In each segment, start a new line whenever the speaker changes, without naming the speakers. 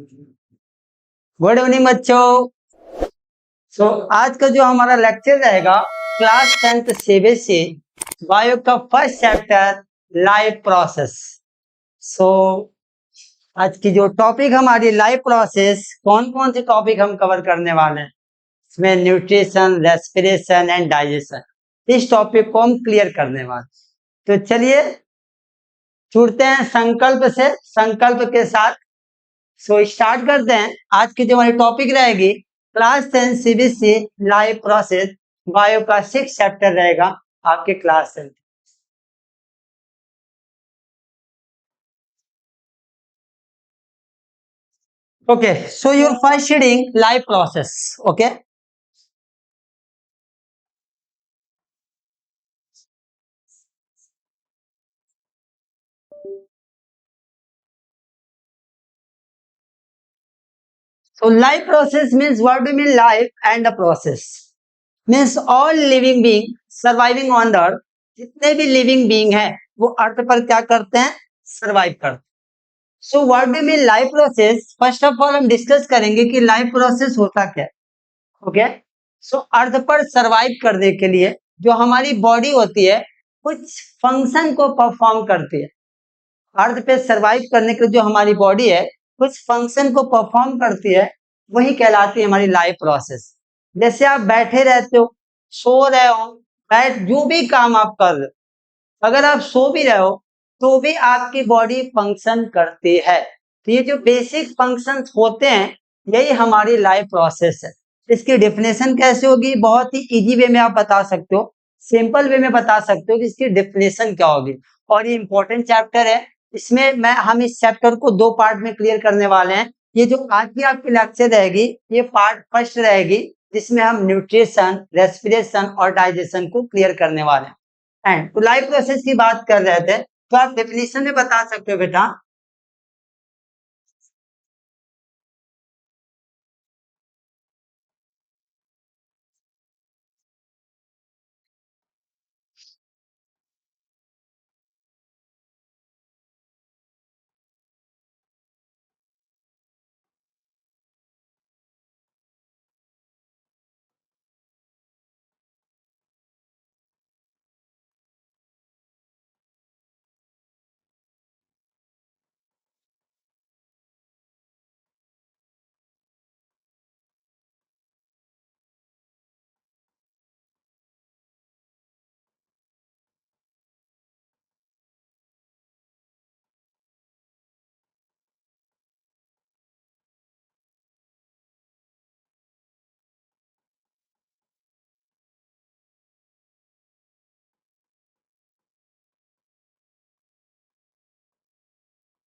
Good evening बच्चों। आज का जो हमारा लेक्चर रहेगा क्लास 10th सीबीएसई बायो का फर्स्ट चैप्टर लाइफ प्रोसेस। आज की जो टॉपिक हमारी लाइफ प्रोसेस, कौन कौन से टॉपिक हम कवर करने वाले हैं इसमें न्यूट्रिशन, रेस्पिरेशन एंड डाइजेशन, इस टॉपिक को हम क्लियर करने वाले। तो चलिए जुड़ते हैं संकल्प से, संकल्प के साथ। स्टार्ट करते हैं। आज की जो हमारी टॉपिक रहेगी class 10 CBSE life process bio का 6 चैप्टर रहेगा आपके class 10। Okay, so your first reading life process. Okay, so life process means, what do you mean life and the process? Means all living being surviving on the earth, जितने भी living being है वो अर्थ पर क्या करते हैं, survive करते हैं। So what do mean life process? First of all हम डिस्कस करेंगे कि लाइफ प्रोसेस होता क्या है। ओके, सो अर्थ पर सर्वाइव करने के लिए जो हमारी बॉडी होती है कुछ फंक्शन को परफॉर्म करती है। अर्थ पे सर्वाइव करने के लिए जो हमारी बॉडी है कुछ फंक्शन को परफॉर्म करती है, वही कहलाती है हमारी लाइफ प्रोसेस। जैसे आप बैठे रहते हो, सो रहे हो, बैठ जो भी काम आप कर रहे हो, अगर आप सो भी रहे हो तो भी आपकी बॉडी फंक्शन करती है। तो ये जो बेसिक फंक्शंस होते हैं यही हमारी लाइफ प्रोसेस है। इसकी डेफिनेशन कैसे होगी? बहुत ही इजी वे में आप बता सकते हो, सिंपल वे में बता सकते हो कि इसकी डेफिनेशन क्या होगी। और ये इंपॉर्टेंट चैप्टर है, इसमें हम इस चैप्टर को 2 पार्ट में क्लियर करने वाले हैं। ये जो आज की आपकी लेक्चर रहेगी ये पार्ट फर्स्ट रहेगी, जिसमें हम न्यूट्रिशन, रेस्पिरेशन और डाइजेशन को क्लियर करने वाले हैं। एंड तो लाइफ प्रोसेस की बात कर रहे थे, तो आप डेफिनेशन में बता सकते हो बेटा।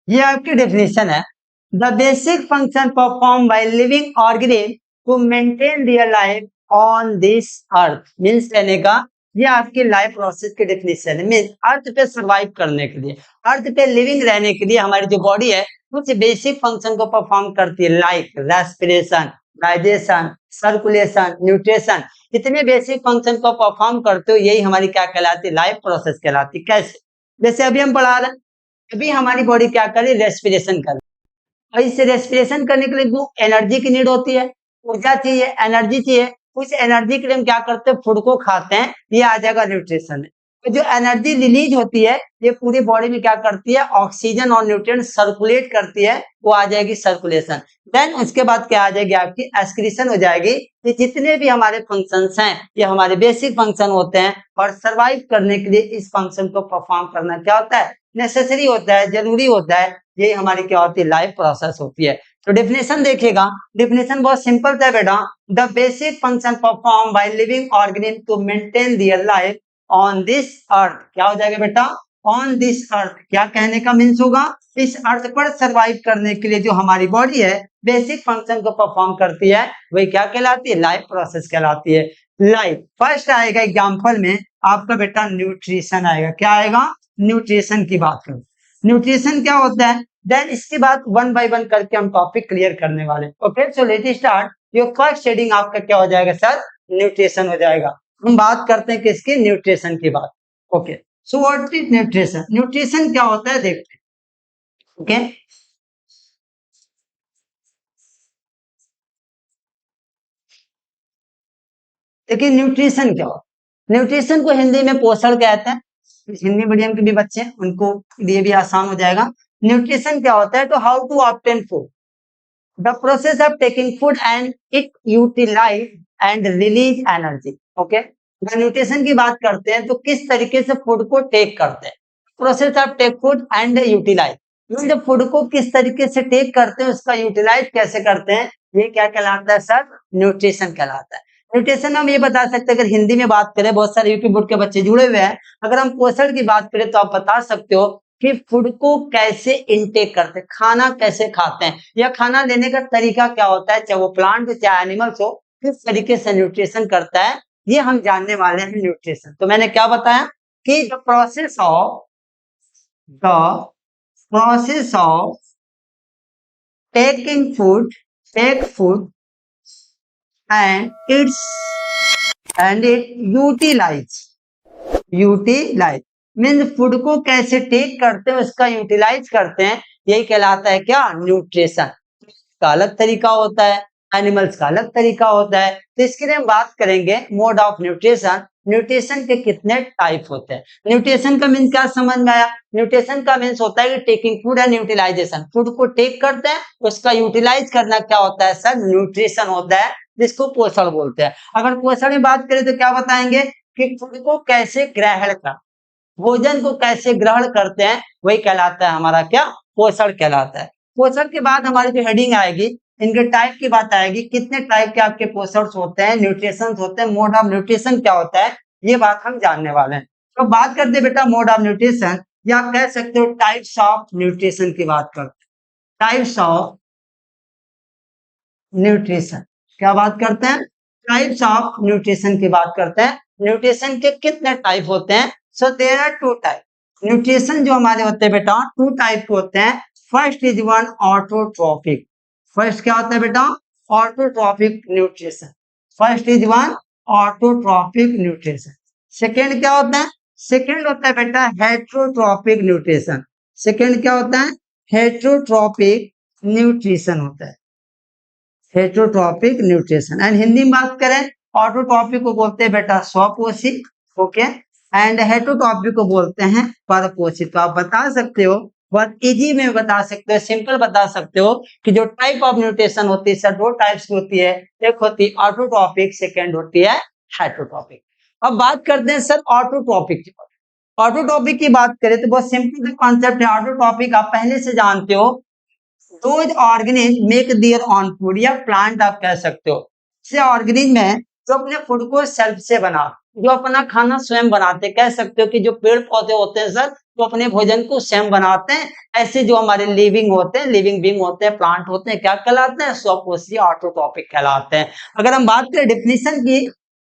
ये आपकी डेफिनेशन है। The basic function perform by living organism to maintain their life on this earth. Means कहने का ये आपकी लाइफ प्रोसेस की डेफिनेशन है। मींस अर्थ पे सर्वाइव करने के लिए, अर्थ पे लिविंग रहने के लिए हमारी जो बॉडी है कुछ बेसिक फंक्शन को परफॉर्म करती है, like respiration, digestion, circulation, nutrition. इतने बेसिक फंक्शन को परफॉर्म करते हो यही हमारी क्या कहलाती है, लाइफ प्रोसेस कहलाती है। कैसे? जैसे अभी हम पढ़ा रहे हैं, अभी हमारी बॉडी क्या करे, रेस्पिरेशन करे। और इस रेस्पिरेशन करने के लिए वो एनर्जी की नीड होती है, ऊर्जा चाहिए, एनर्जी चाहिए। उस एनर्जी के लिए हम क्या करते हैं, फूड को खाते हैं, ये आ जाएगा न्यूट्रिशन। तो जो एनर्जी रिलीज होती है ये पूरी बॉडी में क्या करती है, ऑक्सीजन और न्यूट्रिएंट सर्कुलेट करती है, वो आ जाएगी सर्कुलेशन। देन उसके बाद क्या आ जाएगी, आपकी एक्सक्रीशन हो जाएगी। ये जितने भी हमारे फंक्शंस हैं ये हमारे बेसिक फंक्शन होते हैं, और सर्वाइव करने के लिए इस फंक्शन को परफॉर्म करना क्या होता है, नेसेसरी होता है, जरूरी होता है। ये हमारी क्या होती है, लाइफ प्रोसेस होती है। तो डेफिनेशन देखिएगा, डेफिनेशन बहुत सिंपल था बेटा। The basic function perform by living organism to maintain their life on this earth. क्या हो जाएगा बेटा, ऑन दिस अर्थ। क्या कहने का मीन्स होगा, इस अर्थ पर सर्वाइव करने के लिए जो हमारी बॉडी है बेसिक फंक्शन को परफॉर्म करती है, वही क्या कहलाती है, लाइफ प्रोसेस कहलाती है। लाइफ फर्स्ट आएगा एग्जाम्पल में आपका बेटा न्यूट्रिशन आएगा। क्या आएगा, न्यूट्रिशन की बात करो। न्यूट्रिशन क्या होता है, देन इसके बाद वन बाय वन करके हम टॉपिक क्लियर करने वाले। Okay, so let start. Your first heading आपका क्या हो जाएगा सर, न्यूट्रिशन हो जाएगा। हम बात करते हैं किसकी, न्यूट्रिशन की बात। Okay, so what is nutrition? Nutrition क्या होता है देखते हैं। ओके, लेकिन न्यूट्रिशन क्या होता है? न्यूट्रिशन को हिंदी में पोषण कहते हैं। हिंदी मीडियम के भी बच्चे हैं, उनको लिए भी आसान हो जाएगा। न्यूट्रिशन क्या होता है? तो how to obtain food, the process of taking food and it utilize and release energy. Okay, nutrition की बात करते हैं तो किस तरीके से फूड को टेक करते हैं, process of take food and utilize, जब फूड को किस तरीके से टेक करते हैं उसका यूटिलाइज कैसे करते हैं, ये क्या कहलाता है सर? न्यूट्रिशन कहलाता है। न्यूट्रिशन हम ये बता सकते हैं, अगर हिंदी में बात करें, बहुत सारे यूपी बोर्ड के बच्चे जुड़े हुए हैं, अगर हम पोषण की बात करें तो आप बता सकते हो कि फूड को कैसे इनटेक करते हैं, खाना कैसे खाते हैं, या खाना लेने का तरीका क्या होता है, चाहे वो प्लांट हो चाहे एनिमल्स हो, किस तरीके से न्यूट्रिशन करता है, ये हम जानने वाले हैं न्यूट्रिशन। तो मैंने क्या बताया कि the process of taking food, take food and it utilize means food को कैसे टेक करते हैं उसका यूटिलाइज करते हैं, यही कहलाता है क्या? न्यूट्रिशन। का अलग तरीका होता है, एनिमल्स का अलग तरीका होता है, तो इसके लिए हम बात करेंगे मोड ऑफ न्यूट्रिशन। न्यूट्रिशन के कितने टाइप होते हैं? न्यूट्रिशन का मीन्स क्या समझ में आया? न्यूट्रिशन का मीन्स होता है कि taking food and utilization, food को टेक करते हैं उसका यूटिलाइज करना क्या होता है सर? न्यूट्रिशन होता है, जिसको पोषण बोलते हैं। अगर पोषण की बात करें तो क्या बताएंगे कि फूड को कैसे ग्रहण कर, भोजन को कैसे ग्रहण करते हैं, वही कहलाता है हमारा क्या? पोषण कहलाता है। पोषण के बाद हमारी जो हेडिंग आएगी, इनके टाइप की बात आएगी, कितने टाइप के आपके पोषण होते हैं, न्यूट्रिशन होते हैं, मोड ऑफ न्यूट्रिशन क्या होता है, ये बात हम जानने वाले हैं। तो बात करते हैं बेटा मोड ऑफ न्यूट्रिशन, या आप कह सकते हो टाइप्स ऑफ न्यूट्रिशन की बात करते हैं। टाइप्स ऑफ न्यूट्रिशन, क्या बात करते हैं? टाइप्स ऑफ न्यूट्रिशन की बात करते हैं। न्यूट्रिशन के कितने टाइप होते हैं? So there are two type. Nutrition जो हमारे होते हैं बेटा, टू टाइप के होते हैं। First is one autotrophic. First क्या होता है बेटा? Autotrophic nutrition. First is one autotrophic nutrition. Second क्या होता है? सेकेंड होता है बेटा हेट्रोट्रॉपिक न्यूट्रिशन। सेकेंड क्या होता है? हेट्रोट्रॉपिक न्यूट्रिशन होता है, हेट्रोट्रॉपिक न्यूट्रिशन। एंड हिंदी में बात करें, ऑटोट्रॉपिक को बोलते हैं बेटा स्वपोषी, ओके, एंड हेट्रोट्रॉपिक को बोलते हैं परपोषी। तो आप बता सकते हो, बहुत इजी में बता सकते हो, सिंपल बता सकते हो कि जो टाइप ऑफ न्यूट्रिशन होती है सर, दो टाइप्स की होती है, एक होती है ऑटोट्रॉपिक, सेकेंड होती है हेट्रोट्रॉपिक। अब बात करते हैं सर ऑटोट्रॉपिक की। ऑटोट्रॉपिक की बात करें तो बहुत सिंपल कॉन्सेप्ट है। ऑटोट्रॉपिक आप पहले से जानते हो, those organism make there on food, या प्लांट आप कह सकते हो, से ऑर्गेनिज्म है जो अपने फूड को सेल्फ से बना, जो अपना खाना स्वयं बनाते, कह सकते हो कि जो पेड़ पौधे होते हैं सर, वो अपने भोजन को स्वयं बनाते हैं। ऐसे जो हमारे लिविंग होते हैं, लिविंग बींग होते हैं, प्लांट होते हैं, क्या कहलाते हैं? स्वपोषी ऑटोट्रॉपिक कहलाते हैं। अगर हम बात करें डिफिनीशन की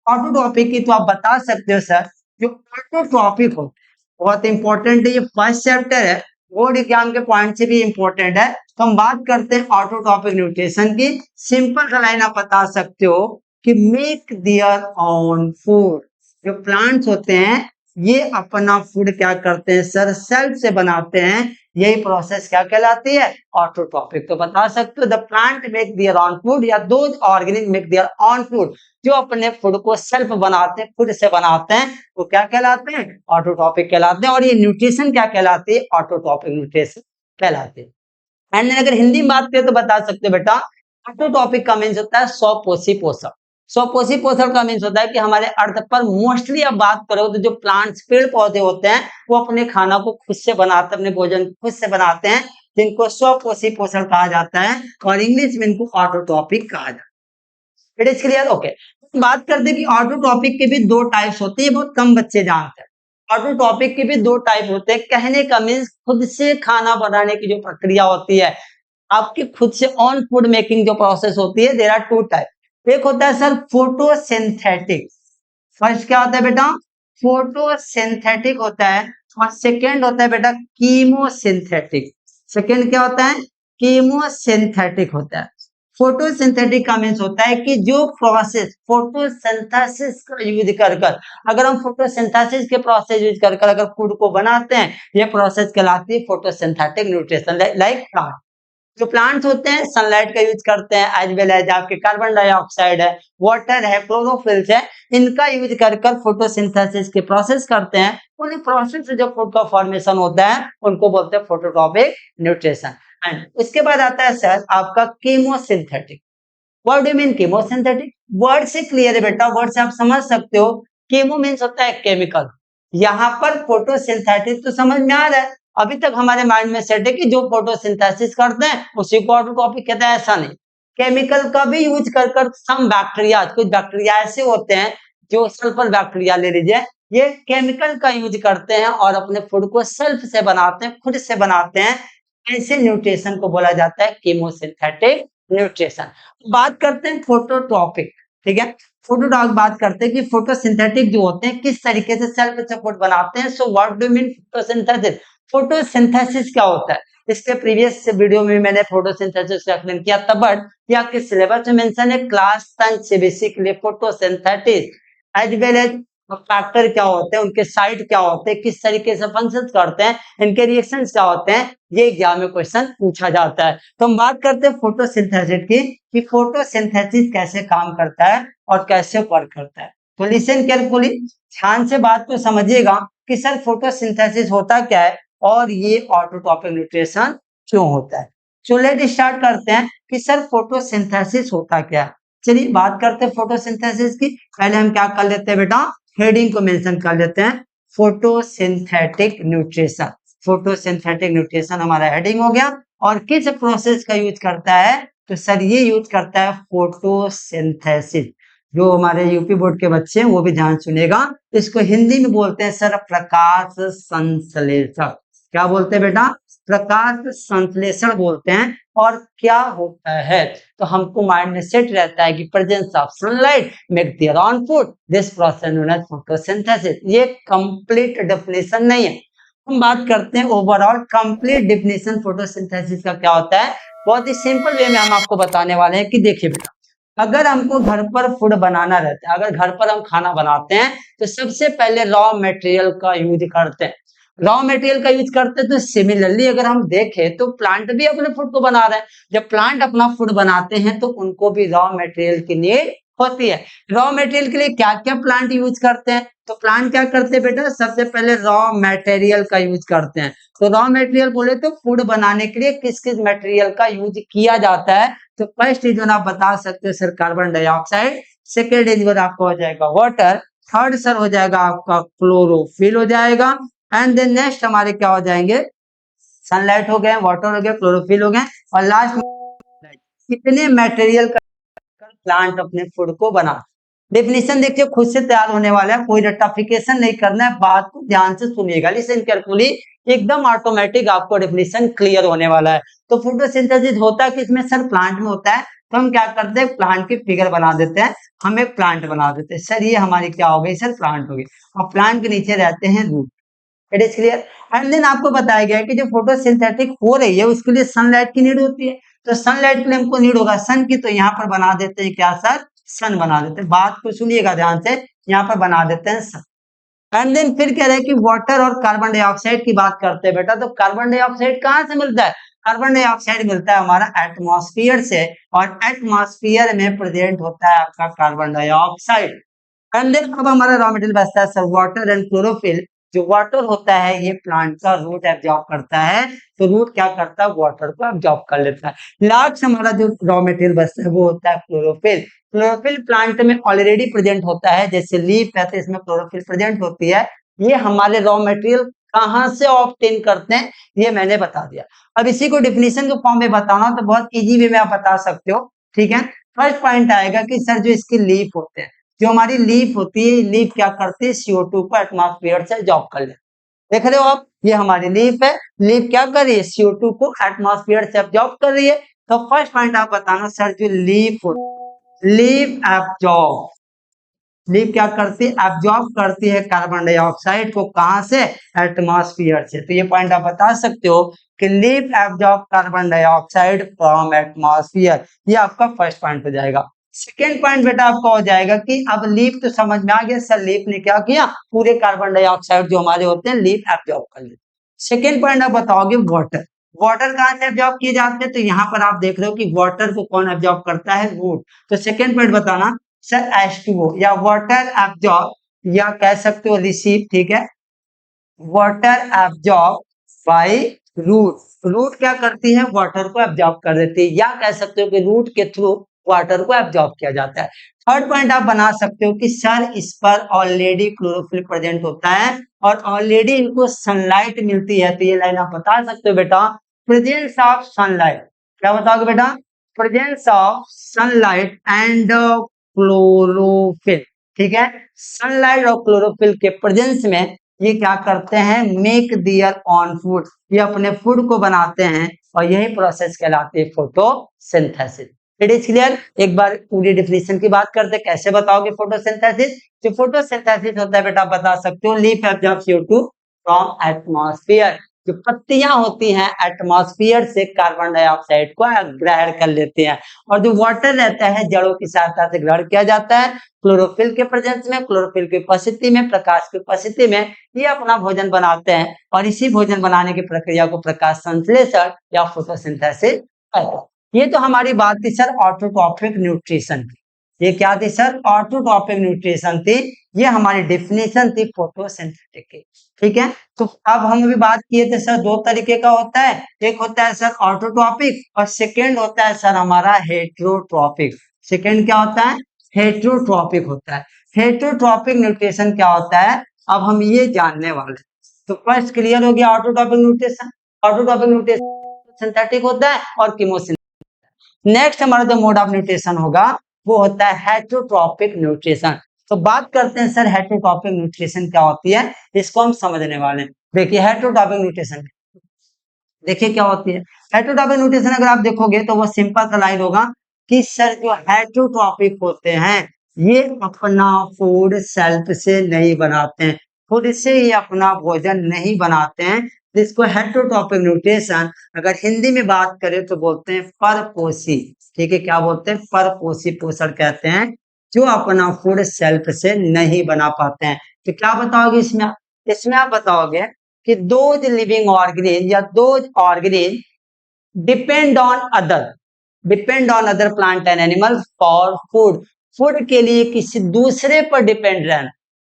ऑटोट्रॉपिक की, तो आप बता सकते हो सर, जो ऑटोट्रॉपिक हो, बहुत इंपॉर्टेंट है, ये फर्स्ट चैप्टर है, बोर्ड एग्जाम के पॉइंट से भी इंपॉर्टेंट है। तो हम बात करते हैं ऑटोट्रॉपिक न्यूट्रिशन की। सिंपल सा लाइन आप बता सकते हो कि मेक देयर ऑन फूड, जो प्लांट्स होते हैं ये अपना फूड क्या करते हैं सर? सेल्फ से बनाते हैं। यही प्रोसेस क्या कहलाती है? ऑटोट्रॉपिक। तो बता सकते हो the plant make there on food, या दो organism make there on food, जो अपने फूड को सेल्फ बनाते हैं, खुद से बनाते हैं, वो क्या कहलाते हैं? ऑटोट्रॉपिक कहलाते हैं। और ये न्यूट्रिशन क्या कहलाती है? ऑटोट्रॉपिक न्यूट्रिशन कहलाते हैं। एंड अगर हिंदी में बात करें तो बता सकते हो बेटा, ऑटोट्रॉपिक का मीन्स होता है स्वपोषी पोषक। स्वपोषी पोषण का मीन्स होता है कि हमारे अर्थ पर मोस्टली अब बात करो तो जो प्लांट्स, पेड़ पौधे होते हैं, वो अपने खाना को खुद से बनाते हैं, अपने भोजन खुद से बनाते हैं, जिनको स्वपोषी पोषण कहा जाता है, और इंग्लिश में इनको ऑटोट्रॉपिक कहा जाता है। It is clear? ओके, बात करते हैं कि ऑटोट्रॉपिक के भी दो टाइप्स होते हैं, बहुत कम बच्चे जानते हैं। ऑटोट्रॉपिक के भी दो टाइप होते हैं। कहने का मीन्स खुद से खाना बनाने की जो प्रक्रिया होती है, आपकी खुद से ऑन फूड मेकिंग जो प्रोसेस होती है, देयर आर टू टाइप। एक होता है सर फोटोसिंथेटिक। फर्स्ट क्या होता है बेटा? फोटोसिंथेटिक होता है, और सेकेंड होता है बेटा कीमोसिंथेटिक। सेकेंड क्या होता है? कीमोसिंथेटिक होता है। फोटोसिंथेटिक का मीन्स होता है कि जो प्रोसेस फोटोसिंथेसिस का यूज कर कर, अगर हम फोटोसिंथेसिस के प्रोसेस यूज कर कर अगर फूड को बनाते हैं, ये प्रोसेस कहलाती है फोटोसिंथेटिक न्यूट्रिशन, लाइक प्लांट। जो प्लांट्स होते हैं सनलाइट का यूज करते हैं, एज वेल एज आपके कार्बन डाइऑक्साइड है, वाटर है, क्लोरोफिल्स है, इनका यूज कर कर फोटोसिंथेसिस के प्रोसेस करते हैं। उन प्रोसेस से जो फूड का फॉर्मेशन होता है उनको बोलते हैं फोटोट्रॉपिक न्यूट्रिशन। एंड उसके बाद आता है सर आपका chemosynthetic. What do you mean chemosynthetic? Word से क्लियर है बेटा, वर्ड से आप समझ सकते हो। कीमो मीन्स होता है केमिकल, यहाँ पर फोटोसिंथेटिक तो समझ में आ रहा है। अभी तक हमारे माइंड में सेट है कि जो फोटोसिंथेसिस करते हैं उसी को ऑटोट्रॉपिक कहते हैं, ऐसा नहीं। केमिकल का भी यूज कर कर सम बैक्टीरिया, कुछ बैक्टीरिया ऐसे होते हैं जो सल्फर बैक्टीरिया ले लीजिए, ये केमिकल का यूज करते हैं और अपने फूड को सेल्फ से बनाते हैं, खुद से बनाते हैं। ऐसे न्यूट्रिशन को बोला जाता है कीमोसिंथेटिक न्यूट्रिशन। बात करते हैं फोटोट्रॉपिक, ठीक है। फोटोट्रॉपिक बात करते हैं कि फोटोसिंथेटिक जो होते हैं किस तरीके से सेल्फ से फूड बनाते हैं। So what do mean photosynthesis? Photosynthesis क्या होता है? इसके प्रीवियस वीडियो में मैंने फोटोसिंथेसिस का एक्सप्लेन किया था, बट ये आपके सिलेबस में मेंशन है क्लास 10 सीबीएसई के लिए photosynthesis as well as factor क्या होते हैं, उनके साइट क्या होते हैं, किस तरीके से फंक्शन करते हैं, इनके रिएक्शंस क्या होते हैं, ये एग्जाम में क्वेश्चन पूछा जाता है। तो हम बात करते हैं फोटोसिंथेसिस की कि फोटोसिंथेसिस कैसे काम करता है और कैसे वर्क करता है। तो लिसन केयरफुली, ध्यान से बात को समझिएगा कि सर फोटोसिंथेसिस होता क्या है और ये ऑटोट्रॉपिक न्यूट्रिशन क्यों होता है। तो लेट स्टार्ट करते हैं कि सर फोटोसिंथेसिस होता क्या है। चलिए बात करते हैं फोटोसिंथेसिस की। पहले हम क्या कर लेते हैं बेटा, हेडिंग को मेंशन कर लेते हैं, फोटोसिंथेटिक न्यूट्रिशन। फोटोसिंथेटिक न्यूट्रिशन हमारा हेडिंग हो गया। और किस प्रोसेस का यूज करता है? तो सर ये यूज करता है फोटोसिंथेसिस। जो हमारे यूपी बोर्ड के बच्चे हैं वो भी ध्यान सुनेगा, इसको हिंदी में बोलते हैं सर प्रकाश संश्लेषण। क्या बोलते हैं बेटा? प्रकाश संश्लेषण बोलते हैं। और क्या होता है तो हमको माइंड में सेट रहता है कि presence of sunlight make there on food, this process known as photosynthesis. ये कंप्लीट डेफिनेशन नहीं है, हम बात करते हैं ओवरऑल कंप्लीट डेफिनेशन फोटोसिंथेसिस का क्या होता है। बहुत ही सिंपल वे में हम आपको बताने वाले हैं कि देखिए बेटा, अगर हमको घर पर फूड बनाना रहता है, अगर घर पर हम खाना बनाते हैं तो सबसे पहले रॉ मटेरियल का यूज करते हैं। रॉ मटेरियल का यूज करते हैं तो सिमिलरली अगर हम देखें तो प्लांट भी अपने फूड को बना रहे हैं। जब प्लांट अपना फूड बनाते हैं तो उनको भी रॉ मटेरियल की नीड होती है। रॉ मटेरियल के लिए क्या क्या प्लांट यूज करते हैं? तो प्लांट क्या करते हैं बेटा, सबसे पहले रॉ मटेरियल का यूज करते हैं। तो रॉ मटेरियल बोले तो फूड बनाने के लिए किस किस मटेरियल का यूज किया जाता है? तो फर्स्ट इज आप बता सकते हो sir carbon dioxide, second is आपका हो जाएगा वाटर, थर्ड सर हो जाएगा आपका क्लोरोफिल हो जाएगा, एंड देन नेक्स्ट हमारे क्या हो जाएंगे, सनलाइट हो गए, वाटर हो गया, क्लोरोफिल हो गए, और लास्ट कितने मटेरियल का प्लांट अपने फूड को बना। डेफिनेशन देखिए खुद से तैयार होने वाला है, कोई रट्टाफिकेशन नहीं करना है, बात को ध्यान से सुनिएगा, लिसन केयरफुली, एकदम ऑटोमेटिक आपको डेफिनेशन क्लियर होने वाला है। तो फोटोसिंथेसिस होता है किसमें सर? प्लांट में होता है। तो हम क्या करते हैं, प्लांट की फिगर बना देते हैं, हम एक प्लांट बना देते हैं। सर ये हमारी क्या हो गई सर? प्लांट हो गई। और प्लांट के नीचे रहते हैं root. It is clear. And then आपको बताया गया है कि जो फोटोसिंथेटिक हो रही है उसके लिए सनलाइट की नीड होती है। तो सनलाइट के लिए हमको नीड होगा सन की, तो यहाँ पर बना देते हैं क्या सर? सन बना देते हैं। बात को सुनिएगा ध्यान से, यहाँ पर बना देते हैं सन। एंड देन फिर कह रहे हैं कि वाटर और कार्बन डाइऑक्साइड की बात करते हैं बेटा। तो कार्बन डाइऑक्साइड कहाँ से मिलता है? कार्बन डाइऑक्साइड मिलता है हमारा एटमॉस्फेयर से, और एटमॉस्फेयर में प्रेजेंट होता है आपका कार्बन डाइऑक्साइड। एंड देन अब हमारा रॉ मटेरियल बचता है सर वाटर एंड क्लोरोफिल। जो वाटर होता है ये प्लांट का रूट एब्जॉर्ब करता है, तो रूट क्या करता है? वाटर को एब्जॉर्ब कर लेता है। लास्ट हमारा जो रॉ मटेरियल बचता है वो होता है क्लोरोफिल। क्लोरोफिल प्लांट में ऑलरेडी प्रेजेंट होता है, जैसे लीफ है तो इसमें क्लोरोफिल प्रेजेंट होती है। ये हमारे रॉ मटेरियल कहाँ से ऑब्टेन करते हैं ये मैंने बता दिया। अब इसी को डिफिनेशन के फॉर्म में बताना तो बहुत इजी वे में आप बता सकते हो, ठीक है। फर्स्ट पॉइंट आएगा कि सर जो इसकी लीफ होते हैं, जो हमारी लीफ होती है, लीफ क्या करती है? CO2 को एटमॉस्फेयर से एब्जॉर्ब कर लेती है। देख रहे हो आप, ये हमारी लीफ है, लीफ क्या कर रही है? CO2 को एटमॉस्फेयर से एब्जॉर्ब कर रही है। तो फर्स्ट पॉइंट आप बताना सर, जो लीफ लीफ एब्जॉर्ब, लीफ क्या करती है? एब्जॉर्ब करती है कार्बन डाइऑक्साइड को, कहां से? एटमॉस्फेयर से। तो ये पॉइंट आप बता सकते हो कि leaf absorb carbon dioxide from atmosphere. ये आपका फर्स्ट पॉइंट हो जाएगा। सेकेंड पॉइंट बेटा आपका हो जाएगा कि अब लीफ तो समझ में आ गया सर, लीफ ने क्या किया? पूरे कार्बन डाइऑक्साइड जो हमारे होते हैं लीफ एब्जॉर्ब कर लेते। सेकेंड पॉइंट आप बताओगे वाटर। वाटर कहाँ से एब्जॉर्ब किए जाते हैं, तो यहाँ पर आप देख रहे हो कि वाटर को कौन एब्जॉर्ब करता है, रूट। तो सेकेंड पॉइंट बताना सर H2O या वाटर एब्जॉर्ब या कह सकते हो रिसीव, ठीक है, water absorb by root. Root क्या करती है, वाटर को एब्जॉर्ब कर देती है, या कह सकते हो कि रूट के थ्रू वाटर को एब्जॉर्ब किया जाता है। थर्ड पॉइंट आप बना सकते हो कि सर इस पर ऑलरेडी क्लोरोफिल प्रेजेंट होता है और ऑलरेडी इनको सनलाइट मिलती है, तो ये लाइन आप बता सकते हो बेटा, प्रेजेंस ऑफ सनलाइट। क्या बताओगे बेटा, presence of sunlight and chlorophyll, ठीक है। सनलाइट और क्लोरोफिल के प्रेजेंस में ये क्या करते हैं, मेक दियर ऑन फूड, ये अपने फूड को बनाते हैं और यही प्रोसेस कहलाती है फोटोसिंथेसिस। It is clear. एक बार पूरी डिफिनेशन की बात करते हैं, कैसे बताओगे फोटोसिंथेसिस। जो फोटोसिंथेसिस होता है बेटा बता सकते हो, leaf absorb CO2 from atmosphere. जो पत्तियां होती हैं एटमॉस्फेयर से कार्बन डाइऑक्साइड को ग्रहण कर लेते हैं, और जो वाटर रहता है जड़ों की सहायता से ग्रहण किया जाता है क्लोरोफिल के प्रेजेंस में, क्लोरोफिल की उपस्थिति में, प्रकाश की उपस्थिति में ये अपना भोजन बनाते हैं और इसी भोजन बनाने की प्रक्रिया को प्रकाश संश्लेषण या फोटोसिंथेसिस कहते हैं। ये तो हमारी बात थी सर ऑटोट्रॉपिक न्यूट्रिशन की। ये क्या थी सर, ऑटोट्रॉपिक न्यूट्रिशन थी, ये हमारी डेफिनेशन थी फोटोसिंथेटिक की, ठीक है। तो अब हम अभी बात किए थे सर दो तरीके का होता है, एक होता है सर ऑटोट्रॉपिक और सेकेंड होता है सर हमारा हेट्रोट्रॉपिक। सेकेंड क्या होता है, हेट्रोट्रॉपिक होता है। हेट्रोट्रॉपिक न्यूट्रिशन क्या होता है, अब हम ये जानने वाले। तो फर्स्ट क्लियर हो गया autotrophic nutrition. Autotrophic nutrition synthetic होता है और कीमोसिंथेटिक। नेक्स्ट हमारा जो मोड ऑफ न्यूट्रिशन होगा वो होता है हेट्रोट्रॉपिक न्यूट्रिशन। तो बात करते हैं सर हेट्रोट्रॉपिक न्यूट्रिशन क्या होती है, इसको हम समझने वाले हैं। देखिए हेट्रोट्रॉपिक न्यूट्रिशन देखिए क्या होती है। हेट्रोट्रॉपिक न्यूट्रिशन अगर आप देखोगे तो वो सिंपल सा लाइन होगा कि सर जो हेट्रोट्रॉपिक होते हैं ये अपना फूड सेल्फ से नहीं बनाते हैं, खुद से ही अपना भोजन नहीं बनाते हैं, जिसको हेट्रोट्रॉपिक न्यूट्रिशन अगर हिंदी में बात करें तो बोलते हैं परपोषी, ठीक है। क्या बोलते हैं, परपोषी पोषण कहते हैं, जो अपना फूड सेल्फ से नहीं बना पाते हैं। तो क्या बताओगे इसमें, इसमें आप बताओगे कि दोज लिविंग ऑर्गेनिज या those organisms depend on other plant and animal for food. Food के लिए किसी दूसरे पर डिपेंड रहना,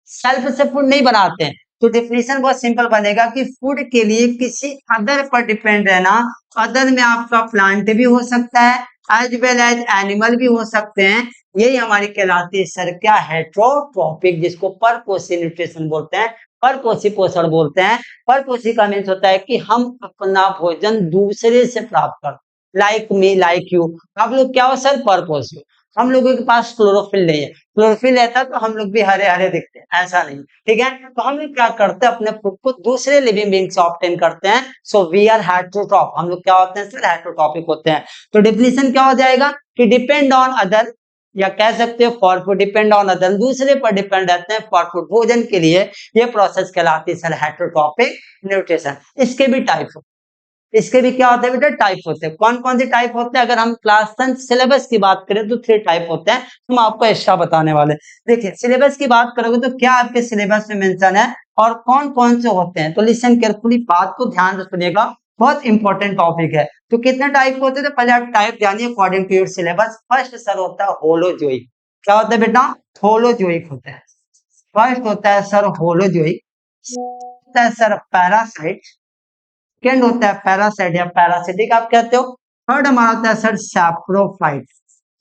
सेल्फ से फूड नहीं बनाते हैं। तो डेफिनेशन बहुत सिंपल बनेगा कि फूड के लिए किसी अदर पर डिपेंड रहना। अदर में आपका प्लांट भी हो सकता है एज वेल एज एनिमल भी हो सकते हैं। यही हमारी कहलाती है सर क्या, हेट्रोट्रॉपिक, जिसको परपोषी न्यूट्रिशन बोलते हैं, परपोषी पोषण बोलते हैं। परपोषी का मीन्स होता है कि हम अपना भोजन दूसरे से प्राप्त करते, लाइक मी लाइक यू। आप लोग क्या हो सर, परपोषी। हम लोगों के पास क्लोरोफिल नहीं है, क्लोरोफिल रहता तो हम लोग भी हरे हरे दिखते हैं, ऐसा नहीं, ठीक है। तो हम लोग क्या करते हैं, अपने फूड को दूसरे लिविंग बीइंग से ऑब्टेन करते हैं। सो वी आर हेट्रोट्रॉप, हम लोग क्या होते हैं सर, हेट्रोट्रॉपिक होते हैं। तो डेफिनेशन क्या हो जाएगा कि डिपेंड ऑन अदर, या कह सकते हो for food depend on other, दूसरे पर डिपेंड रहते हैं फॉर फूड, भोजन के लिए। ये प्रोसेस कहलाती है सर हेट्रोट्रॉपिक न्यूट्रिशन। इसके भी टाइप, इसके भी क्या होते हैं बेटा, टाइप होते हैं। कौन कौन से टाइप होते हैं, अगर हम क्लास 10 सिलेबस की बात करें तो 3 टाइप होते हैं, हम आपको एक्स्ट्रा बताने वाले। देखिए सिलेबस की बात करोगे तो क्या आपके सिलेबस में मेंशन है और कौन कौन से होते हैं, तो लिसन केयरफुली, बात को ध्यान से सुनिएगा, बहुत इंपॉर्टेंट टॉपिक है। तो कितने टाइप होते हैं, तो पहले आप टाइप जानिए according to your syllabus. First sir होता है होलोजोइक। क्या होता है बेटा, होलोजोइक होता है। फर्स्ट होता है सर होलोजोइक, होता है सर पैरासाइट, सेकेंड होता है पैरासाइट या पैरासिटिक आप कहते हो। थर्ड हमारा होता है सर सैप्रोफाइट।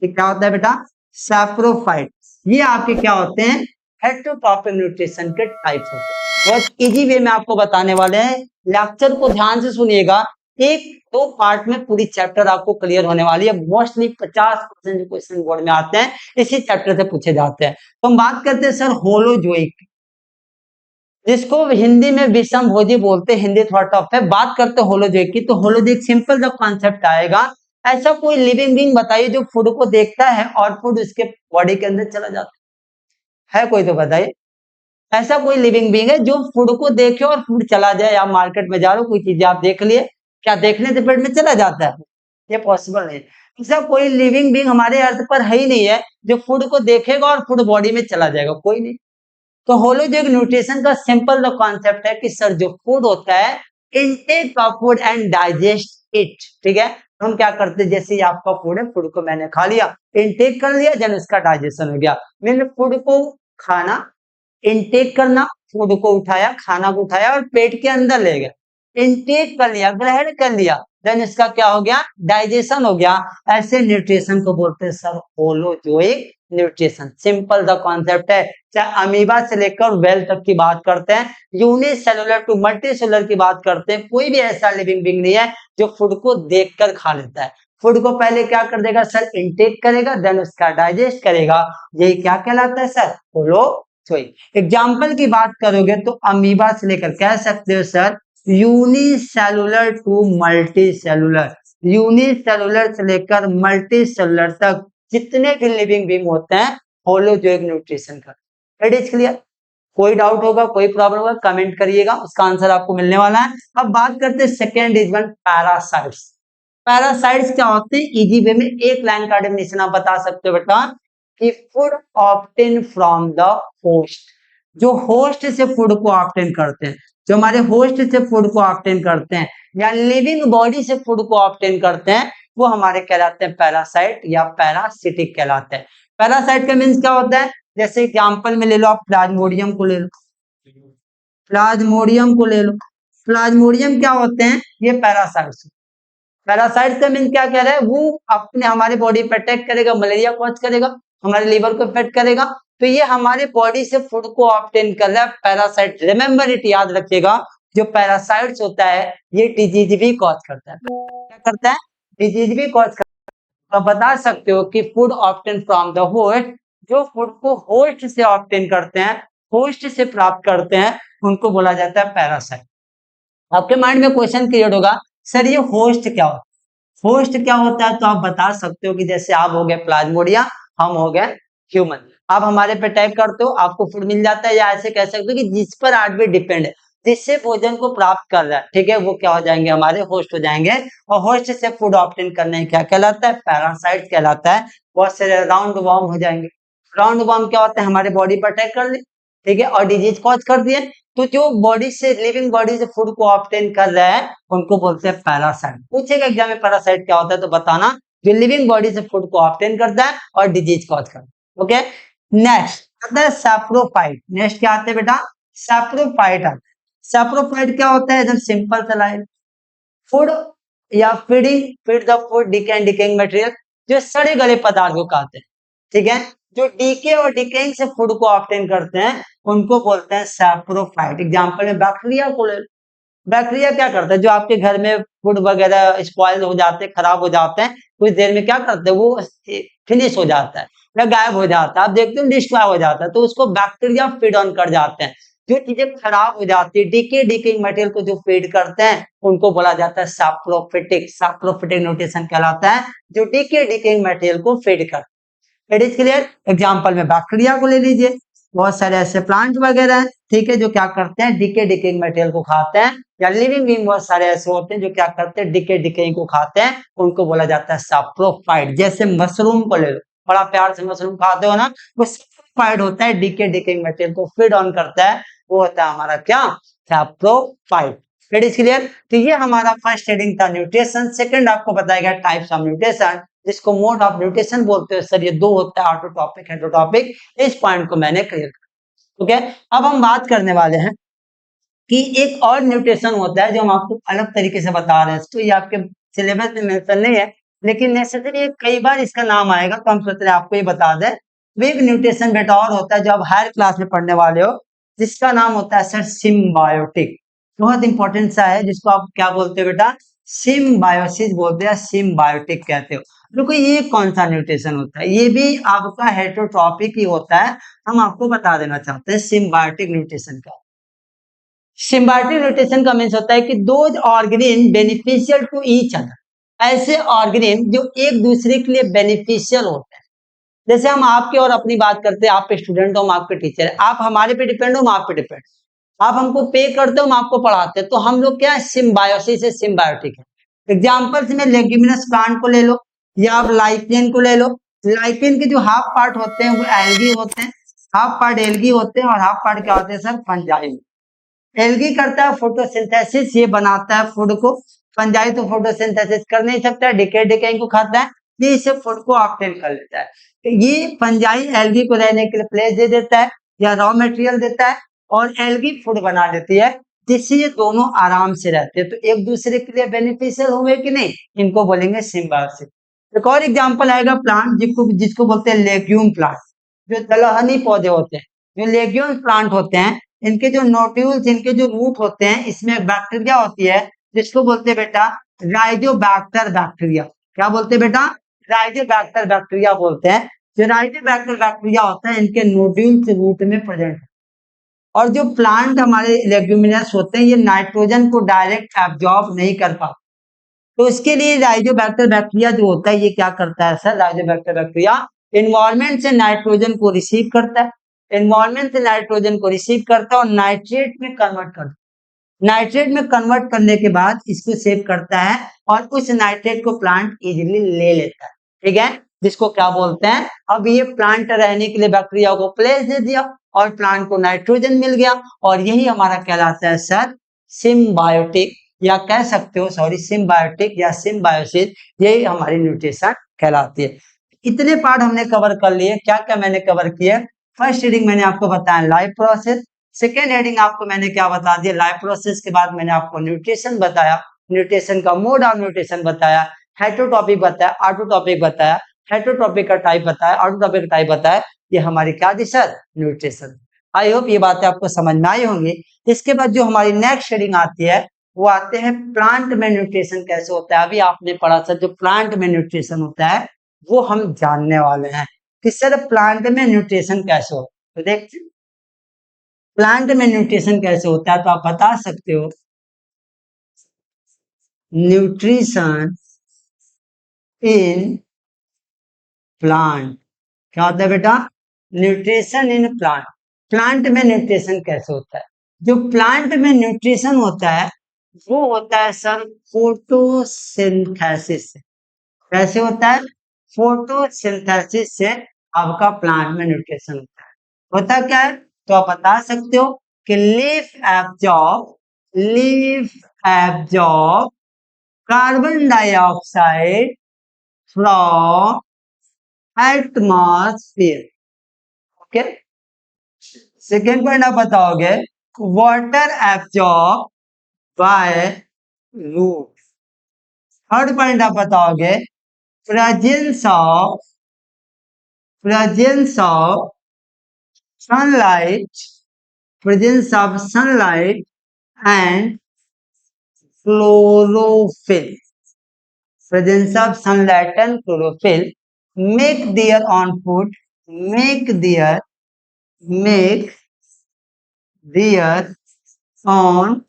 क्या होता है बेटा, सैप्रोफाइट। ये आपके क्या होते हैं, हेट्रोट्रॉपिक न्यूट्रिशन के टाइप होते हैं। बहुत इजी वे में आपको बताने वाले हैं, लेक्चर को ध्यान से सुनिएगा। एक दो पार्ट में पूरी चैप्टर आपको क्लियर होने वाली है। मोस्टली 50% जो क्वेश्चन बोर्ड में आते हैं इसी चैप्टर से पूछे जाते हैं। तो हम बात करते हैं सर होलोजोइक, जिसको हिंदी में विषम भोजी बोलते हैं, हिंदी थोड़ा टफ है। बात करते हैं होलोजोइक की, तो होलोजोइक सिंपल जब कॉन्सेप्ट आएगा, ऐसा कोई लिविंग बीइंग बताइए जो फूड को देखता है और फूड उसके बॉडी के अंदर चला जाता है कोई तो बताइए। ऐसा कोई लिविंग बीइंग है जो फूड को देखे और फूड चला जाए। आप मार्केट में जा रहे हो, कोई चीज आप देख लिए, क्या देखने से पेट में चला जाता है, ये पॉसिबल नहीं। ऐसा कोई लिविंग बीइंग हमारे अर्थ पर है ही नहीं है जो फूड को देखेगा और फूड बॉडी में चला जाएगा, कोई नहीं। तो होलोजोइक न्यूट्रिशन का सिंपल कॉन्सेप्ट है कि सर जो फूड होता है intake of food and digest it, ठीक है। हम क्या करते हैं, जैसे ये आपका फूड है, फूड को मैंने खा लिया, इनटेक कर लिया, देन उसका डाइजेशन हो गया। मैंने फूड को खाना, इनटेक करना, फूड को उठाया, खाना को उठाया और पेट के अंदर ले गया, इनटेक कर लिया, ग्रहण कर लिया, देन इसका क्या हो गया, डाइजेशन हो गया। ऐसे न्यूट्रिशन को बोलते हैं sir holozoic nutrition. Simple the concept है। चाहे अमीबा से लेकर वेल तक की बात करते हैं, यूनिसेलुलर टू मल्टी सेलुलर की बात करते हैं, कोई भी ऐसा लिविंग बीइंग नहीं है जो फूड को देखकर खा लेता है। फूड को पहले क्या कर देगा सर, इनटेक करेगा, देन उसका डाइजेस्ट करेगा, यही क्या कहलाता है सर, होलोजोइक। एग्जाम्पल की बात करोगे तो अमीबा से लेकर कह सकते हो sir unicellular to multi cellular, unicellular से लेकर मल्टी सेलुलर तक जितने भी लिविंग बीइंग होते हैं होलोजोइक न्यूट्रिशन का। It is clear? कोई डाउट होगा, कोई प्रॉब्लम होगा, कमेंट करिएगा, उसका आंसर आपको मिलने वाला है। अब बात करते हैं second is one, parasites. Parasites क्या होते हैं, इजी वे में एक लाइन का डेफिनेशन आप बता सकते हो बेटा, कि food obtain from the host, जो होस्ट से फूड को ऑब्टेन करते हैं, जो हमारे होस्ट से फूड को ऑब्टेन करते हैं या लिविंग बॉडी से फूड को ऑब्टेन करते हैं, वो हमारे कहलाते हैं पैरासाइट या पैरासिटिक कहलाते हैं। पैरासाइट का मीन्स क्या होता है, जैसे एग्जाम्पल में ले लो, आप प्लाज्मोडियम को ले लो, प्लाज्मोडियम को ले लो, प्लाज्मोडियम क्या होते हैं, ये पैरासाइट्स। पैरासाइट का मीन क्या कह रहा है, वो अपने हमारे बॉडी पे अटैक करेगा, मलेरिया कॉज करेगा, हमारे लीवर को इफेक्ट करेगा, तो ये हमारे बॉडी से फूड को ऑब्टेन कर रहा है पैरासाइट। रिमेंबर इट, याद रखिएगा, जो पैरासाइट्स होता है ये डिजीज भी कॉज करता है। क्या करता है, डिजीज भी कॉज करता है। तो बता सकते हो कि food obtain from the host, जो फूड को होस्ट से ऑब्टेन करते हैं, होस्ट से प्राप्त करते हैं, उनको बोला जाता है पैरासाइट। आपके माइंड में क्वेश्चन क्रिएट होगा, सर ये होस्ट क्या होता है, होस्ट क्या होता है, तो आप बता सकते हो कि जैसे आप हो गए प्लाज्मोडिया, हम हो गए ह्यूमन, आप हमारे पे अटैक करते हो, आपको फूड मिल जाता है, या ऐसे कह सकते हो कि जिस पर हार्टबीट डिपेंड है, जिससे भोजन को प्राप्त कर रहा है, ठीक है, वो क्या हो जाएंगे, हमारे होस्ट हो जाएंगे। और होस्ट से फूड ऑब्टेन करने क्या कहलाता है, पैरासाइट कहलाता है। बहुत सारे राउंड वॉर्म हो जाएंगे। राउंड वॉर्म क्या होता है, हमारे बॉडी पर अटैक कर ले, ठीक है, और डिजीज कॉज कर दिए, तो जो बॉडी से, लिविंग बॉडी से फूड को ऑब्टेन कर रहा है, उनको बोलते हैं पैरासाइट। पूछेगा एग्जाम में पैरासाइट क्या होता है, तो बताना, जो लिविंग बॉडी से फूड को ऑब्टेन करता है और डिजीज कॉज करता है। ओके, नेक्स्ट आता है सैप्रोफाइट। नेक्स्ट क्या आते हैं बेटा, सैप्रोफाइट। सैप्रोफाइट क्या होता है, एकदम सिंपल सा लाइन, फूड या feeding, feed the food decaying material, जो सड़े गले पदार्थ को खाते हैं, ठीक है, जो डीके और डिकेइंग से फूड को ऑब्टेन करते हैं, उनको बोलते हैं सैप्रोफाइट। एग्जांपल में बैक्टीरिया को ले लो। बैक्टीरिया क्या करता है, जो आपके घर में फूड वगैरह स्पॉइल हो जाते हैं, खराब हो जाते हैं, कुछ देर में क्या करते हैं, वो फिनिश हो जाता है या गायब हो जाता है, आप देखते हो डिस्ट्रॉय हो जाता है, तो उसको बैक्टीरिया फीड ऑन कर जाते हैं। जो चीजें खराब हो जाती है, डिकेइंग मटेरियल को जो फीड करते हैं, उनको बोला जाता है सैप्रोफिटिक। सैप्रोफिटिक न्यूट्रिशन कहलाता है, जो डिकेइंग मटेरियल को फीड कर। It is clear? एग्जाम्पल में बैक्टीरिया को ले लीजिए, बहुत सारे ऐसे प्लांट वगैरह हैं, ठीक है, जो क्या करते हैं, डिकेइंग मटेरियल को खाते हैं, या लिविंग बीइंग बहुत सारे ऐसे होते हैं जो क्या करते हैं, डिकेइंग को खाते हैं, उनको बोला जाता है सैप्रोफाइट। जैसे मशरूम को ले लो, बड़ा प्यार से मशरूम खाते हो ना, वो सैप्रोफाइट होता है, डिकेइंग मटेरियल को फीड ऑन करता है, वो होता है हमारा क्या, सैप्रोफाइट। It is clear? तो ये हमारा फर्स्ट हेडिंग था न्यूट्रिशन। सेकंड आपको बताएगा टाइप्स ऑफ न्यूट्रिशन, जिसको मोड ऑफ न्यूट्रिशन बोलते हैं। सर ये दो होता है, ऑटोटॉपिक, हेटेरोटॉपिक। इस पॉइंट को मैंने क्लियर किया। ओके, अब हम बात करने वाले हैं कि एक और न्यूट्रिशन होता है जो हम आपको अलग तरीके से बता रहे हैं, तो ये आपके सिलेबस में मेंशन नहीं है, लेकिन नेसेसरी कई बार इसका नाम आएगा, तो हम सोच रहे हैं आपको ये बता दें। वो एक न्यूट्रिशन बेटा और होता है जो आप हायर क्लास में पढ़ने वाले हो, जिसका नाम होता है सर सिम्बायोटिक। बहुत इंपॉर्टेंट सा है, जिसको आप क्या बोलते हो बेटा, सिम्बायोसिस बोलते हैं, सिम्बायोटिक कहते हो। देखो ये कौन सा न्यूट्रिशन होता है, ये भी आपका हेटेरोटॉपिक ही होता है, हम आपको बता देना चाहते हैं सिम्बायोटिक न्यूट्रिशन का। सिम्बायोटिक न्यूट्रिशन का मीन्स होता है कि those organism beneficial to each other, ऐसे ऑर्गेनिज्म जो एक दूसरे के लिए बेनिफिशियल होते हैं। जैसे हम आपके और अपनी बात करते हैं, आप स्टूडेंट हो, हम आपके टीचर है, आप हमारे पे डिपेंड हो, हम आप पे डिपेंड, आप हमको पे करते हो, हम आपको पढ़ाते हैं, तो हम लोग क्या है, सिम्बायोसिस है, सिम्बायोटिक है। एग्जाम्पल्स में लेग्यूमिनस प्लांट को ले लो, या आप लाइकेन को ले लो। लाइकेन के जो हाफ पार्ट होते हैं वो एल्गी होते हैं, हाफ पार्ट एल्गी होते हैं, और हाफ पार्ट क्या होते हैं सर, फंजाई। एल्गी करता है फोटोसिंथेसिस, ये बनाता है फूड को। फंजाई तो फोटोसिंथेसिस कर नहीं सकता, डिकेइंग को खाता है, ये इसे फूड को ऑब्टेन कर लेता है। तो ये फंजाई एल्गी को रहने के लिए प्लेस दे देता है या रॉ मटेरियल देता है, और एल्गी फूड बना देती है, जिससे ये दोनों आराम से रहते हैं। तो एक दूसरे के लिए बेनिफिशियल होंगे कि नहीं, इनको बोलेंगे सिम्बायोसिस। एक और एग्जांपल आएगा प्लांट जिसको बोलते हैं लेग्यूम प्लांट, जो दलहनी पौधे होते हैं। जो लेग्यूम प्लांट होते हैं, इनके जो नोड्यूल्स, इनके जो रूट होते हैं, इसमें बैक्टीरिया होती है जिसको बोलते हैं बेटा राइजोबैक्टर बैक्टीरिया। क्या बोलते हैं बेटा? राइजोबैक्टर बैक्टीरिया बोलते हैं। जो राइजोबैक्टर बैक्टीरिया होता है, इनके नोड्यूल्स रूट में प्रेजेंट है। और जो प्लांट हमारे लेग्यूमिनस होते हैं, ये नाइट्रोजन को डायरेक्ट एब्जॉर्ब नहीं कर पाते। तो इसके लिए राइजोबैक्टर बैक्टीरिया जो होता है, ये क्या करता है सर? राइजोबैक्टर बैक्टीरिया एनवायरमेंट से नाइट्रोजन को रिसीव करता है, एनवायरमेंट से नाइट्रोजन को रिसीव करता है और नाइट्रेट में कन्वर्ट करता है। नाइट्रेट में कन्वर्ट करने के बाद इसको सेव करता है और उस नाइट्रेट को प्लांट इजीली ले लेता है। ठीक है, जिसको क्या बोलते हैं? अब ये प्लांट रहने के लिए बैक्टीरिया को प्लेस दे दिया और प्लांट को नाइट्रोजन मिल गया, और यही हमारा कहलाता है सर सिम्बायोटिक, या कह सकते हो सॉरी सिम्बायोटिक या सिम्बायोसिस, यही हमारी न्यूट्रिशन कहलाती है। इतने पार्ट हमने कवर कर लिए। क्या क्या मैंने कवर किया? फर्स्ट हेडिंग मैंने आपको बताया लाइफ प्रोसेस, सेकेंड हेडिंग आपको मैंने क्या बता दिया? लाइफ प्रोसेस के बाद मैंने आपको न्यूट्रिशन बताया, न्यूट्रिशन का मोड ऑफ न्यूट्रिशन बताया, हेटेरोटॉपिक बताया, ऑटोटॉपिक बताया, हेटेरोटॉपिक का टाइप बताया, ऑटोटॉपिक का टाइप बताया। ये हमारी क्या थी सर? न्यूट्रिशन। आई होप ये बातें आपको समझ में आई होंगी। इसके बाद जो हमारी नेक्स्ट हेडिंग आती है, वो आते हैं प्लांट में न्यूट्रिशन कैसे होता है। अभी आपने पढ़ा सर जो प्लांट में न्यूट्रिशन होता है, वो हम जानने वाले हैं कि सर प्लांट में न्यूट्रिशन कैसे होता है। तो देखते प्लांट में न्यूट्रिशन कैसे होता है, तो आप बता सकते हो न्यूट्रिशन इन प्लांट। क्या होता है बेटा? Nutrition in plant. प्लांट में न्यूट्रिशन कैसे होता है? जो प्लांट में न्यूट्रिशन होता है, वो होता है सर फोटोसिंथेसिस से। कैसे होता है? फोटोसिंथेसिस से आपका प्लांट में न्यूट्रिशन होता है। होता क्या है? तो आप बता सकते हो कि leaf absorb carbon dioxide from atmosphere. Okay, second point आप बताओगे water absorb by root. Third point आप बताओगे presence of sunlight, presence of sunlight and chlorophyll, presence of sunlight and chlorophyll make their on food, make their on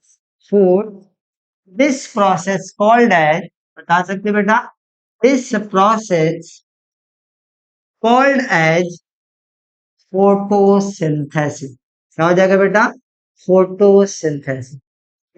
food. This process called as, बता सकते बेटा? This process called as photosynthesis। क्या हो जाएगा बेटा? Photosynthesis.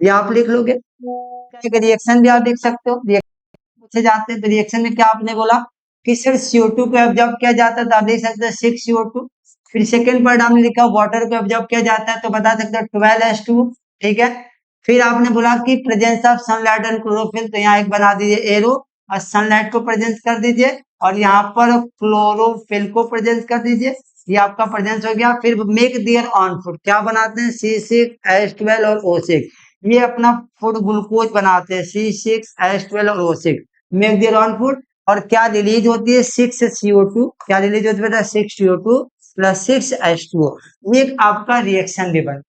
ये आप लिख लोगे। एक रिएक्शन भी आप देख सकते हो, पूछे जाते हैं तो रिएक्शन में क्या आपने बोला कि सर CO2 को एब्जॉर्ब किया जाता है, तो आप देख सकते हैं 6CO2। फिर सेकंड पार्ट आपने लिखा वाटर को एब्जॉर्ब किया जाता है, तो बता सकते हो 12H2। ठीक है, फिर आपने बोला कि presence of sunlight and chlorophyll, तो यहाँ एक बना दीजिए एरो और सनलाइट को प्रेजेंस कर दीजिए, और यहाँ पर क्लोरोफिल को प्रेजेंस कर दीजिए। ये आपका प्रेजेंस हो गया। फिर मेक दियर ऑन फूड, क्या बनाते हैं? C6H12 और O6, ये अपना फूड ग्लूकोज बनाते हैं, C6H12 और O6, make there on food. और क्या रिलीज होती है? 6CO2। क्या रिलीज होती है बेटा? 6CO2 plus 6H2O। ये आपका रिएक्शन भी बन,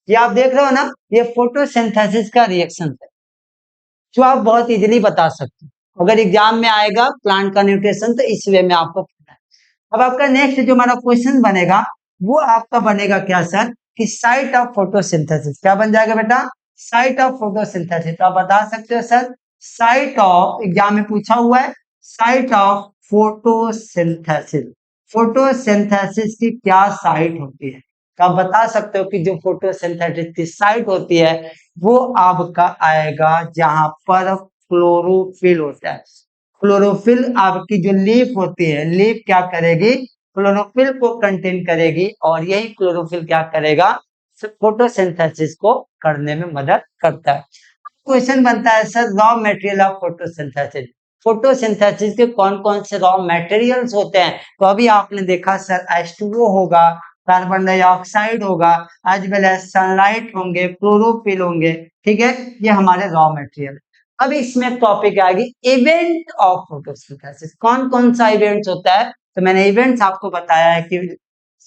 ये आप देख रहे हो ना, ये फोटोसिंथेसिस का रिएक्शन है, जो आप बहुत इजीली बता सकते हो। अगर एग्जाम में आएगा प्लांट का न्यूट्रिशन, तो इस वे में आपको पता है। अब आपका नेक्स्ट जो हमारा क्वेश्चन बनेगा, वो आपका बनेगा क्या सर? कि साइट ऑफ फोटोसिंथेसिस। क्या बन जाएगा बेटा? Site of photosynthesis. तो आप बता सकते हो सर साइट ऑफ, एग्जाम में पूछा हुआ है, साइट ऑफ फोटोसिंथेसिस। फोटोसिंथेसिस की क्या साइट होती है? तो आप बता सकते हो कि जो फोटोसिंथेसिस की साइट होती है, वो आपका आएगा जहां पर क्लोरोफिल होता है। क्लोरोफिल आपकी जो लीफ होती है, लीफ क्या करेगी? क्लोरोफिल को कंटेन करेगी, और यही क्लोरोफिल क्या करेगा? फोटोसिंथेसिस को करने में मदद करता है। क्वेश्चन बनता है sir raw material of photosynthesis, photosynthesis के कौन कौन से रॉ मटेरियल्स होते हैं? तो अभी आपने देखा सर H2O होगा, कार्बन डाइऑक्साइड होगा, एज वेल एज सनलाइट होंगे, क्लोरोफिल होंगे, ठीक है, ये हमारे रॉ मटेरियल। अब इसमें एक टॉपिक आएगी इवेंट ऑफ फोटोसिंथेसिस, कौन कौन सा इवेंट्स होता है? तो मैंने इवेंट्स आपको बताया है कि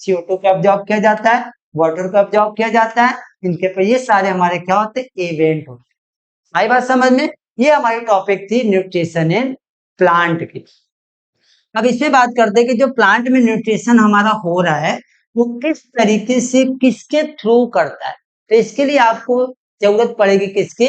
CO2 को ऑब्जॉर्ब किया जाता है, वाटर को ऑब्जॉर्ब किया जाता है, इनके पर ये सारे हमारे क्या होते हैं? इवेंट होते हैं। आई बात समझ में? ये हमारी टॉपिक थी न्यूट्रिशन इन प्लांट की। अब इसमें बात करते हैं कि जो प्लांट में न्यूट्रिशन हमारा हो रहा है वो किस तरीके से किसके थ्रू करता है। तो इसके लिए आपको जरूरत पड़ेगी किसकी?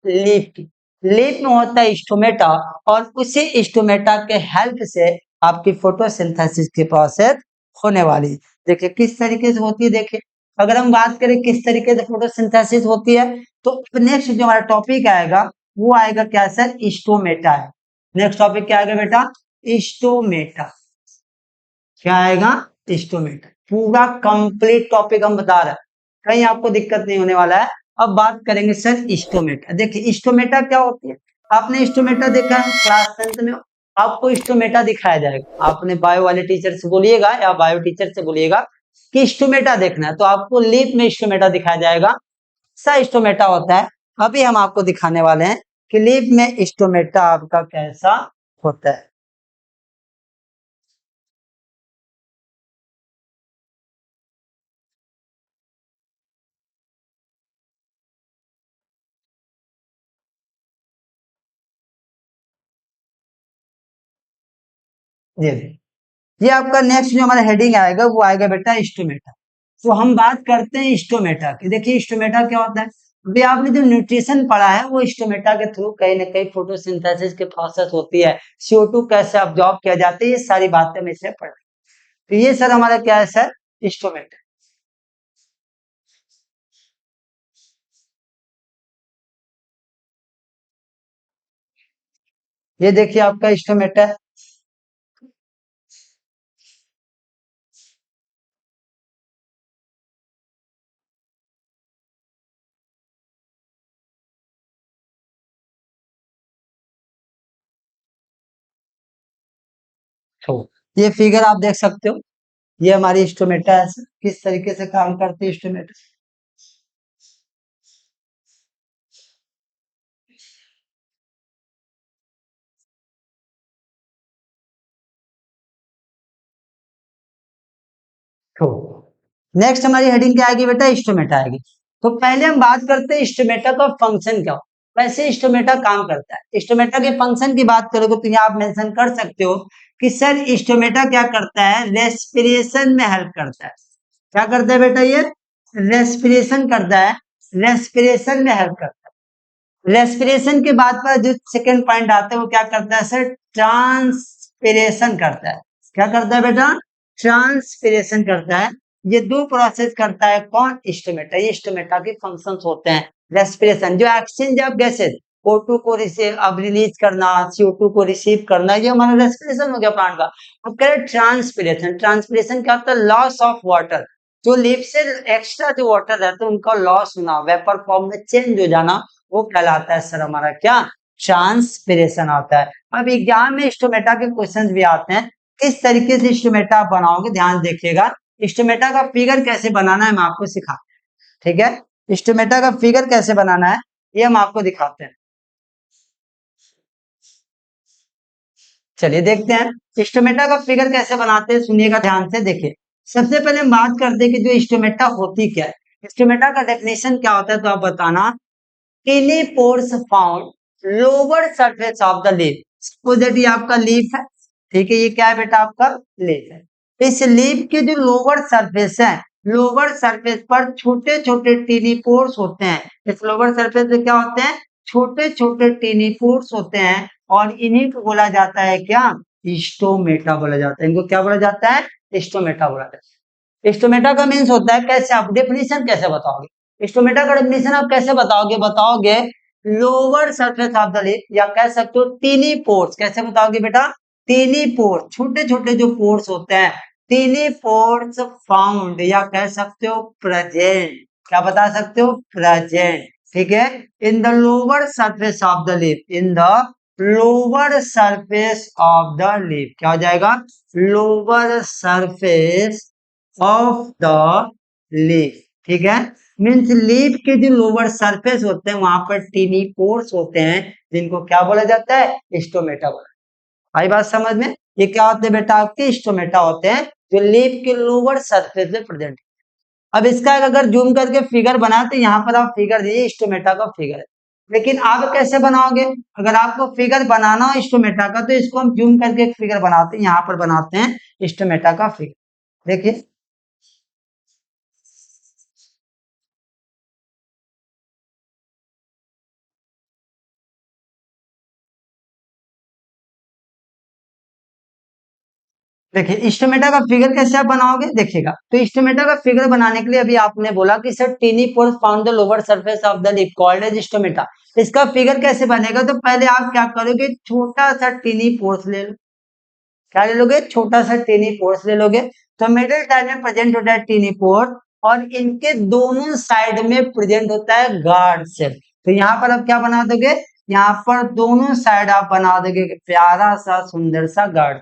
लीफ की। लीफ में होता है स्टोमेटा और उसी स्टोमेटा के हेल्प से आपकी फोटोसिंथेसिस की प्रोसेस होने वाली है। देखिए किस तरीके से होती है। देखिए अगर हम बात करें किस तरीके से फोटोसिंथेसिस होती है तो नेक्स्ट जो हमारा टॉपिक आएगा वो आएगा क्या सर? स्टोमेटा है। नेक्स्ट टॉपिक क्या आएगा बेटा? स्टोमेटा। क्या आएगा? स्टोमेटा। पूरा कंप्लीट टॉपिक हम बता रहे हैं, कहीं आपको दिक्कत नहीं होने वाला है। अब बात करेंगे सर स्टोमेटा। देखिए स्टोमेटा क्या होती है? आपने स्टोमेटा देखा है क्लास 10th में, आपको स्टोमेटा दिखाया जाएगा। आपने बायो वाले टीचर से बोलिएगा या बायो टीचर से बोलिएगा कि स्टोमेटा देखना है तो आपको लीफ में स्टोमेटा दिखाया जाएगा। सा स्टोमेटा होता है। अभी हम आपको दिखाने वाले हैं कि लीफ में स्टोमेटा आपका कैसा होता है। जी ये आपका नेक्स्ट जो हमारा हेडिंग आएगा वो आएगा बेटा स्टोमेटा। तो हम बात करते हैं स्टोमेटा की। देखिए स्टोमेटा क्या होता है? अभी आपने जो न्यूट्रिशन पढ़ा है वो स्टोमेटा के थ्रू कहीं ना कहीं फोटोसिंथेसिस की प्रोसेस होती है, CO2 कैसे अब्जॉर्ब किया जाता है, ये सारी बातें हम इससे पढ़। तो ये सर हमारा क्या है सर? स्टोमेटा। ये देखिए आपका स्टोमेटा। तो ये फिगर आप देख सकते हो, ये हमारी स्टोमेटा है सर। किस तरीके से काम करती है स्टोमेटा। तो नेक्स्ट हमारी हेडिंग क्या आएगी बेटा? स्टोमेटा आएगी। तो पहले हम बात करते हैं स्टोमेटा का फंक्शन क्या हो। वैसे स्टोमेटा काम करता है, स्टोमेटा के फंक्शन की बात करोगे तो यहाँ आप मेंशन कर सकते हो कि सर स्टोमेटा क्या करता है? रेस्पिरेशन में हेल्प करता है। क्या करता है बेटा? ये रेस्पिरेशन करता है, रेस्पिरेशन में हेल्प करता है। रेस्पिरेशन के बाद पर जो सेकेंड पॉइंट आता है वो क्या करता है सर? ट्रांसपिरेशन करता है। क्या करता है बेटा? ट्रांसपिरेशन करता है। ये दो प्रोसेस करता है कौन? स्टोमेटा। ये स्टोमेटा के फंक्शंस होते हैं। रेस्पिरेशन जो एक्सचेंज ऑफ गैसेज, O2 को रिसीव अब रिलीज करना, CO2 को रिसीव करना, ये हमारा रेस्पिरेशन हो गया प्लांट का। अब कह रहे ट्रांसपिरेशन। ट्रांसपिरेशन क्या होता है? Loss of water. जो लिप से एक्स्ट्रा जो वाटर रहता है उनका लॉस होना, वेपर फॉर्म में चेंज हो जाना, वो कहलाता है सर हमारा क्या? ट्रांसपिरेशन आता है। अब एग्जाम में स्टोमेटा के क्वेश्चंस भी आते हैं। किस तरीके से स्टोमेटा आप बनाओगे ध्यान देखिएगा। स्टोमेटा का फिगर कैसे बनाना है मैं आपको सिखा, ठीक है? स्टोमेटा का फिगर कैसे बनाना है ये हम आपको दिखाते हैं। चलिए देखते हैं स्टोमेटा का फिगर कैसे बनाते हैं, सुनिएगा ध्यान से। देखिए सबसे पहले हम बात करते हैं कि जो स्टोमेटा होती क्या है। स्टोमेटा का डेफिनेशन क्या होता है तो आप बताना। Tiny pores found lower surface of the leaf. Suppose that ये आपका लीफ है, ठीक है, ये क्या है बेटा? आपका लीफ है। इस लीफ के जो लोअर सरफेस है, लोअर सरफेस पर छोटे छोटे टीनी पोर्स होते हैं। इस लोअर सरफेस पे क्या होते हैं? छोटे छोटे टीनी पोर्स होते हैं और इन्हीं को बोला जाता है क्या? स्टोमेटा बोला जाता है। इनको क्या बोला जाता है? स्टोमेटा बोला जाता है। स्टोमेटा का मीन्स होता है, कैसे आप डेफिनेशन कैसे बताओगे? स्टोमेटा का डेफिनेशन आप कैसे बताओगे? बताओगे lower surface of the lip, या कह सकते हो टीनी पोर्स। कैसे बताओगे बेटा? टीनी पोर्स, छोटे छोटे जो पोर्स होते हैं, टीनी पोर्स फाउंड, या कह सकते हो प्रेजेंट। क्या बता सकते हो? प्रेजेंट। ठीक है, in the lower surface of the leaf, in the lower surface of the leaf, क्या हो जाएगा? Lower surface of the leaf. ठीक है, मीन्स लीफ के जो लोअर सरफेस होते हैं वहां पर टीनी पोर्स होते हैं, जिनको क्या बोला जाता है? स्टोमेटा बोला। आई बात समझ में? ये क्या होते हैं बेटा? आपके स्टोमेटा होते हैं जो लीफ के लोअर सरफेस में प्रेजेंट। अब इसका अगर जूम करके फिगर बनाए तो यहाँ पर आप फिगर दीजिए, स्टोमेटा का फिगर है। लेकिन आप कैसे बनाओगे? अगर आपको फिगर बनाना हो स्टोमेटा का तो इसको हम जूम करके एक फिगर बनाते हैं, यहाँ पर बनाते हैं स्टोमेटा का फिगर। देखिए, देखिए स्टोमेटा का फिगर कैसे आप बनाओगे, देखिएगा। तो स्टोमेटा का फिगर बनाने के लिए अभी आपने बोला कि sir tiny pores found the lower surface of the leaf called as stomata. इसका फिगर कैसे बनेगा? तो पहले आप क्या करोगे? छोटा सा टीनी पोर्स ले लो। क्या ले लोगे? छोटा सा टीनी पोर्स ले लोगे। तो मिडिल साइड में प्रेजेंट होता है टीनी पोर, और इनके दोनों साइड में प्रेजेंट होता है गार्ड सेल। तो यहाँ पर आप क्या बना दोगे? यहाँ पर दोनों साइड आप बना दोगे प्यारा सा सुंदर सा गार्ड।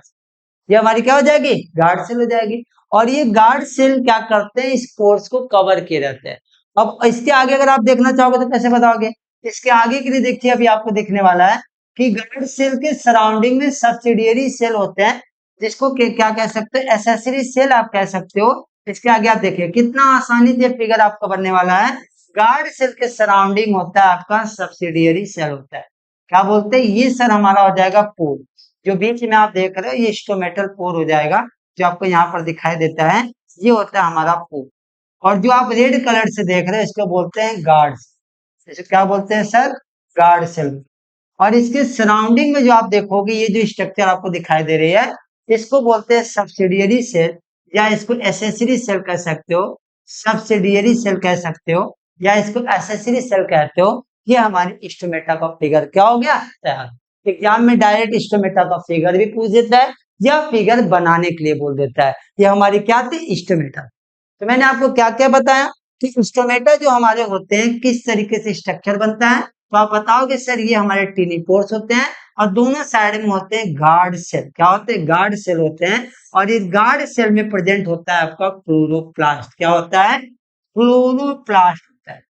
ये हमारी क्या हो जाएगी? गार्ड सेल हो जाएगी। और ये गार्ड सेल क्या करते हैं? इस पोर्स को कवर किए रहते हैं। अब इसके आगे अगर आप देखना चाहोगे तो कैसे बताओगे? इसके आगे के लिए देखिए, अभी आपको दिखने वाला है कि गार्ड सेल के सराउंडिंग में सब्सिडियरी सेल होते हैं, जिसको क्या कह सकते हो? एसेसरी सेल आप कह सकते हो। इसके आगे आप देखिए कितना आसानी से फिगर आपका बनने वाला है। गार्ड सेल के सराउंडिंग होता है आपका सब्सिडियरी सेल होता है। क्या बोलते हैं? ये सर हमारा हो जाएगा पोर। जो बीच में आप देख रहे हो ये स्टोमेटल पोर हो जाएगा, जो आपको यहाँ पर दिखाई देता है, ये होता है हमारा पोर। और जो आप रेड कलर से देख रहे हो इसको बोलते हैं गार्ड्स। इसे क्या बोलते हैं सर? Guard cell. और इसके सराउंडिंग में जो आप देखोगे ये जो स्ट्रक्चर आपको दिखाई दे रही है, इसको बोलते हैं सब्सिडियरी सेल, या इसको एसेसरी सेल कह सकते हो, सब्सिडियरी सेल कह सकते हो, या इसको एसेसरी सेल कहते हो। ये हमारी स्टोमेटा का फिगर क्या हो गया? तैयार। एग्जाम में डायरेक्ट स्टोमेटा का फिगर भी पूछ देता है, या फिगर बनाने के लिए बोल देता है। ये हमारी क्या थी? स्टोमेटा। तो मैंने आपको क्या क्या बताया कि स्टोमेटा जो हमारे होते हैं किस तरीके से स्ट्रक्चर बनता है। तो आप बताओगे सर ये हमारे टीनी पोर्स होते हैं, और दोनों साइड में होते हैं गार्ड सेल। क्या होते हैं? गार्ड सेल होते हैं। और इस गार्ड सेल में प्रेजेंट होता है आपका क्लोरोप्लास्ट। क्या होता है? क्लोरोप्लास्ट होता है।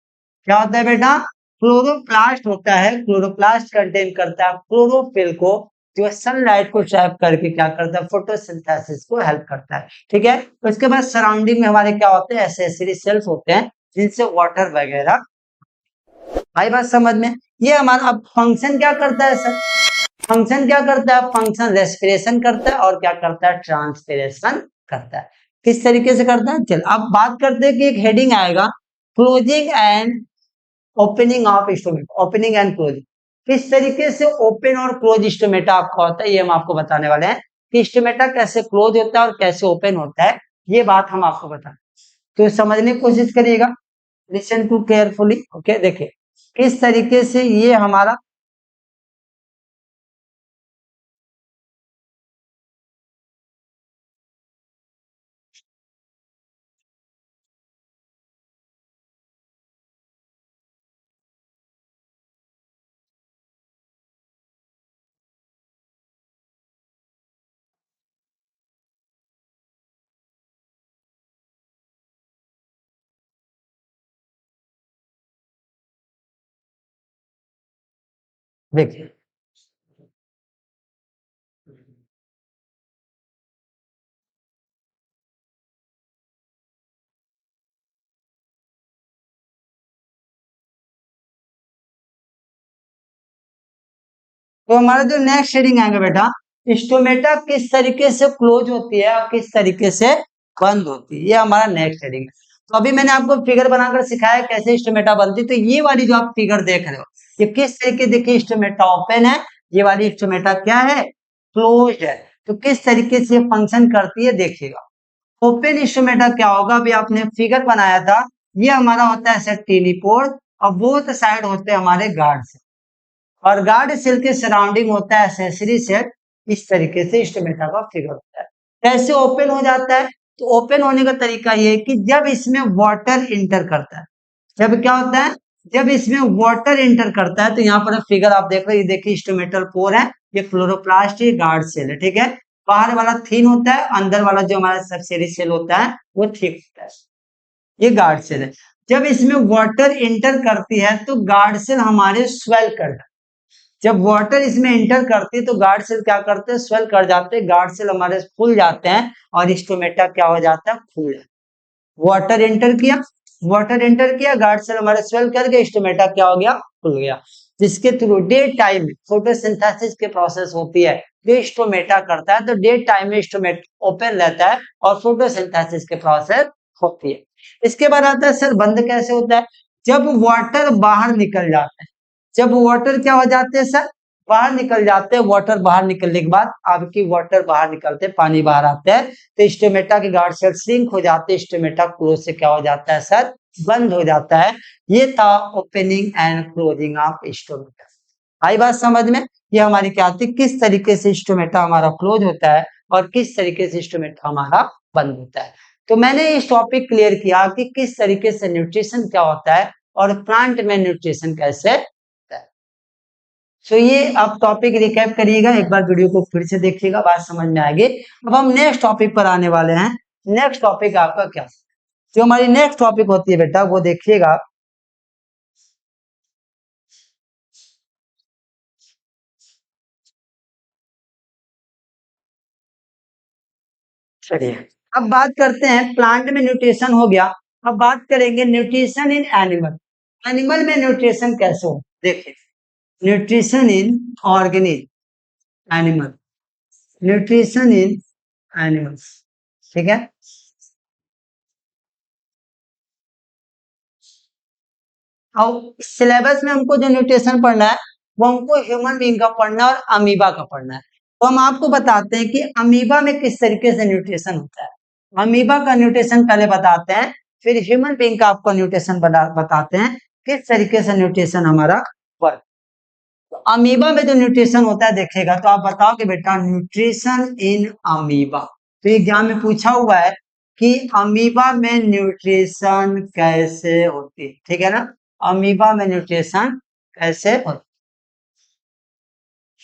क्या होता है बेटा? क्लोरोप्लास्ट होता है। क्लोरोप्लास्ट कंटेन करता है क्लोरोफिल को, जो सनलाइट को ट्रैप करके क्या करता है? फोटोसिंथेसिस को हेल्प करता है। ठीक है, उसके बाद सराउंडिंग में हमारे क्या होते हैं? एसेसरी सेल्स होते हैं, जिनसे वाटर वगैरह। आई बात समझ में? ये हमारा अब फंक्शन क्या करता है सर? फंक्शन क्या करता है? फंक्शन रेस्पिरेशन करता है, और क्या करता है? ट्रांसपिरेशन करता है। किस तरीके से करता है? चल अब बात करते हैं कि एक हेडिंग आएगा, closing and opening of stomata. Opening and closing किस तरीके से ओपन और क्लोज स्टोमेटा आपका होता है, ये हम आपको बताने वाले हैं कि स्टोमेटा कैसे क्लोज होता है और कैसे ओपन होता है। ये बात हम आपको बताएं, तो समझने की कोशिश करिएगा। Listen to carefully. ओके, देखिए किस तरीके से ये हमारा, देखिए तो हमारा जो नेक्स्ट हेडिंग आएगा बेटा, स्टोमेटा किस तरीके से क्लोज होती है और किस तरीके से बंद होती है, ये हमारा नेक्स्ट हेडिंग है। तो अभी मैंने आपको फिगर बनाकर सिखाया कैसे स्टोमेटा बनती है। तो ये वाली जो आप फिगर देख रहे हो, ये किस तरीके, देखिए स्टोमेटा ओपन है, ये वाली स्टोमेटा क्या है? क्लोज है। तो किस तरीके से फंक्शन करती है देखिएगा। ओपन स्टोमेटा क्या होगा? अभी आपने फिगर बनाया था, ये हमारा होता है सेक्टिनिपोर, और बोथ साइड होते हैं हमारे गार्ड सेल, और गार्ड सेल के सराउंडिंग होता है एसेसरी सेल। इस तरीके से स्टोमेटा का फिगर होता है। कैसे ओपन हो जाता है? तो ओपन होने का तरीका ये है कि जब इसमें वाटर इंटर करता है, जब क्या होता है, जब इसमें वाटर एंटर करता है, तो यहाँ पर फिगर आप देख रहे हैं, ये देखिए स्टोमेटल पोर है, ये क्लोरोप्लास्ट, ये गार्ड सेल है, ठीक है। बाहर वाला थिन होता है, अंदर वाला जो हमारा सबसेरी सेल होता है वो थिक होता है, ये गार्ड सेल है। जब इसमें वाटर एंटर करती है तो गार्ड सेल हमारे स्वेल कर जाते हैं। जब वाटर इसमें एंटर करती है तो गार्ड सेल क्या करते हैं, स्वेल कर जाते हैं, गार्ड सेल हमारे फूल जाते हैं और स्टोमेटा क्या हो जाता है, फूल। वाटर एंटर किया, वाटर एंटर किया, गार्ड सेल हमारे स्वेल कर गए, स्टोमेटा क्या हो गया, खुल गया, जिसके थ्रू डे टाइम फोटोसिंथेसिस के प्रोसेस होती है, जो स्टोमेटा करता है, तो डे टाइम में स्टोमेटा ओपन रहता है और फोटोसिंथेसिस के प्रोसेस होती है। इसके बाद आता है सर बंद कैसे होता है, जब वाटर बाहर निकल जाता है, जब वाटर क्या हो जाते हैं सर, बाहर निकल जाते हैं, वाटर बाहर निकलने के बाद आपकी वाटर बाहर निकलते हैं, पानी बाहर आता है, तो स्टोमेटा के गार्ड सेल श्रिंक हो जाते हैं, स्टोमेटा क्लोज से क्या हो जाता है सर, बंद हो जाता है। ये था opening and closing of stomata. आई बात समझ में, ये हमारी क्या आती है, किस तरीके से स्टोमेटा हमारा क्लोज होता है और किस तरीके से स्टोमेटा हमारा बंद होता है। तो मैंने इस टॉपिक क्लियर किया कि किस तरीके से न्यूट्रिशन क्या होता है और प्लांट में न्यूट्रिशन कैसे होता है। तो ये अब टॉपिक रिकैप करिएगा, एक बार वीडियो को फिर से देखिएगा, बात समझ में आएगी। अब हम नेक्स्ट टॉपिक पर आने वाले हैं। नेक्स्ट टॉपिक आपका क्या, जो हमारी नेक्स्ट टॉपिक होती है बेटा वो देखिएगा। चलिए अब बात करते हैं, प्लांट में न्यूट्रिशन हो गया, अब बात करेंगे न्यूट्रिशन इन एनिमल। एनिमल में न्यूट्रिशन कैसे हो, देखिए nutrition in organism, animal, nutrition in animals, ठीक है। और सिलेबस में हमको जो न्यूट्रिशन पढ़ना है वो हमको ह्यूमन बीइंग का पढ़ना है और अमीबा का पढ़ना है। तो हम आपको बताते हैं कि अमीबा में किस तरीके से न्यूट्रिशन होता है, अमीबा का न्यूट्रिशन पहले बताते हैं, फिर ह्यूमन बीइंग का आपको न्यूट्रिशन बताते हैं किस तरीके से न्यूट्रिशन हमारा वर्क। तो अमीबा में जो न्यूट्रिशन होता है देखिएगा, तो आप बताओगे बेटा न्यूट्रिशन इन अमीबा, तो एग्जाम में पूछा हुआ है कि अमीबा में न्यूट्रिशन कैसे होती है, ठीक है ना, अमीबा में न्यूट्रिशन कैसे होती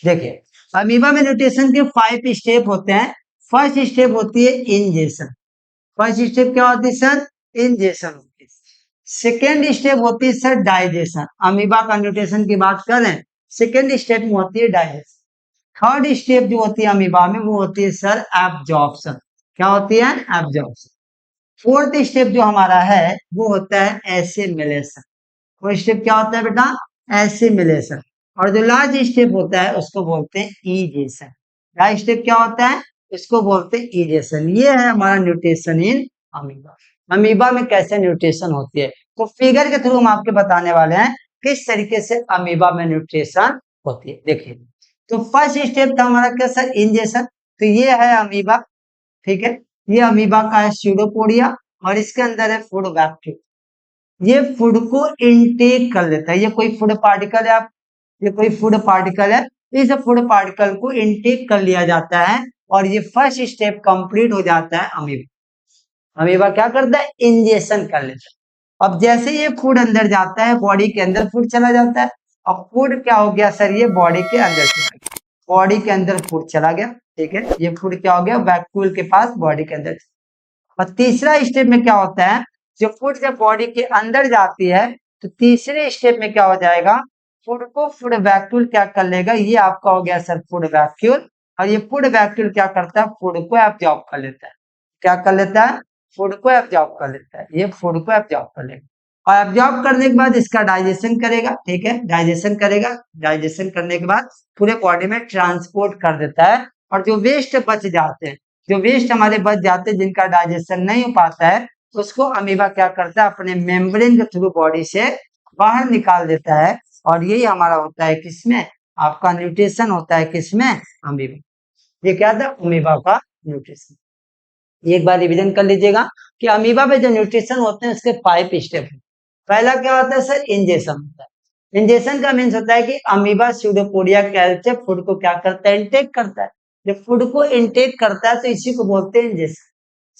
है। देखिए अमीबा में न्यूट्रिशन के 5 स्टेप होते हैं। फर्स्ट स्टेप होती है इंजेशन, फर्स्ट स्टेप क्या होती है सर, इंजेशन होती है। सेकेंड स्टेप होती है सर डाइजेशन, अमीबा का न्यूट्रिशन की बात करें सेकेंड स्टेप में होती है डाइजेशन। थर्ड स्टेप जो होती है अमीबा में वो होती है सर एब्जॉर्प्शन, क्या होती है, एब्जॉर्प्शन। फोर्थ स्टेप जो हमारा है वो होता है एसिमिलेशन, वो स्टेप क्या होता है बेटा, एसिमिलेशन। और जो लास्ट स्टेप होता है उसको बोलते हैं इजेशन, लास्ट स्टेप क्या होता है, इसको बोलते हैं इजेशन। ये है हमारा न्यूट्रिशन इन अमीबा, अमीबा में कैसे न्यूट्रिशन होती है। तो फिगर के थ्रू हम आपके बताने वाले हैं किस तरीके से अमीबा में न्यूट्रिशन होती है। देखिए तो फर्स्ट स्टेप था हमारा क्या सर, इंजेशन। तो ये है अमीबा, ठीक है, ये अमीबा का है स्यूडोपोडिया और इसके अंदर है फूड बैक्टीरिया, ये फूड को इनटेक कर लेता है, ये कोई फूड पार्टिकल है, आप ये कोई फूड पार्टिकल है, इस फूड पार्टिकल को इनटेक कर लिया जाता है और ये फर्स्ट स्टेप कंप्लीट हो जाता है अमीबा। अमीबा क्या करता है, इंजेक्शन कर लेता है। अब जैसे ये फूड अंदर जाता है बॉडी के अंदर फूड चला जाता है, अब फूड क्या हो गया सर, ये बॉडी के अंदर चला गया, बॉडी के अंदर फूड चला गया, ठीक है, ये फूड क्या हो गया वैक्यूल के पास बॉडी के अंदर। और तीसरा स्टेप में क्या होता है, जो फूड जब बॉडी के अंदर जाती है तो तीसरे स्टेप में क्या हो जाएगा, फूड को फूड वैक्यूल क्या कर लेगा, ये आपका हो गया सर फूड वैक्यूल। और ये फूड वैक्यूल क्या करता है, फूड को एब्जॉर्ब कर लेता है, क्या कर लेता है, फूड को एब्जॉर्ब कर लेता है, ये फूड को एब्जॉर्ब कर लेगा और एब्जॉर्ब करने के बाद इसका डाइजेशन करेगा, ठीक है, डाइजेशन करेगा, डाइजेशन करने के बाद पूरे बॉडी में ट्रांसपोर्ट कर देता है। और जो वेस्ट बच जाते हैं, जो वेस्ट हमारे बच जाते हैं जिनका डाइजेशन नहीं हो पाता है, उसको अमीबा क्या करता है, अपने मेम्ब्रेन के थ्रू बॉडी से बाहर निकाल देता है। और यही हमारा होता है किसमें, आपका न्यूट्रिशन होता है किसमें, अमीबा। ये क्या था, अमीबा का न्यूट्रिशन। एक बार रिवीजन कर लीजिएगा कि अमीबा में जो न्यूट्रिशन होते हैं उसके 5 स्टेप हैं। पहला क्या होता है सर, इंजेशन होता है। इंजेशन का मीन्स होता है कि अमीबा स्यूडोपोडिया कैल्शियम फूड को क्या करता है, इनटेक करता है। जब फूड को इनटेक करता है तो इसी को बोलते हैं इंजेशन।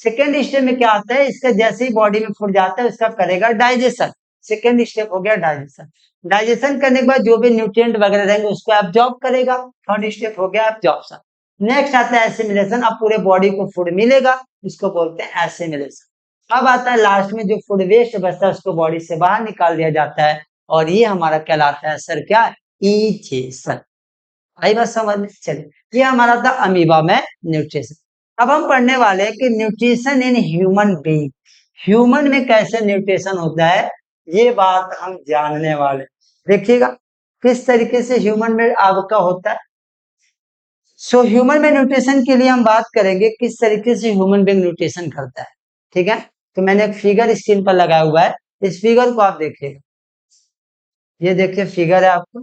सेकेंड स्टेप में क्या आता है, इसका जैसे ही बॉडी में फूड जाता है उसका करेगा डाइजेशन, सेकेंड स्टेप हो गया डाइजेशन। डाइजेशन करने के बाद जो भी न्यूट्रिएंट वगैरह रहेंगे उसको एब्जॉर्ब करेगा, थर्ड स्टेप हो गया एब्जॉर्प्शन। नेक्स्ट आता है एसिमिलेशन, अब पूरे बॉडी को फूड मिलेगा, इसको बोलते हैं एसिमिलेशन। अब आता है लास्ट में जो फूड वेस्ट बचता है उसको बॉडी से बाहर निकाल दिया जाता है, और ये हमारा कहलाता है सर क्या, इजेशन। आई बात समझ में? चलिए, ये हमारा था अमीबा में न्यूट्रिशन। अब हम पढ़ने वाले हैं कि nutrition in human being, human में कैसे न्यूट्रिशन होता है, ये बात हम जानने वाले। देखिएगा किस तरीके से ह्यूमन में आपका होता है। सो ह्यूमन में न्यूट्रिशन के लिए हम बात करेंगे किस तरीके से ह्यूमन बीइंग न्यूट्रिशन करता है। ठीक है, तो मैंने एक फिगर स्क्रीन पर लगाया हुआ है, इस फिगर को आप देखिएगा। ये देखिए फिगर है आपको,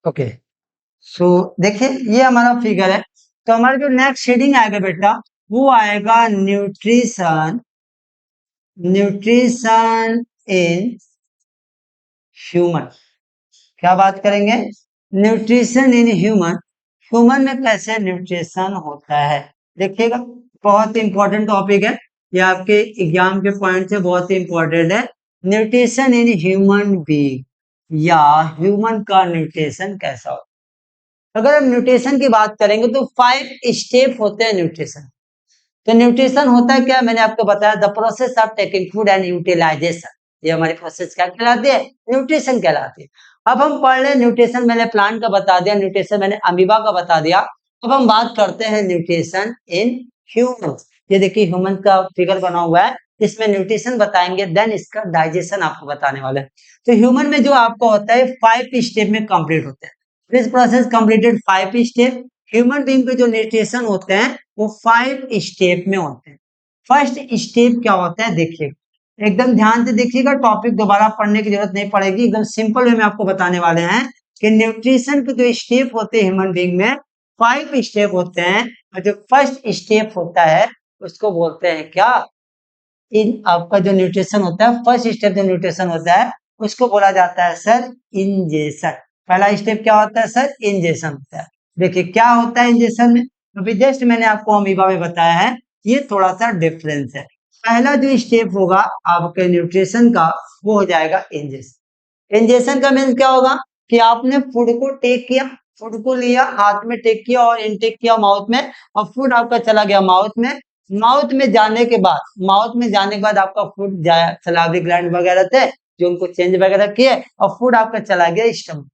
ओके। सो देखिए ये हमारा फिगर है। तो हमारा जो नेक्स्ट शेडिंग आएगा बेटा, वो आएगा न्यूट्रिशन, न्यूट्रिशन इन ह्यूमन। क्या बात करेंगे, न्यूट्रिशन इन ह्यूमन, ह्यूमन में कैसे न्यूट्रिशन होता है। देखिएगा बहुत इंपॉर्टेंट टॉपिक है, ये आपके एग्जाम के पॉइंट से बहुत ही इंपॉर्टेंट है। न्यूट्रिशन इन ह्यूमन बीइंग या ह्यूमन का न्यूट्रिशन कैसा होता है। अगर हम न्यूट्रिशन की बात करेंगे तो 5 स्टेप होते हैं न्यूट्रिशन। तो न्यूट्रिशन होता है क्या, मैंने आपको बताया, the process of taking food and utilization. ये हमारी प्रोसेस क्या कहलाती है, न्यूट्रिशन कहलाती है। अब हम पढ़ रहे हैं न्यूट्रिशन, मैंने प्लांट का बता दिया, न्यूट्रिशन मैंने अमीबा का बता दिया। अब हम बात करते हैं न्यूट्रिशन इन ह्यूमन। ये देखिए ह्यूमन का फिगर बना हुआ है, इसमें न्यूट्रिशन बताएंगे, देन इसका डाइजेशन आपको बताने वाले हैं। तो ह्यूमन में जो आपको होता है 5 स्टेप में कंप्लीट होते हैं। This process completed 5 step. Human being पे जो न्यूट्रिशन होते हैं वो 5 स्टेप में होते हैं। फर्स्ट स्टेप क्या होता है देखिए, एकदम ध्यान से देखिएगा, टॉपिक दोबारा पढ़ने की जरूरत नहीं पड़ेगी, एकदम सिंपल वे में आपको बताने वाले हैं कि न्यूट्रिशन के जो स्टेप होते हैं ह्यूमन बीइंग में 5 स्टेप होते हैं। और जो फर्स्ट स्टेप होता है उसको बोलते हैं क्या, इन आपका जो न्यूट्रिशन होता है, फर्स्ट स्टेप जो न्यूट्रिशन होता है उसको बोला जाता है सर इंजेशन। पहला स्टेप क्या होता है सर, इंजेशन होता है। देखिए क्या होता है इंजेशन में, अभी जस्ट मैंने आपको अमीबा में बताया है, ये थोड़ा सा डिफरेंस है। पहला जो स्टेप होगा आपके न्यूट्रिशन का वो हो जाएगा इंजेशन। इंजेशन का मीन्स क्या होगा कि आपने फूड को टेक किया, फूड को लिया हाथ में, टेक किया और इनटेक किया माउथ में, और फूड आपका चला गया माउथ में। माउथ में जाने के बाद, माउथ में जाने के बाद आपका फूड जाया, सलावरी ग्लैंड वगैरह थे जो उनको चेंज वगैरह किए, और फूड आपका चला गया स्टमक।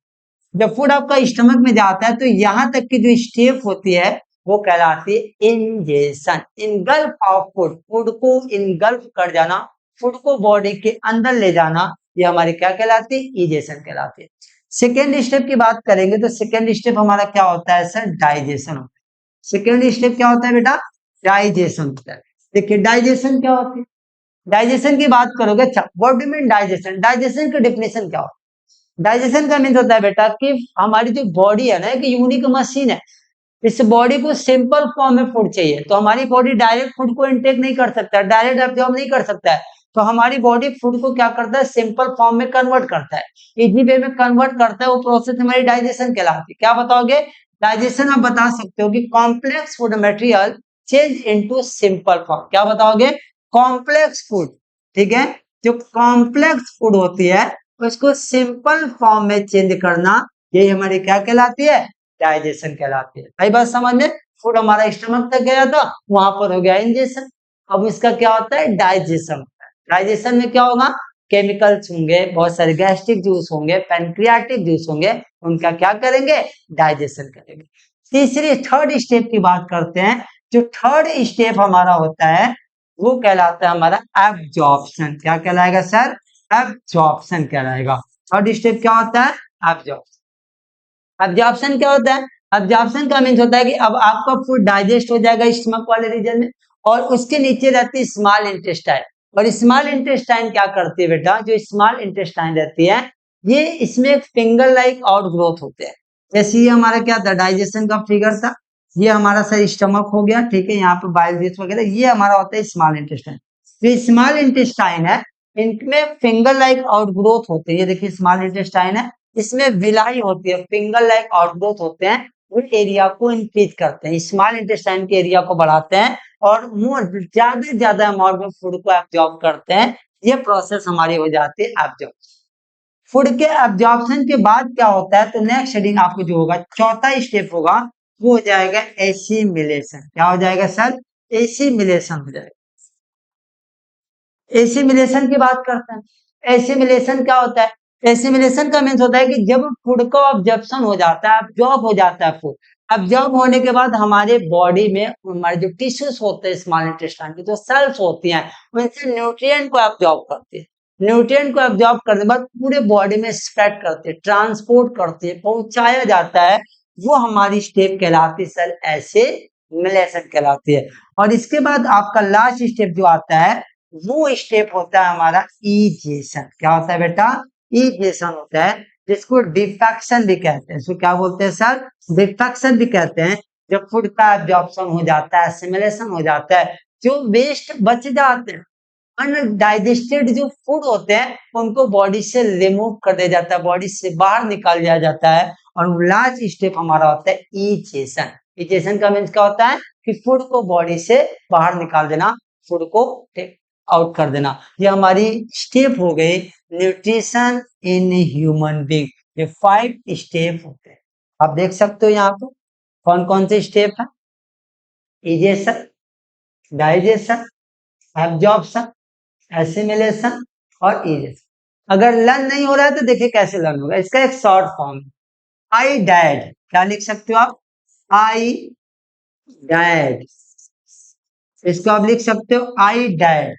जब फूड आपका स्टमक में जाता है तो यहाँ तक की जो स्टेप होती है वो कहलाती है ingestion. Engulf of food, food को इनगल्फ कर जाना, फूड को बॉडी के अंदर ले जाना, ये हमारी क्या कहलाती है, इंजेशन कहलाती है। सेकेंड स्टेप की बात करेंगे तो सेकेंड स्टेप हमारा क्या होता है सर, डाइजेशन होता है। सेकेंड स्टेप क्या होता है बेटा, डाइजेशन होता है। देखिए डाइजेशन क्या होती है, डाइजेशन की बात करोगे, अच्छा what do mean digestion, digestion का डेफिनेशन क्या होता है। डाइजेशन का मीन्स होता है बेटा कि हमारी जो बॉडी है ना, एक यूनिक मशीन है, इस बॉडी को सिंपल फॉर्म में फूड चाहिए, तो हमारी बॉडी डायरेक्ट फूड को इनटेक नहीं कर सकता, डायरेक्ट एब्जॉर्ब नहीं कर सकता है, तो हमारी बॉडी फूड को क्या करता है, सिंपल फॉर्म में कन्वर्ट करता है, इजी वे में कन्वर्ट करता है, वो प्रोसेस हमारी डाइजेशन कहलाती है। क्या बताओगे, डाइजेशन आप बता सकते हो कि complex food material change into simple form. क्या बताओगे, कॉम्प्लेक्स फूड, ठीक है, जो कॉम्प्लेक्स फूड होती है उसको सिंपल फॉर्म में चेंज करना, ये हमारी क्या कहलाती है, डाइजेशन कहलाती है। भाई बात समझ में, फूड हमारा स्टमक तक गया था, वहां पर हो गया इंजेशन, अब इसका क्या होता है, डाइजेशन होता है। डाइजेशन में क्या होगा, केमिकल्स होंगे, बहुत सारे गैस्ट्रिक जूस होंगे, पैनक्रियाटिक जूस होंगे, उनका क्या करेंगे, डाइजेशन करेंगे। तीसरी थर्ड स्टेप की बात करते हैं, जो थर्ड स्टेप हमारा होता है वो कहलाता है हमारा एब्जॉर्प्शन। क्या कहलाएगा सर, एब्जॉर्प्शन कहलाएगा। थर्ड स्टेप क्या होता है, एब्जॉर्प्शन। एब्जॉर्प्शन क्या होता है, एब्जॉर्प्शन का मीन्स होता है कि अब आपका फूड डाइजेस्ट हो जाएगा स्टमक वाले रीजन में, और उसके नीचे रहती है स्मॉल इंटेस्टाइन, और स्मॉल इंटेस्टाइन क्या करती है बेटा, जो स्मॉल इंटेस्टाइन रहती है ये इसमें एक फिंगर लाइक आउट ग्रोथ होते हैं। जैसे ये हमारा क्या था, डाइजेशन का फिगर था, ये हमारा सर स्टमक हो गया, ठीक है, यहाँ पे बाइल वगैरह, ये हमारा होता है स्मॉल इंटेस्टाइन। जो स्मॉल इंटेस्टाइन है इनमें फिंगर लाइक आउटग्रोथ होते हैं। ये देखिए स्मॉल इंटेस्टाइन है, इसमें विलाई होती है, फिंगर लाइक आउटग्रोथ होते हैं, वो एरिया को इंक्रीज करते हैं, स्मॉल इंटेस्टाइन के एरिया को बढ़ाते हैं और मोर ज्यादा से ज्यादा अमाउंट में फूड को एब्जॉर्ब करते हैं। ये प्रोसेस हमारी हो जाती है एब्जॉर्ब। फूड के एब्जॉर्प्शन के बाद क्या होता है, तो नेक्स्ट शेडिंग आपको जो होगा, चौथा स्टेप होगा, वो हो जाएगा एसिमिलेशन। क्या हो जाएगा सर? एसिमिलेशन हो जाएगा। एसिमिलेशन की बात करते हैं। एसिमिलेशन क्या होता है? एसिमिलेशन का मीन्स होता है कि जब फूड का ऑब्जॉर्प्शन हो जाता है, अब्जॉर्ब हो जाता है फूड, अब्जॉर्ब होने के बाद हमारे बॉडी में हमारे जो टिश्यूज होते हैं स्मॉल इंटेस्टाइन की जो सेल्स होती हैं, उनसे न्यूट्रिएंट को एब्जॉर्ब करती है। न्यूट्रिएंट को एब्जॉर्ब करने के बाद पूरे बॉडी में स्प्रेड करते हैं, ट्रांसपोर्ट करते हैं, पहुंचाया जाता है, वो हमारी स्टेप कहलाती है सर एसिमिलेशन कहलाती है। और इसके बाद आपका लास्ट स्टेप जो आता है, वो स्टेप होता है हमारा इजेशन। क्या होता है बेटा? इजेशन होता है, जिसको डिफेक्शन भी कहते हैं। इसको क्या बोलते हैं सर? डिफेक्शन भी कहते हैं। जब फूड का एब्जॉर्प्शन हो जाता है, एसिमिलेशन हो जाता है, जो वेस्ट बच जाते हैं, अनडाइजेस्टेड जो फूड होते हैं, उनको बॉडी से रिमूव कर दिया जाता है, बॉडी से बाहर निकाल दिया जाता है। और लास्ट स्टेप हमारा होता है इजेशन। इजेशन का मीन्स क्या होता है कि फूड को बॉडी से बाहर निकाल देना, फूड को आउट कर देना। ये हमारी स्टेप हो गई न्यूट्रिशन इन ह्यूमन बीइंग। ये 5 स्टेप होते हैं, आप देख सकते हो यहाँ पे कौन कौन से स्टेप है। इजेशन, डाइजेशन, एब्जॉर्प्शन, एसिमिलेशन और इजेशन। अगर लर्न नहीं हो रहा है तो देखिए कैसे लर्न होगा। इसका एक शॉर्ट फॉर्म है, आई डैड। क्या लिख सकते हो आप? आई डैड। इसको आप लिख सकते हो आई डैड।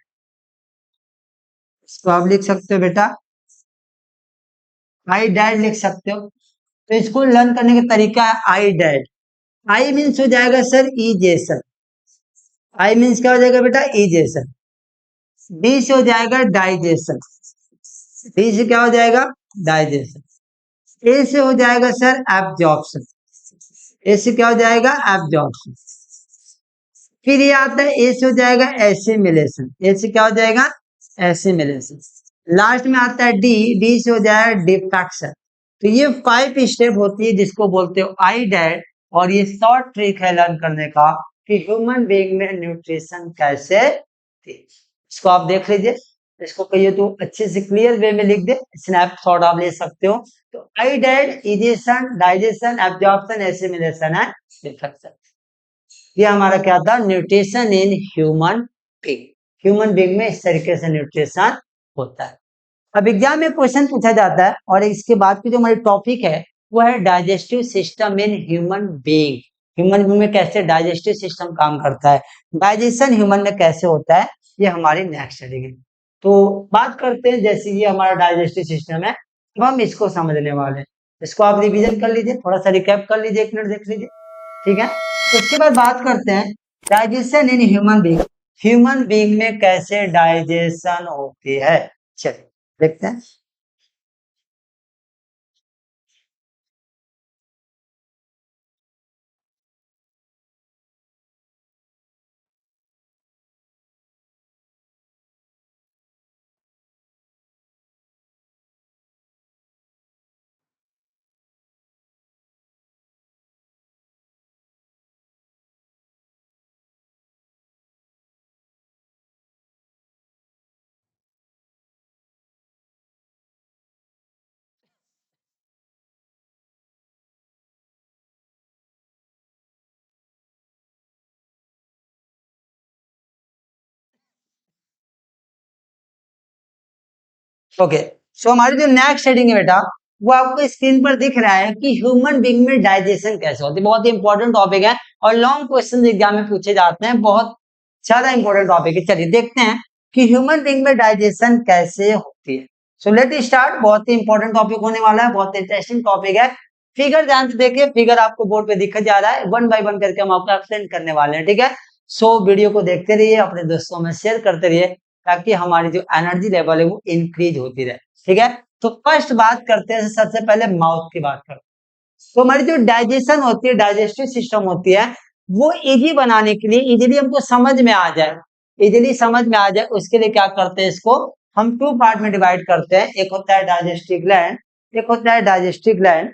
इसको आप लिख सकते हो बेटा आई डैड लिख सकते हो। तो इसको लर्न करने का तरीका है आई डैड। आई मीन्स हो जाएगा सर इजेशन। आई मीन्स क्या हो जाएगा बेटा? इजेशन। डी से हो जाएगा डाइजेशन। डी से क्या हो जाएगा? डाइजेशन। ए से हो जाएगा सर एब्जॉर्प्शन। ए से क्या हो जाएगा? एब्जॉर्प्शन। फिर ये आता है ए से हो जाएगा एसिमिलेशन। ए से क्या हो जाएगा? एसिमिलेशन। लास्ट में आता है डी। डी से हो जाएगा डिफेक्शन। तो ये 5 स्टेप होती है जिसको बोलते हो आई डैट। और ये शॉर्ट ट्रिक है लर्न करने का कि ह्यूमन बीइंग में न्यूट्रिशन कैसे थी। इसको आप देख लीजिए, इसको कहिए तो अच्छे से क्लियर वे में लिख दे, स्नैपशॉट आप ले सकते हो। तो आई डैट, ingestion, digestion, absorption, assimilation and defecation. ये हमारा क्या था? Nutrition in human being. Human being में इस तरीके से न्यूट्रिशन होता है। अब एग्जाम में क्वेश्चन पूछा जाता है और इसके बाद की जो हमारी टॉपिक है वो है digestive system in human being. Human being में कैसे डाइजेस्टिव सिस्टम काम करता है, डाइजेशन ह्यूमन में कैसे होता है, ये हमारी नेक्स्ट स्टडी है। तो बात करते हैं, जैसे ये हमारा डाइजेस्टिव सिस्टम है, अब हम इसको समझने वाले हैं। इसको आप रिविजन कर लीजिए, थोड़ा सा रिकैप कर लीजिए, 1 मिनट देख लीजिए, ठीक है। तो उसके बाद बात करते हैं डाइजेशन इन ह्यूमन बीइंग। ह्यूमन बीइंग में कैसे डाइजेशन होती है, चलिए देखते हैं। ओके, सो हमारी जो नेक्स्ट हेडिंग है बेटा, वो आपको स्क्रीन पर दिख रहा है कि ह्यूमन बीइंग में डाइजेशन कैसे होती है। बहुत ही इंपॉर्टेंट टॉपिक है और लॉन्ग क्वेश्चन एग्जाम में पूछे जाते हैं, बहुत ज्यादा इंपॉर्टेंट टॉपिक है। चलिए देखते हैं कि ह्यूमन बीइंग में डाइजेशन कैसे होती है। So let start. बहुत ही इंपॉर्टेंट टॉपिक होने वाला है, बहुत इंटरेस्टिंग टॉपिक है। फिगर ध्यान से देखिए, फिगर आपको बोर्ड पे दिख जा रहा है, 1 बाय 1 करके हम आपको एक्सप्लेन करने वाले हैं, ठीक है। सो वीडियो को देखते रहिए, अपने दोस्तों में शेयर करते रहिए, ताकि हमारी जो एनर्जी लेवल है वो इंक्रीज होती रहे, ठीक है। तो फर्स्ट बात करते हैं, सबसे पहले माउथ की बात करते हैं। तो हमारी जो डाइजेशन होती है, डाइजेस्टिव सिस्टम होती है, वो इजी बनाने के लिए, इजीली हमको समझ में आ जाए, इजीली समझ में आ जाए, उसके लिए क्या करते हैं, इसको हम टू पार्ट में डिवाइड करते हैं, एक होता है डाइजेस्टिव ग्लैंड, एक होता है डाइजेस्टिव ग्लैंड,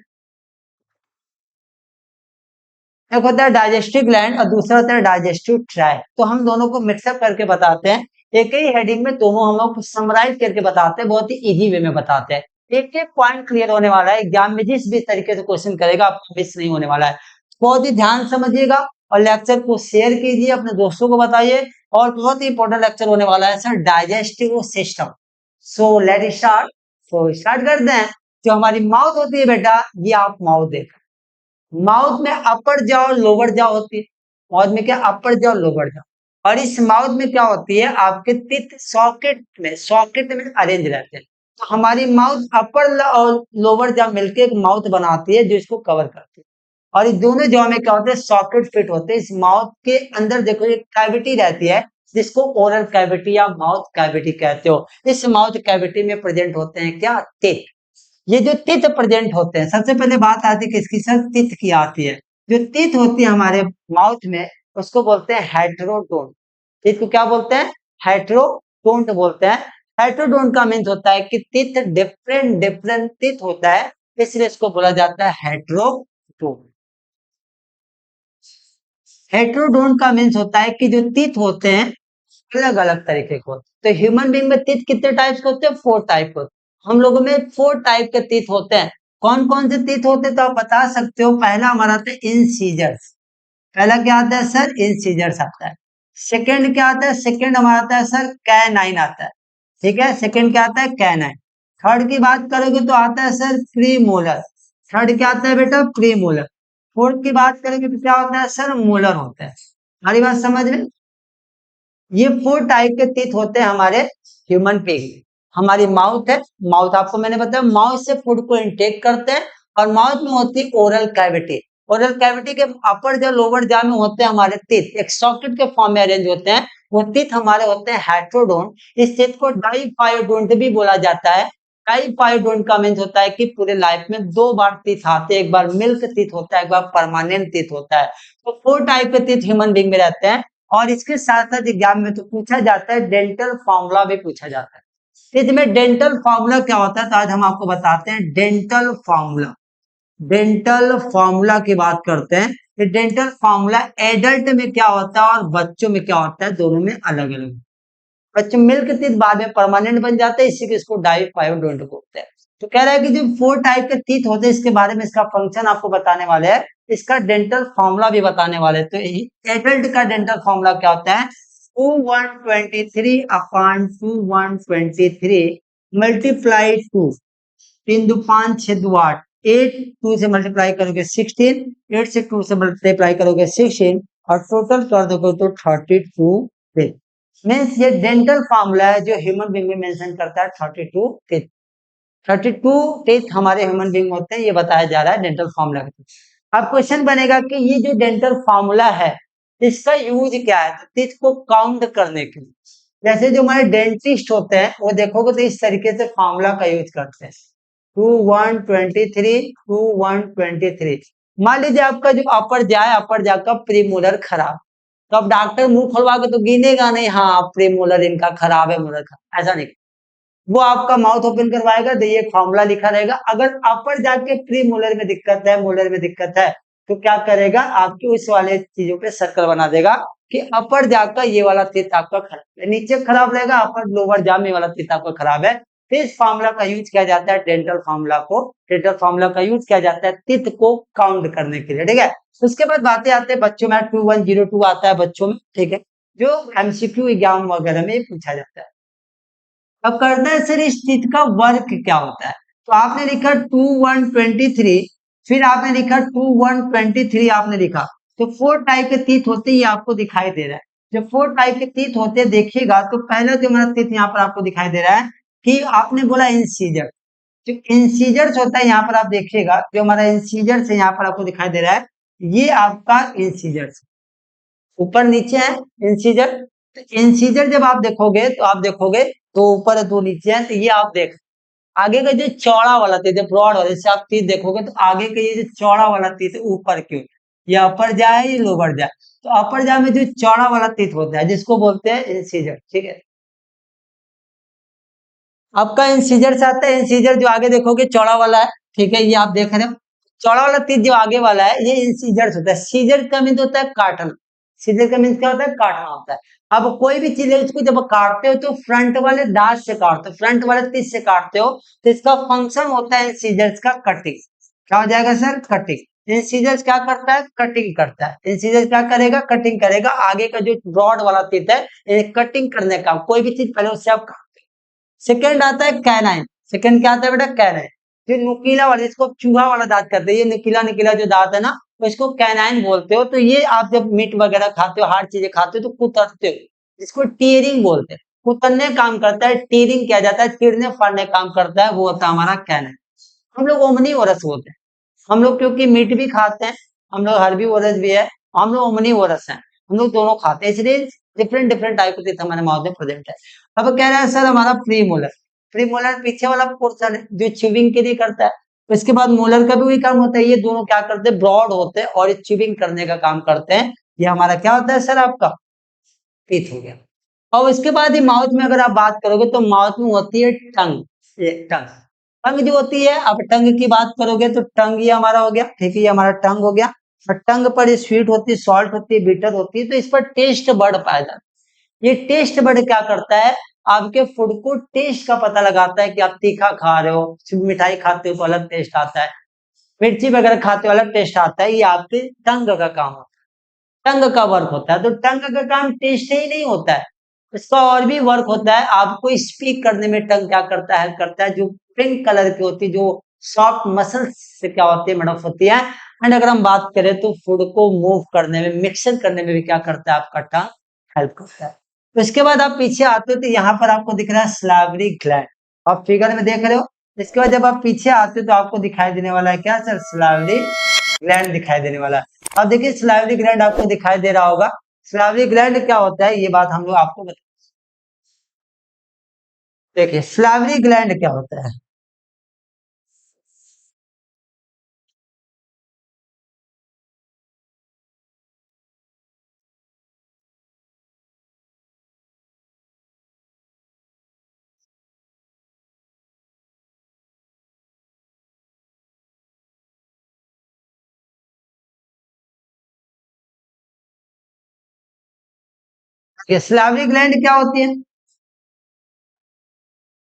एक होता है डाइजेस्टिव ग्लैंड और दूसरा होता है डाइजेस्टिव ट्रैक्ट। तो हम दोनों को मिक्सअप करके बताते हैं, एक ही हेडिंग में दोनों हम लोग समराइज करके बताते हैं, बहुत ही इजी वे में बताते हैं। एक एक पॉइंट क्लियर होने वाला है एग्जाम में, जिस भी तरीके से क्वेश्चन करेगा आपको मिस नहीं होने वाला है। बहुत ही ध्यान समझिएगा और लेक्चर को शेयर कीजिए, अपने दोस्तों को बताइए। और बहुत ही इंपॉर्टेंट लेक्चर होने वाला है sir, digestive system. So let start. तो स्टार्ट करते हैं। जो हमारी माउथ होती है बेटा, ये आप माउथ देख, माउथ में अपर जाओ लोअर जाओ होती है, माउथ में क्या अपर जाओ लोअर जाओ, और इस माउथ में क्या होती है, आपके टीथ सॉकेट में अरेंज रहते हैं। तो हमारी माउथ अपर और लोअर जाओ मिलके एक माउथ बनाती है जो इसको कवर करती है, और इस दोनों जाओ में क्या होते हैं, सॉकेट फिट होते हैं। इस माउथ के अंदर देखो एक कैविटी रहती है जिसको ओरल कैविटी या माउथ कैविटी कहते हो। इस माउथ कैविटी में प्रेजेंट होते हैं क्या, टीथ। ये जो तीत प्रेजेंट होते हैं, सबसे पहले बात आती है किसकी सर, तीत की आती है। जो तीत होती है हमारे माउथ में, उसको बोलते हैं हेट्रोडोन। तीत को क्या बोलते हैं, हेट्रोडोंट बोलते हैं। हेट्रोडोन का मीन्स होता है कि तीत डिफरेंट डिफरेंट तीत होता है, इसलिए इसको बोला जाता है हेट्रोडोन। हेट्रोडोन का मीन्स होता है कि जो तीत होते हैं अलग अलग तरीके के होते हैं। तो ह्यूमन बींग में तीत कितने टाइप्स के होते हैं, 4 टाइप के होते हैं। हम लोगों में 4 टाइप के तीत होते हैं। कौन कौन से तीत होते हैं तो आप बता सकते हो। पहला हमारा आता है इंसीजर्स। पहला क्या आता है सर, इंसीजर्स आता है। सेकंड क्या आता है, सेकंड हमारा आता है सर कैनाइन आता है। ठीक है, सेकंड क्या आता है, कैनाइन। थर्ड की बात करोगे तो आता है सर प्रीमोलर। थर्ड क्या आता है बेटा, प्रीमोलर। फोर्थ की बात करेंगे तो क्या होता है सर, मोलर होता है। हमारी बात समझ में। ये 4 टाइप के टीथ होते हैं हमारे ह्यूमन बीइंग। हमारी माउथ है, माउथ आपको मैंने बताया माउथ से फूड को इनटेक करते हैं, और माउथ में होती है ओरल कैविटी। ओरल कैविटी के अपर जो लोअर जा में होते हैं हमारे टीथ, एक सॉकेट के फॉर्म में अरेंज होते हैं। वो टीथ हमारे होते हैं हेट्रोडोन। इस टीथ को डाइफायोडोंट भी बोला जाता है। डाइफायोडोंट का मीन्स होता है कि पूरे लाइफ में 2 बार टीथ आते हैं, एक बार मिल्क टीथ होता है, एक बार परमानेंट टीथ होता है। तो 4 टाइप के टीथ ह्यूमन बीइंग में रहते हैं। और इसके साथ साथ एग्जाम में तो पूछा जाता है, डेंटल फॉर्मूला भी पूछा जाता है। इसमें डेंटल फॉर्मूला क्या होता है तो आज हम आपको बताते हैं डेंटल फॉर्मूला। डेंटल फॉर्मूला की बात करते हैं कि डेंटल फॉर्मूला एडल्ट में क्या होता है और बच्चों में क्या होता है, दोनों में अलग अलग। बच्चे मिल्क टीथ बाद में परमानेंट बन जाते हैं, इसी को इसको डाइफायोडोंट बोलते हैं। तो कह रहा है कि जो 4 टाइप के टीथ होते हैं इसके बारे में, इसका फंक्शन आपको बताने वाले हैं, इसका डेंटल फॉर्मूला भी बताने वाले हैं। तो एडल्ट का डेंटल फॉर्मूला क्या होता है, 2123 अपॉन 2123 मल्टीप्लाई 2, 3 दो 5 6 दो 8, 8 2 से मल्टीप्लाई करोगे 16, 8 से 2 से मल्टीप्लाई करोगे 16, और टोटल कर दोगे तो 32 मीन्स ये डेंटल फॉर्मूला है जो ह्यूमन बीइंग में मेंशन करता है 32 टीथ। 32 टीथ हमारे ह्यूमन बीइंग होते हैं, ये बताया जा रहा है डेंटल फॉर्मूला के थ्रू। अब क्वेश्चन बनेगा कि ये जो डेंटल फॉर्मूला है इसका यूज क्या है, तो टीथ को काउंट करने के लिए। जैसे जो हमारे डेंटिस्ट होते हैं वो देखोगे तो इस तरीके से फॉर्मूला का यूज करते हैं, 2123 2123। मान लीजिए आपका जो अपर जा का प्रीमोलर खराब, तो अब डॉक्टर मुंह खोलवा के तो गिनेगा नहीं, हाँ प्रीमोलर इनका खराब है, मोलर खराब, ऐसा नहीं। वो आपका माउथ ओपन करवाएगा तो ये फॉर्मूला लिखा रहेगा। अगर अपर जाके प्री मोलर में दिक्कत है, मोलर में दिक्कत है, तो क्या करेगा, आपके उस वाले चीजों पे सर्कल बना देगा कि अपर जाकर ये वाला टीथ आपका खराब है, नीचे खराब रहेगा, अपर लोअर जाम में वाला टीथ आपका खराब है। तो इस फॉर्मूला का यूज किया जाता है, डेंटल फॉर्मूला को, डेंटल फॉर्मूला का यूज किया जाता है टीथ को काउंट करने के लिए। ठीक है, उसके बाद बातें आते हैं बच्चों में, 2102 आता है बच्चों में। ठीक है, जो एमसीक्यू एग्जाम वगैरह में पूछा जाता है। अब करते हैं सर इस चीज का वर्क क्या होता है। तो आपने लिखा 2123, फिर आपने लिखा 2123 आपने लिखा। तो 4 टाइप के तीत होते हैं, ये आपको दिखाई दे रहा है। जब 4 टाइप के तीत होते हैं देखिएगा, तो पहला जो हमारा तीत यहाँ पर आपको दिखाई दे रहा है कि आपने बोला इंसीजर। जो इंसीजर्स होता है यहाँ पर आप देखिएगा, जो हमारा इंसीजर्स है यहाँ पर आपको दिखाई दे रहा है, ये आपका इंसीजर्स ऊपर नीचे है इंसीजर। तो इंसीजर जब आप देखोगे तो आप देखोगे तो ऊपर है दो नीचे है, तो ये आप देख आगे का जो चौड़ा वाला तीत है, ब्रॉड वाला, जैसे आप तीत देखोगे तो आगे का ये जो चौड़ा वाला तीत है ऊपर क्यों, ये अपर जाए ये लोअर जाए, तो अपर जाए में जो चौड़ा वाला तीत होता है जिसको बोलते हैं इंसीजर। ठीक है, आपका इंसीजर से आता है, इंसीजर जो आगे देखोगे चौड़ा वाला है, ठीक है, ये आप देख रहे हो चौड़ा वाला तीर जो आगे वाला है ये इंसीजर होता है। सीजर का मीन होता है काटना, सीजर का मीन क्या होता है, काटना होता है। अब कोई भी चीज है उसको जब काटते हो तो फ्रंट वाले दांत से काटते हो, फ्रंट वाले तीर से काटते हो, तो इसका फंक्शन होता है इंसीजर्स का कटिंग। क्या हो जाएगा सर, कटिंग। इंसीजर्स क्या करता है, कटिंग करता है। इंसीजर्स क्या करेगा, कटिंग करेगा। आगे का जो ब्रॉड वाला तीर है ये कटिंग करने का, कोई भी चीज पहले उससे आप। सेकंड आता है कैनाइन। सेकंड क्या आता है बेटा, कैनाइन। जो नुकीला वाला, जिसको चूहा वाला दांत कहते हैं, ये नुकीला नुकीला जो दांत है ना, तो इसको कैनाइन बोलते हो। तो ये आप जब मीट वगैरह खाते हो, हार्ड चीजें खाते हो तो कुतरते हो, जिसको टीयरिंग बोलते हैं। कुतरने काम करता है, टीयरिंग किया जाता है, चिड़ने फाड़ने काम करता है, वो होता है हमारा कैनाइन। हम लोग ओमनीवोरस बोलते हैं। हम लोग क्योंकि मीट भी खाते हैं, हम लोग हर्बीवोरस भी है, हम लोग ओमनीवोरस हैं, हम लोग दोनों खाते हैं, इसलिए डिफरेंट डिफरेंट टाइप के हमारे माउथ में प्रेजेंट है। अब कह रहा है सर हमारा प्रीमोलर, प्रीमोलर पीछे वाला पोर्शन है जो च्यूविंग के लिए करता है। उसके बाद मोलर का भी वही काम होता है, ये दोनों क्या करते हैं, ब्रॉड होते हैं और ये च्यूविंग करने का काम करते हैं। ये हमारा क्या होता है सर, आपका टीथ हो गया। और उसके बाद ही माउथ में अगर आप बात करोगे तो माउथ में होती है टंग, ये टंग। टंग जो होती है, आप टंग की बात करोगे तो टंग ये हमारा हो गया, ठीक है, ये हमारा टंग हो गया। और टंग पर स्वीट होती है, सॉल्ट होती है, बिटर होती है, तो इस पर टेस्ट बर्ड पाया जाता है। ये टेस्ट बर्ड क्या करता है, आपके फूड को टेस्ट का पता लगाता है कि आप तीखा खा रहे हो, सिर्फ मिठाई खाते हो तो अलग टेस्ट आता है, मिर्ची वगैरह खाते हो अलग टेस्ट आता है। ये आपके टंग का काम होता है, टंग का वर्क होता है। तो टंग का काम टेस्ट ही नहीं होता है, इसका और भी वर्क होता है। आपको स्पीक करने में टंग क्या करता है, हेल्प करता है। जो पिंक कलर की होती है, जो सॉफ्ट मसल्स से क्या होती है, मैडम होती है। एंड अगर हम बात करें तो फूड को मूव करने में, मिक्सर करने में भी क्या करता है, आपका टंग हेल्प करता है। तो इसके बाद आप पीछे आते हो तो यहाँ पर आपको दिख रहा है स्लाइवरी ग्लैंड, आप फिगर में देख रहे हो। इसके बाद जब आप पीछे आते हो तो आपको दिखाई देने वाला है क्या सर, स्लाइवरी ग्लैंड दिखाई देने वाला है। अब देखिए स्लाइवरी ग्लैंड आपको दिखाई दे रहा होगा। स्लाइवरी ग्लैंड क्या होता है, ये बात हम लोग आपको देखिए स्लाइवरी ग्लैंड क्या होता है। स्लाइवरी ग्लैंड क्या होती है,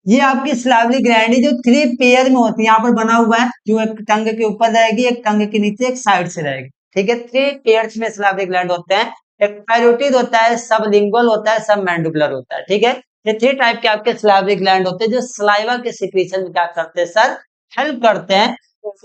ये आपकी स्लाइवरी ग्लैंड है जो थ्री पेयर में होती है। यहाँ पर बना हुआ है, जो एक टंग के ऊपर रहेगी, एक टंग के नीचे, एक साइड से रहेगी, ठीक है। थ्री पेयर्स में स्लाइवरी ग्लैंड होते हैं। एक पैरोटिड होता है, सब लिंगुअल होता है, सब मैंडिबुलर होता है, ठीक है। ये थ्री टाइप के आपके स्लाइवरी ग्लैंड होते हैं जो सलाइवा के सिक्रीशन में क्या करते हैं सर, हेल्प करते हैं।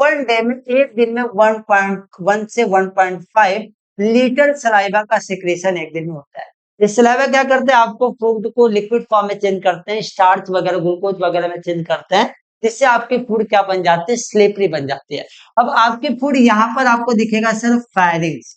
वन डे में, एक दिन में 1.1 से 1.5 लीटर सलाइवा का सिक्रीशन एक दिन में होता है। ये सलाइवा क्या करते हैं, आपको फूड को लिक्विड फॉर्म में चेंज करते हैं, स्टार्च वगैरह ग्लूकोज वगैरह में चेंज करते हैं, जिससे आपके फूड क्या बन जाते हैं, स्लिपरी बन जाती है। अब आपके फूड यहाँ पर आपको दिखेगा सर फायरिंग्स,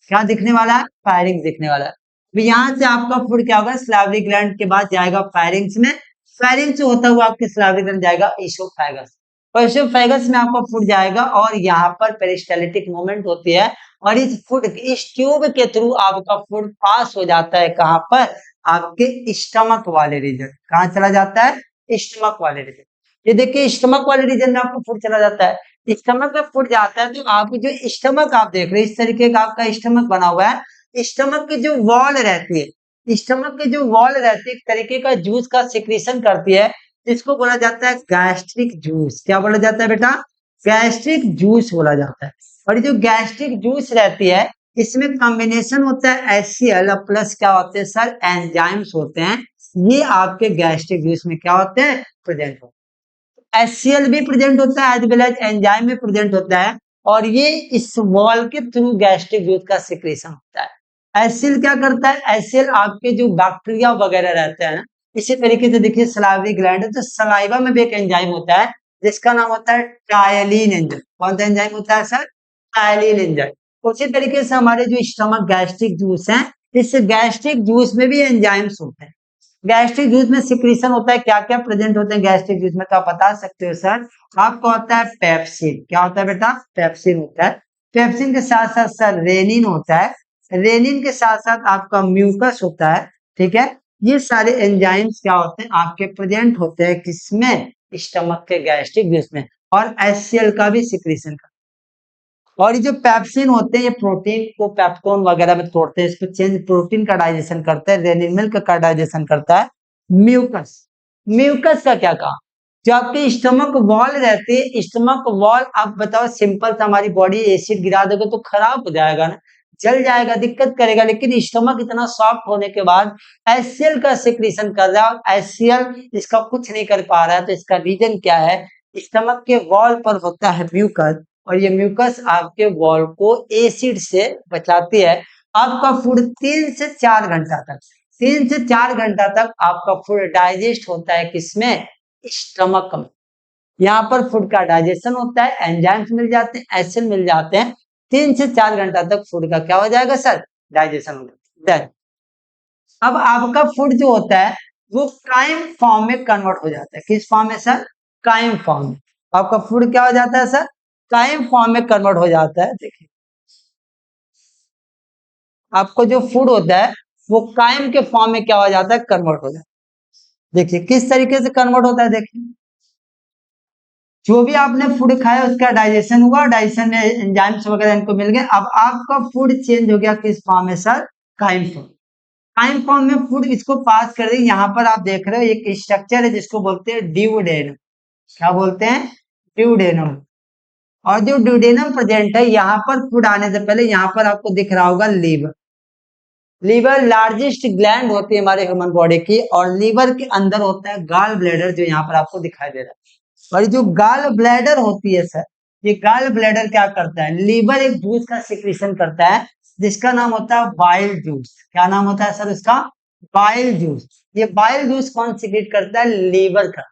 क्या दिखने वाला है, फायरिंग्स दिखने वाला है। अब यहाँ से आपका फूड क्या होगा, स्लाइवरी ग्लैंड के बाद जाएगा फायरिंग्स में, फायरिंग्स से होता हुआ आपके स्लाइवरी ग्लैंड जाएगा ईसोफेगस, और ईसोफेगस में आपका फूड जाएगा और यहाँ पर पेरिस्टाल्टिक मूवमेंट होती है। और इस फूड, इस ट्यूब के थ्रू आपका फूड पास हो जाता है कहाँ पर, आपके स्टमक वाले रीजन। कहाँ चला जाता है, स्टमक वाले रीजन। ये देखिए स्टमक वाले रीजन में आपको फूड चला जाता है। स्टमक में फूड जाता है तो आपकी जो स्टमक आप देख रहे हैं, इस तरीके का आपका स्टमक बना हुआ है। स्टमक की जो वॉल रहती है, स्टमक की जो वॉल रहती है, एक तरीके का जूस का सिक्रीशन करती है, जिसको बोला जाता है गैस्ट्रिक जूस। क्या बोला जाता है बेटा, गैस्ट्रिक जूस बोला जाता है। और ये जो गैस्ट्रिक जूस रहती है, इसमें कॉम्बिनेशन होता है HCl प्लस क्या होते हैं सर, एंजाइम्स होते हैं। ये आपके गैस्ट्रिक जूस में क्या होते हैं, प्रेजेंट होते हैं। HCl भी प्रेजेंट होता है एज वेल एज एंजाइम में प्रेजेंट होता है। और ये इस वॉल के थ्रू गैस्ट्रिक जूस का सिक्रेशन होता है। HCl क्या करता है, HCl आपके जो बैक्टीरिया वगैरह रहते हैं, इसी तरीके से देखिए सलाइवरी ग्लैंड है तो सलाइवा में भी एक एंजाइम होता है जिसका नाम होता है टायलिन एंजाइम। कौन सा एंजाइम होता है सर, टायलिन एंजाइम। उसी तरीके से हमारे जो स्टमक गैस्ट्रिक जूस है, इस गैस्ट्रिक जूस में भी एंजाइम्स होते हैं। गैस्ट्रिक जूस में सिक्रीशन होता है, क्या क्या प्रेजेंट होते हैं गैस्ट्रिक जूस में, तो आप बता सकते हो सर। आपका होता है पेप्सिन, क्या होता है बेटा, पेप्सिन होता है। पेप्सिन के साथ साथ सर रेनिन होता है, रेनिन के साथ साथ आपका म्यूकस होता है, ठीक है। ये सारे एंजाइम्स क्या होते हैं आपके प्रेजेंट होते हैं किसमें, स्टमक के गैस्ट्रिक जूस में, और HCl का भी सिक्रीशन का। और ये जो पैप्सिन होते हैं ये प्रोटीन को पेप्टोन वगैरह में तोड़ते हैं, इसको चेंज प्रोटीन का डाइजेशन करता है, रेनिन मिल्क का डाइजेशन करता है। म्यूकस, म्यूकस का क्या काम, जो आपकी स्टमक वॉल रहती है, स्टमक वॉल आप बताओ सिंपल सा हमारी बॉडी एसिड गिरा दोगे तो खराब हो जाएगा ना, जल जाएगा, दिक्कत करेगा, लेकिन स्टमक इतना सॉफ्ट होने के बाद HCl का सिक्रीशन कर रहा है, HCl इसका कुछ नहीं कर पा रहा है, तो इसका रीजन क्या है, स्टमक के वॉल पर होता है म्यूकस, और ये म्यूकस आपके वॉल को एसिड से बचाती है। आपका फूड 3 से 4 घंटा तक, 3 से 4 घंटा तक आपका फूड डाइजेस्ट होता है किसमें, स्टमक में। यहाँ पर फूड का डाइजेशन होता है, एंजाइम्स मिल जाते हैं, एसिड मिल जाते हैं, 3 से 4 घंटा तक फूड का क्या हो जाएगा सर, डाइजेशन हो जाता है। अब आपका फूड जो होता है वो काइम फॉर्म में कन्वर्ट हो जाता है, किस फॉर्म में सर, काइम फॉर्म में। आपका फूड क्या हो जाता है सर, काइम फॉर्म में कन्वर्ट हो जाता है। देखिए आपको जो फूड होता है वो काइम के फॉर्म में क्या हो जाता है, कन्वर्ट हो जाता है। देखिए किस तरीके से कन्वर्ट होता है, देखिए जो भी आपने फूड खाया उसका डाइजेशन हुआ, डाइजेशन में एंजाइम्स वगैरह इनको मिल गए, अब आपका फूड चेंज हो गया किस फॉर्म में sir, chyme form. Chyme form में फूड इसको पास कर दी, यहाँ पर आप देख रहे हो एक स्ट्रक्चर है जिसको बोलते हैं ड्यूडेनम, क्या बोलते हैं, ड्यूडेनम। और जो ड्यूडेनम प्रेजेंट है यहाँ पर फूड आने से पहले यहाँ पर आपको दिख रहा होगा लीवर। लीवर लार्जेस्ट ग्लैंड होती है हमारे ह्यूमन बॉडी की, और लीवर के अंदर होता है गाल ब्लैडर जो यहाँ पर आपको दिखाई दे रहा है। और जो गाल ब्लैडर होती है सर, ये गाल ब्लैडर क्या करता है, लीवर एक जूस का सिक्रीशन करता है जिसका नाम होता है बाइल जूस। क्या नाम होता है सर उसका, बाइल जूस। ये बाइल जूस कौन सिक्रीट करता है, लीवर का।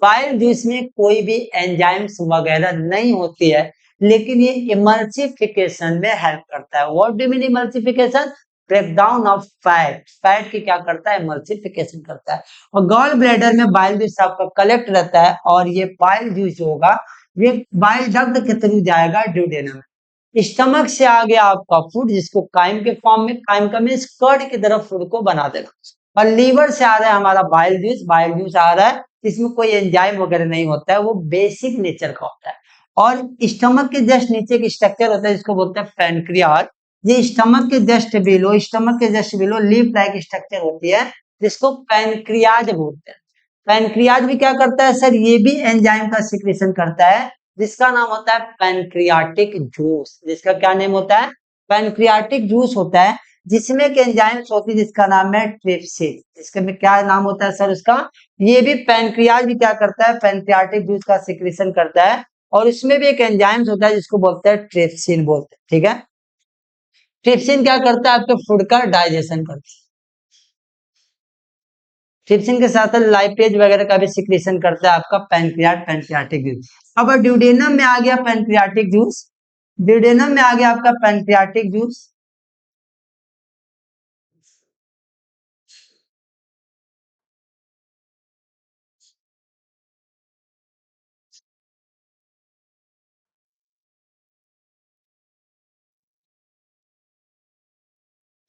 बाइल जूस में कोई भी एंजाइम्स वगैरह नहीं होती है, लेकिन ये इमल्सिफिकेशन में हेल्प करता है। What do mean emulsification, break down of fat, fat की क्या करता है, इमल्सिफिकेशन करता है। और गॉल ब्लैडर में बाइल जूस आपका कलेक्ट रहता है, और ये बाइल जूस होगा ये बाइल डक्ट के थ्रू जाएगा ड्यूडेनम में। स्टमक से आ गया आपका फूड जिसको काइम के फॉर्म में, काइम का मीन्स कर्ड की तरफ फूड को बना देना। और लीवर से आ रहा है हमारा बाइल जूस, बाइल जूस आ रहा है, इसमें कोई एंजाइम वगैरह नहीं होता है, वो बेसिक नेचर का होता है। और स्टमक के जस्ट नीचे एक स्ट्रक्चर होता है जिसको बोलते हैं पैनक्रियाज। ये स्टमक के जस्ट बिलो, स्टमक के just below leaf like structure होती है जिसको पैनक्रियाज बोलते हैं। पैनक्रियाज भी क्या करता है सर, ये भी एंजाइम का सिक्रीशन करता है जिसका नाम होता है पैनक्रियाटिक जूस। जिसका क्या नेम होता है, पैनक्रियाटिक जूस होता है, जिसमें एक एंजाइम्स होती है जिसका नाम है ट्रिप्सिन। इसका में क्या नाम होता है सर उसका, ये भी पैनक्रियाज भी क्या करता है, पैनक्रियाटिक जूस का सिक्रीशन करता है, और इसमें भी एक एंजाइम्स होता है जिसको बोलते हैं ट्रिप्सिन बोलते हैं। ठीक है, ट्रिप्सिन क्या करता है, आपके फूड का डाइजेशन करता है। ट्रिप्सिन के साथ लाइपेज वगैरह का भी सिक्रीशन करता है आपका पैनक्रियाटिक जूस। अब ड्यूडेनम में आ गया पैनक्रियाटिक जूस, ड्यूडेनम में आ गया आपका पैनक्रियाटिक जूस।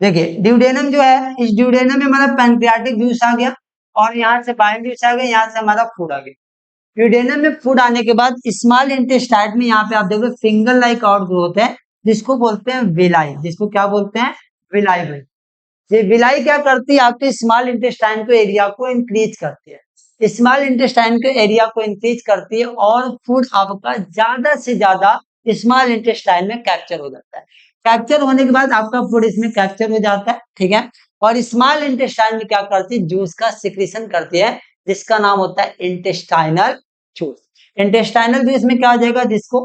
देखिए ड्यूडेनम जो है, इस ड्यूडेनम में हमारा पैनक्रियाटिक जूस आ गया, और यहाँ से बाइल जूस आ गया, यहाँ से हमारा फूड आ गया। ड्यूडेनम में फूड आने के बाद स्मॉल इंटेस्टाइन में यहाँ पे आप देखो फिंगर लाइक और ग्रोथ है जिसको बोलते हैं विलाई, जिसको क्या बोलते हैं, विलाई भाई। ये विलाई क्या करती है, आपके स्मॉल इंटेस्टाइन को एरिया को इंक्रीज करती है, स्मॉल इंटेस्टाइन के एरिया को इंक्रीज करती है, और फूड आपका ज्यादा से ज्यादा स्मॉल इंटेस्टाइन में कैप्चर हो जाता है। कैप्चर होने के बाद आपका फूड इसमें कैप्चर हो जाता है, ठीक है। और स्मॉल इंटेस्टाइन में क्या करती है, जूस का सिक्रीशन करती है जिसका नाम होता है इंटेस्टाइनल जूस। इंटेस्टाइनल जूस में क्या हो जाएगा, जिसको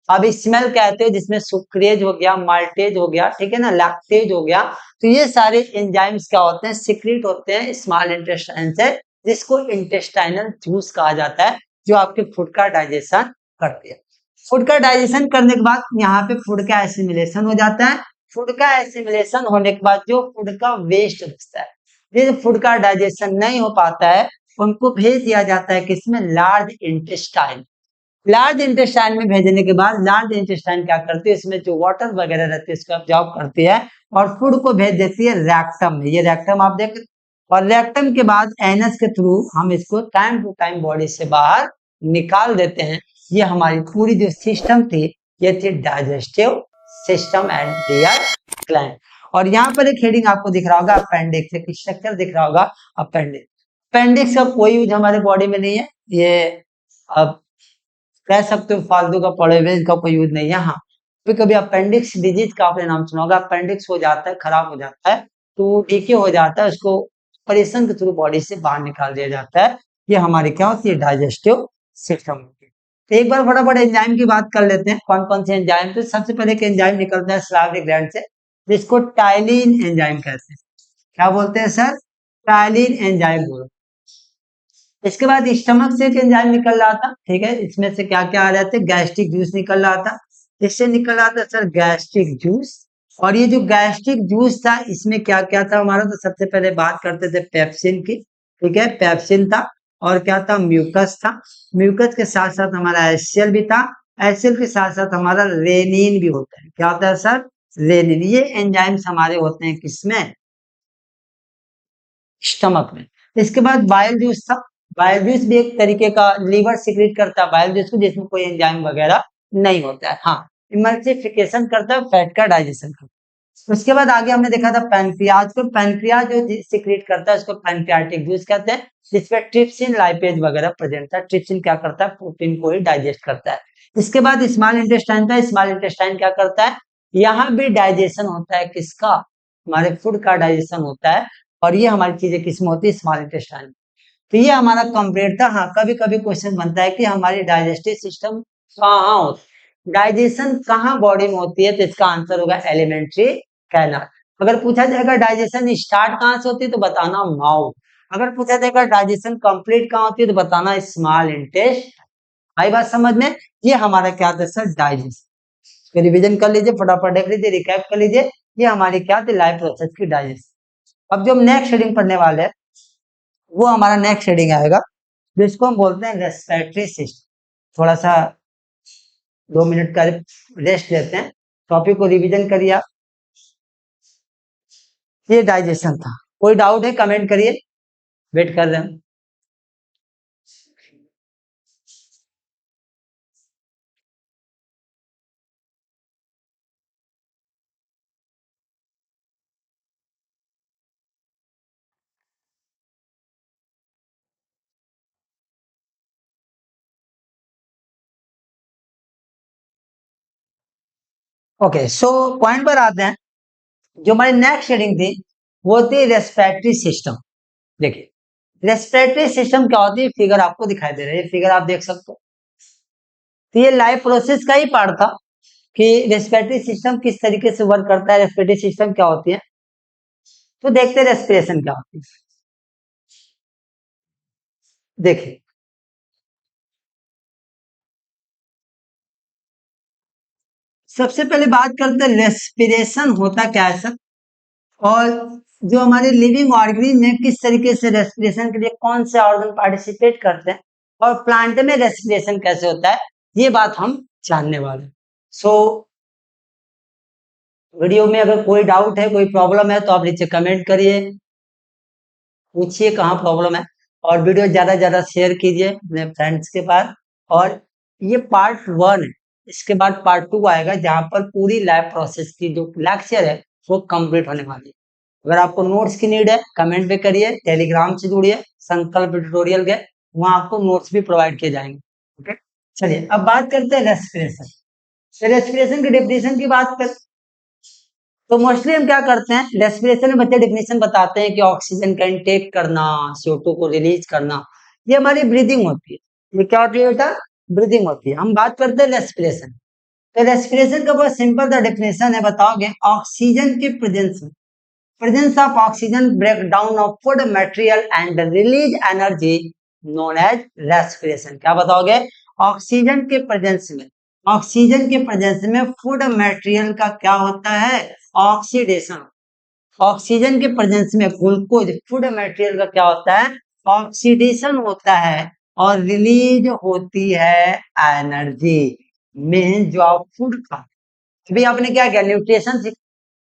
अब स्मेल कहते हैं, जिसमें सुक्रेज हो गया, माल्टेज हो गया, ठीक है ना, लैक्टेज हो गया। तो ये सारे एंजाइम्स क्या होते हैं, सिक्रीट होते हैं स्मॉल इंटेस्टाइन से, जिसको इंटेस्टाइनल जूस कहा जाता है, जो आपके फूड का डाइजेशन करती है। फूड का डाइजेशन करने के बाद यहाँ पे फूड का एसिमिलेशन हो जाता है। फूड का एसिमिलेशन होने के बाद जो फूड का वेस्ट बचता है, जिस फूड का डाइजेशन नहीं हो पाता है, उनको भेज दिया जाता है किसमें, लार्ज इंटेस्टाइन। लार्ज इंटेस्टाइन में भेजने के बाद लार्ज इंटेस्टाइन क्या करती है, इसमें जो वाटर वगैरह रहती है इसको ऑब्जॉर्ब करती है, और फूड को भेज देती है रैक्टम में। ये रैक्टम आप देख, और रेक्टम के बाद एनस के थ्रू हम इसको टाइम टू टाइम बॉडी से बाहर निकाल देते हैं। ये हमारी पूरी जो सिस्टम थी ये थी digestive system and their gland. और यहाँ पर एक हेडिंग आपको दिख रहा होगा अपेंडिक्स, एक स्ट्रक्चर दिख रहा होगा अपेंडिक्स। अपेंडिक्स का कोई यूज हमारे बॉडी में नहीं है, ये अब कह सकते हो फालतू का पड़े हुए, इसका कोई यूज नहीं है। हाँ, कभी कभी अपेंडिक्स डिजीज का आपने नाम सुना होगा, अपेंडिक्स हो जाता है, खराब हो जाता है, तो डीके हो जाता है, उसको ऑपरेशन के थ्रू बॉडी से बाहर निकाल दिया जाता है। ये हमारी क्या होती है, डाइजेस्टिव सिस्टम होती है। तो एक बार फटाफट एंजाइम की बात कर लेते हैं, कौन कौन से एंजाइम। तो सबसे पहले एक एंजाइम निकलता है सलाइवरी ग्लैंड से, जिसको टाइलिन एंजाइम कहते हैं। क्या बोलते हैं सर, टाइलिन एंजाइम बोलो। इसके बाद स्टमक से एक एंजाइम निकल रहा था, ठीक है, इसमें से क्या क्या आ रहे थे, गैस्ट्रिक जूस निकल रहा था, इससे निकल रहा था सर गैस्ट्रिक जूस। और ये जो गैस्ट्रिक जूस था इसमें क्या क्या था हमारा, तो सबसे पहले बात करते थे पेप्सिन की, ठीक है, पेप्सिन था, और क्या था, म्यूकस था, म्यूकस के साथ साथ हमारा एचसीएल भी था, एचसीएल के साथ साथ हमारा रेनिन भी होता है। क्या होता है सर, रेनिन। ये एंजाइम्स हमारे होते हैं किसमें, स्टमक में। इसके बाद बाइल जूस था, बाइल जूस भी एक तरीके का लीवर सीक्रेट करता है बाइल जूस को, जिसमें कोई एंजाइम वगैरह नहीं होता है। हाँ, इमल्सिफिकेशन करता है, फैट का डाइजेशन करता है। उसके बाद आगे हमने देखा था पैनक्रियाज को, पैनक्रियाज जो सीक्रेट करता है उसको पैनक्रियाटिक जूस कहते हैं, जिसमें ट्रिप्सिन लाइपेज वगैरह प्रेजेंट था। ट्रिप्सिन क्या करता है, प्रोटीन को ही डाइजेस्ट करता है। इसके बाद स्मॉल इंटेस्टाइन था, स्मॉल इंटेस्टाइन क्या करता है, यहाँ भी डाइजेशन होता है, किसका, हमारे फूड का डाइजेशन होता है। और ये हमारी चीजें किसमें होती है, स्मॉल इंटेस्टाइन। तो ये हमारा कंप्लीट था। हाँ, कभी कभी क्वेश्चन बनता है कि हमारी डाइजेस्टिव सिस्टम कहाँ होती है, डाइजेशन कहाँ बॉडी में होती है, तो इसका आंसर होगा एलिमेंट्री कैनाल। अगर पूछा जाएगा डाइजेशन स्टार्ट कहाँ से होती है, तो बताना माउथ। अगर पूछा जाएगा डाइजेशन कंप्लीट कहाँ होती है, तो बताना स्मॉल इंटेस्ट। आई बात समझ में। ये हमारा क्या था सर, डाइजेशन। रिविजन कर लीजिए, फटाफट देख लीजिए, रिकैप कर लीजिए। ये हमारी क्या थी, लाइफ प्रोसेस की डाइजेशन। अब जो हम नेक्स्ट हेडिंग पढ़ने वाले हैं वो हमारा नेक्स्ट हेडिंग आएगा, जिसको हम बोलते हैं रेस्पिरेटरी सिस्टम। थोड़ा सा 2 मिनट का रेस्ट लेते हैं, टॉपिक को रिवीजन करिए आप। ये डाइजेशन था, कोई डाउट है कमेंट करिए, वेट कर रहे हैं। ओके, सो पॉइंट पर आते हैं। जो हमारी नेक्स्ट हेडिंग थी वो थी रेस्पिरेटरी सिस्टम। देखिए, रेस्पिरेटरी सिस्टम क्या होती है, फिगर आपको दिखाई दे रही है, फिगर आप देख सकते हो। तो ये लाइफ प्रोसेस का ही पार्ट था कि रेस्पिरेटरी सिस्टम किस तरीके से वर्क करता है, रेस्पिरेटरी सिस्टम क्या होती है। तो देखते हैं रेस्पिरेशन क्या होती है। देखिए, सबसे पहले बात करते हैं रेस्पिरेशन होता क्या है सर, और जो हमारे लिविंग ऑर्गेनिज्म में किस तरीके से रेस्पिरेशन के लिए कौन से ऑर्गन पार्टिसिपेट करते हैं, और प्लांट में रेस्पिरेशन कैसे होता है, ये बात हम जानने वाले हैं। सो वीडियो में अगर कोई डाउट है, कोई प्रॉब्लम है, तो आप नीचे कमेंट करिए, पूछिए कहाँ प्रॉब्लम है। और वीडियो ज्यादा से ज्यादा शेयर कीजिए अपने फ्रेंड्स के पास। और ये पार्ट 1 है, इसके बाद पार्ट 2 आएगा, जहां पर पूरी लैब प्रोसेस की जो लेक्चर है वो कंप्लीट होने वाली है। अगर आपको नोट्स की नीड है कमेंट पे करिए, टेलीग्राम से जुड़िए संकल्प ट्यूटोरियल के, वहां आपको नोट्स भी प्रोवाइड किए जाएंगे। ओके, चलिए अब बात करते हैं रेस्पिरेशन। रेस्पिरेशन की डेफिनेशन की बात कर, तो मोस्टली हम क्या करते हैं, रेस्पिरेशन में बच्चे डेफिनेशन बताते हैं कि ऑक्सीजन का इनटेक करना, CO2 को रिलीज करना, ये हमारी ब्रीदिंग होती है। ये क्या होती है बेटा, ब्रीदिंग होती है। हम बात करते हैं रेस्पिरेशन। तो रेस्पिरेशन का बहुत सिंपल सा डेफिनेशन है, बताओगे, ऑक्सीजन के प्रेजेंस में, presence of oxygen break down of food material and release energy known as respiration. क्या बताओगे, ऑक्सीजन के प्रेजेंस में, ऑक्सीजन के प्रेजेंस में फूड मटेरियल का क्या होता है, ऑक्सीडेशन। ऑक्सीजन के प्रेजेंस में ग्लूकोज फूड मटेरियल का क्या होता है, ऑक्सीडेशन होता है, और रिलीज होती है एनर्जी। मीन जो आप फूड खा, अभी आपने क्या किया, न्यूट्रिशन,